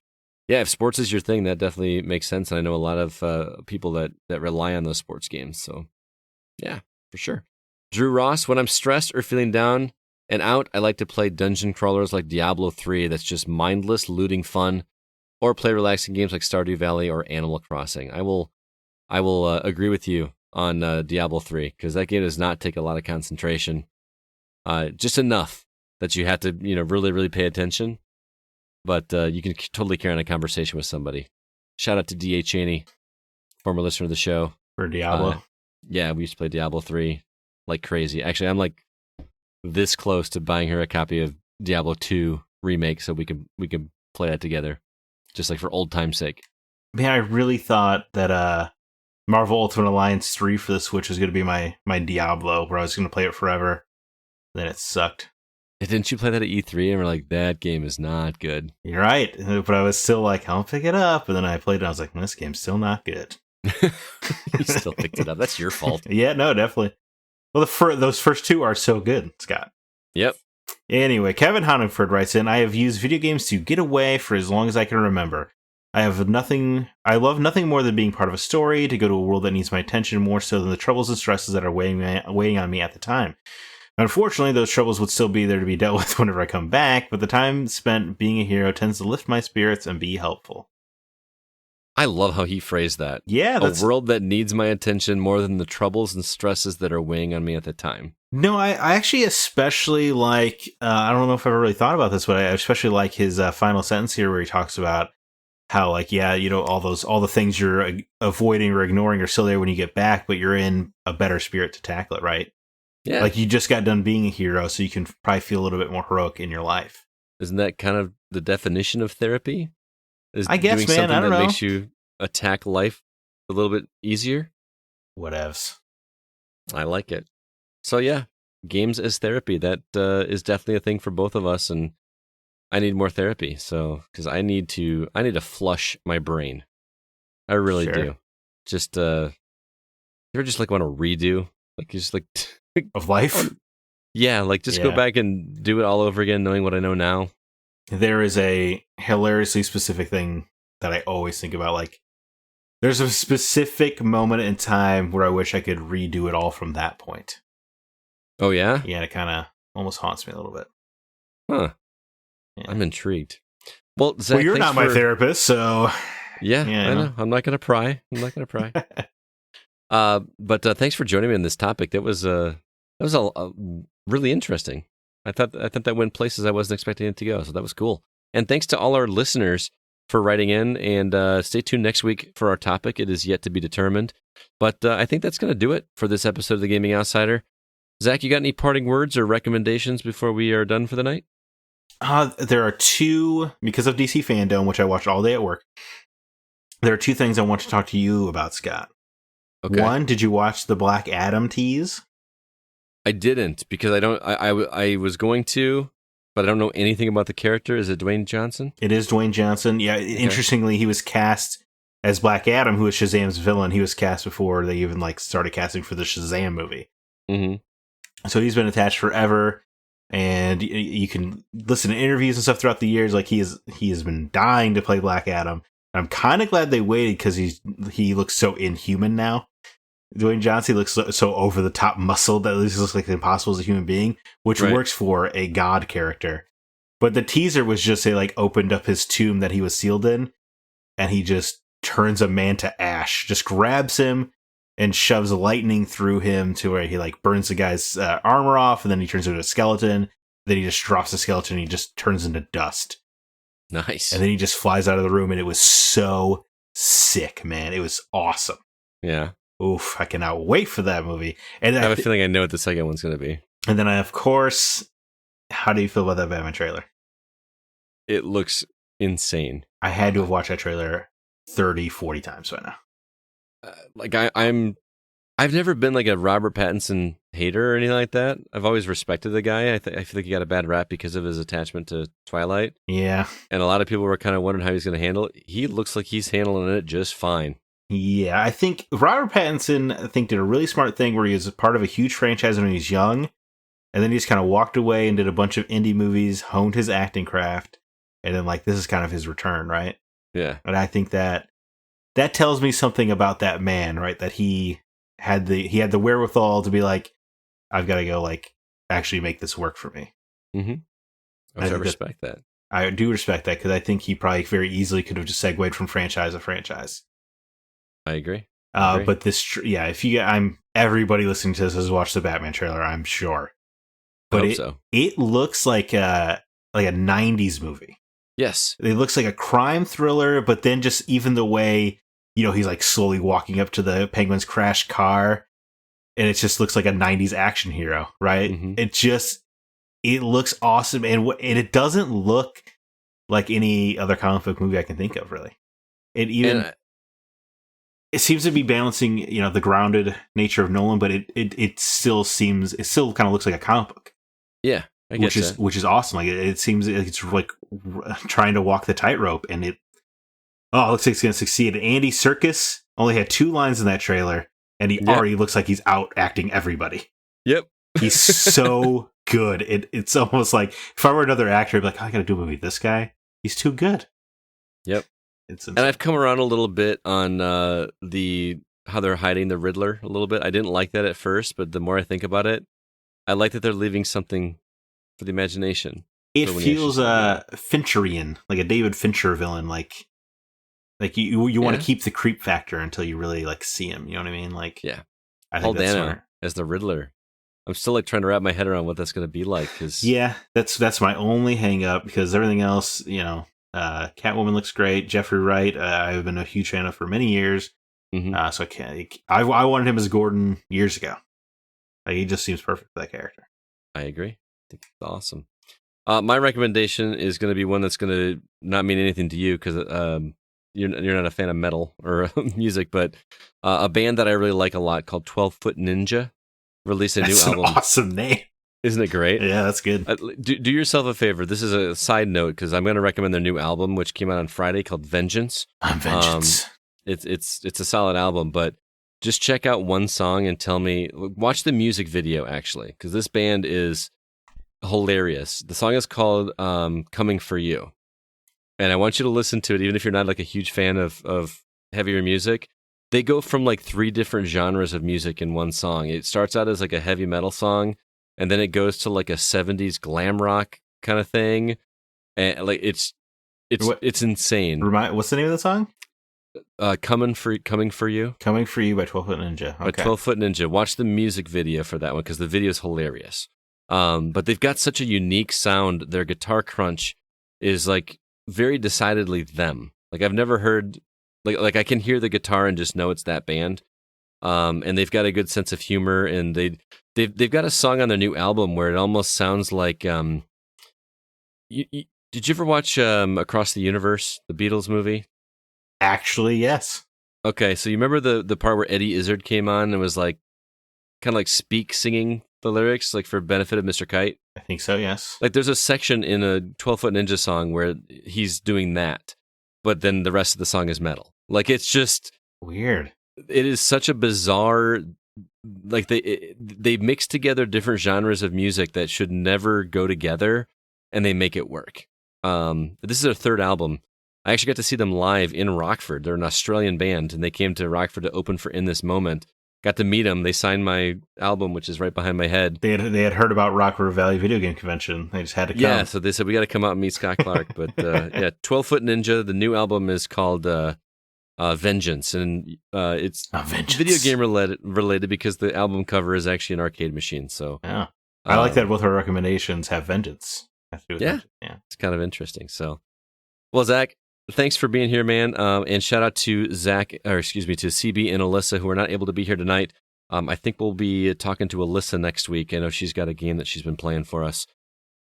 yeah, if sports is your thing, that definitely makes sense. And I know a lot of people that rely on those sports games. So yeah, for sure. Drew Ross, when I'm stressed or feeling down and out, I like to play dungeon crawlers like Diablo 3 that's just mindless looting fun, or play relaxing games like Stardew Valley or Animal Crossing. I will agree with you on Diablo 3 because that game does not take a lot of concentration, just enough that you have to really, really pay attention. But you can totally carry on a conversation with somebody. Shout out to D.A. Cheney, former listener of the show. For Diablo. Yeah, we used to play Diablo 3 like crazy. Actually, I'm like this close to buying her a copy of Diablo 2 remake so we could play that together, just like for old time's sake. Man, I really thought that Marvel Ultimate Alliance 3 for the Switch was going to be my Diablo, where I was going to play it forever. Then it sucked. Didn't you play that at E3 and we're like, that game is not good? You're right. But I was still like, I'll pick it up. And then I played it and I was like, this game's still not good. You still picked it up. That's your fault. Yeah, no, definitely. Well, those first two are so good, Scott. Yep. Anyway, Kevin Honingford writes in, I have used video games to get away for as long as I can remember. I love nothing more than being part of a story, to go to a world that needs my attention more so than the troubles and stresses that are weighing on me at the time. Unfortunately, those troubles would still be there to be dealt with whenever I come back, but the time spent being a hero tends to lift my spirits and be helpful. I love how he phrased that. Yeah, a world that needs my attention more than the troubles and stresses that are weighing on me at the time. No, I actually especially like, I don't know if I've ever really thought about this, but I especially like his final sentence here where he talks about how, like, yeah, you know, all the things you're avoiding or ignoring are still there when you get back, but you're in a better spirit to tackle it, right? Yeah. Like, you just got done being a hero, so you can probably feel a little bit more heroic in your life. Isn't that kind of the definition of therapy? Is I guess, doing man, something I don't that know. makes you attack life a little bit easier? Whatevs. I like it. So yeah, games as therapy. That is definitely a thing for both of us, and I need more therapy. So because I need to flush my brain. I really do. Just you ever just like want to redo, like you just like of life? Yeah, like just go back and do it all over again, knowing what I know now. There is a hilariously specific thing that I always think about. Like, there's a specific moment in time where I wish I could redo it all from that point. Oh, yeah? Yeah, it kind of almost haunts me a little bit. Huh. Yeah. I'm intrigued. Well, Zach, you're not my therapist, so... Yeah, I know. I'm not going to pry. But thanks for joining me on this topic. That was really interesting. I thought that went places I wasn't expecting it to go, so that was cool. And thanks to all our listeners for writing in, and stay tuned next week for our topic. It is yet to be determined. But I think that's going to do it for this episode of The Gaming Outsider. Zach, you got any parting words or recommendations before we are done for the night? There are two, because of DC Fandom, which I watched all day at work. There are two things I want to talk to you about, Scott. Okay. One, did you watch the Black Adam tease? I didn't, because I was going to, but I don't know anything about the character. Is it Dwayne Johnson? It is Dwayne Johnson. Yeah, okay. Interestingly, he was cast as Black Adam, who is Shazam's villain. He was cast before they even started casting for the Shazam movie. Mm-hmm. So he's been attached forever, and you can listen to interviews and stuff throughout the years. Like, he has been dying to play Black Adam. I'm kind of glad they waited, because he looks so inhuman now. Dwayne Johnson looks so over the top muscle that he looks like impossible as a human being, which works for a god character. But the teaser was just opened up his tomb that he was sealed in, and he just turns a man to ash, just grabs him and shoves lightning through him to where he burns the guy's armor off, and then he turns into a skeleton. Then he just drops the skeleton and he just turns into dust. Nice. And then he just flies out of the room, and it was so sick, man. It was awesome. Yeah. Oof, I cannot wait for that movie. And I have a feeling I know what the second one's going to be. And then of course, how do you feel about that Batman trailer? It looks insane. I had to have watched that trailer 30, 40 times by now. I've never been like a Robert Pattinson hater or anything like that. I've always respected the guy. I feel like he got a bad rap because of his attachment to Twilight. Yeah. And a lot of people were kind of wondering how he's going to handle it. He looks like he's handling it just fine. Yeah, I think Robert Pattinson, did a really smart thing where he was part of a huge franchise when he was young, and then he just kind of walked away and did a bunch of indie movies, honed his acting craft, and then this is kind of his return, right? Yeah. And I think that tells me something about that man, right? That he had the wherewithal to be I've got to go actually make this work for me. Mm-hmm. I respect that. I do respect that, because I think he probably very easily could have just segued from franchise to franchise. I agree. But this, everybody listening to this has watched the Batman trailer, I'm sure. But it looks like a 90s movie. Yes. It looks like a crime thriller, but then just even the way, he's slowly walking up to the Penguin's crashed car, and it just looks like a 90s action hero, right? Mm-hmm. It looks awesome, and it doesn't look like any other comic book movie I can think of, really. It seems to be balancing, the grounded nature of Nolan, but it still kind of looks like a comic book. Yeah, I guess which is awesome. It seems like it's trying to walk the tightrope, and it looks like it's going to succeed. Andy Serkis only had 2 lines in that trailer, and he already looks like he's out acting everybody. Yep, he's so good. It's almost like if I were another actor, I'd be I got to do a movie with this guy. He's too good. Yep. And I've come around a little bit on how they're hiding the Riddler a little bit. I didn't like that at first, but the more I think about it, I like that they're leaving something for the imagination. It feels Fincherian, like a David Fincher villain. Like you want to keep the creep factor until you really like see him. You know what I mean? Like I Paul think that's Dano smart. as the Riddler. I'm still like trying to wrap my head around what that's going to be like. Cause that's my only hang up because everything else, Catwoman looks great. Jeffrey Wright, I've been a huge fan of for many years. Mm-hmm. So I wanted him as Gordon years ago. Like, he just seems perfect for that character. I agree. I think it's awesome. My recommendation is going to be one that's going to not mean anything to you because you're not a fan of metal or music, but a band that I really like a lot called 12 Foot Ninja released a new album. That's an awesome name. Isn't it great? Yeah, that's good. Do yourself a favor. This is a side note because I'm going to recommend their new album, which came out on Friday, called Vengeance. Vengeance. It's a solid album, but just check out one song and tell me. Watch the music video actually, because this band is hilarious. The song is called "Coming for You," and I want you to listen to it, even if you're not like a huge fan of heavier music. They go from like 3 different genres of music in one song. It starts out as like a heavy metal song, and then it goes to like a 70s glam rock kind of thing, and like it's insane. What's the name of the song? Coming for You. Coming for You by 12 Foot Ninja. Okay. By 12 Foot Ninja. Watch the music video for that one because the video is hilarious. But they've got such a unique sound. Their guitar crunch is like very decidedly them. Like I've never heard like I can hear the guitar and just know it's that band. And they've got a good sense of humor, and they've got a song on their new album where it almost sounds like did you ever watch Across the Universe, the Beatles movie? Actually, yes. Okay, so you remember the part where Eddie Izzard came on and was like kind of like singing the lyrics like for benefit of Mr. Kite? I think so, yes. Like there's a section in a 12 Foot Ninja song where he's doing that, but then the rest of the song is metal. Like it's just weird. It is such a bizarre, like they mix together different genres of music that should never go together, and they make it work. This is their 3rd album. I actually got to see them live in Rockford. They're an Australian band, and they came to Rockford to open for In This Moment. Got to meet them. They signed my album, which is right behind my head. They had heard about Rockford Valley Video Game Convention. They just had to come. Yeah, so they said, we got to come out and meet Scott Clark. But 12 Foot Ninja, the new album is called Vengeance, and it's video game related because the album cover is actually an arcade machine. So yeah, I like that both our recommendations have vengeance. Yeah, it's kind of interesting. So, well, Zach, thanks for being here, man. And shout out to Zack, to CB and Alyssa, who are not able to be here tonight. I think we'll be talking to Alyssa next week. I know she's got a game that she's been playing for us.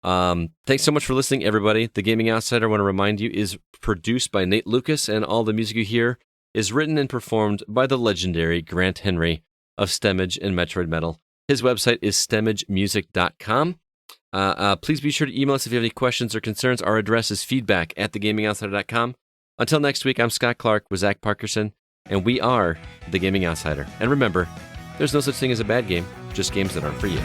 Thanks so much for listening, everybody. The Gaming Outsider, I want to remind you, is produced by Nate Lucas, and all the music you hear is written and performed by the legendary Grant Henry of Stemmage and Metroid Metal. His website is stemmagemusic.com. Please be sure to email us if you have any questions or concerns. Our address is feedback@thegamingoutsider.com. Until next week, I'm Scott Clark with Zach Parkerson, and we are The Gaming Outsider. And remember, there's no such thing as a bad game, just games that aren't for you.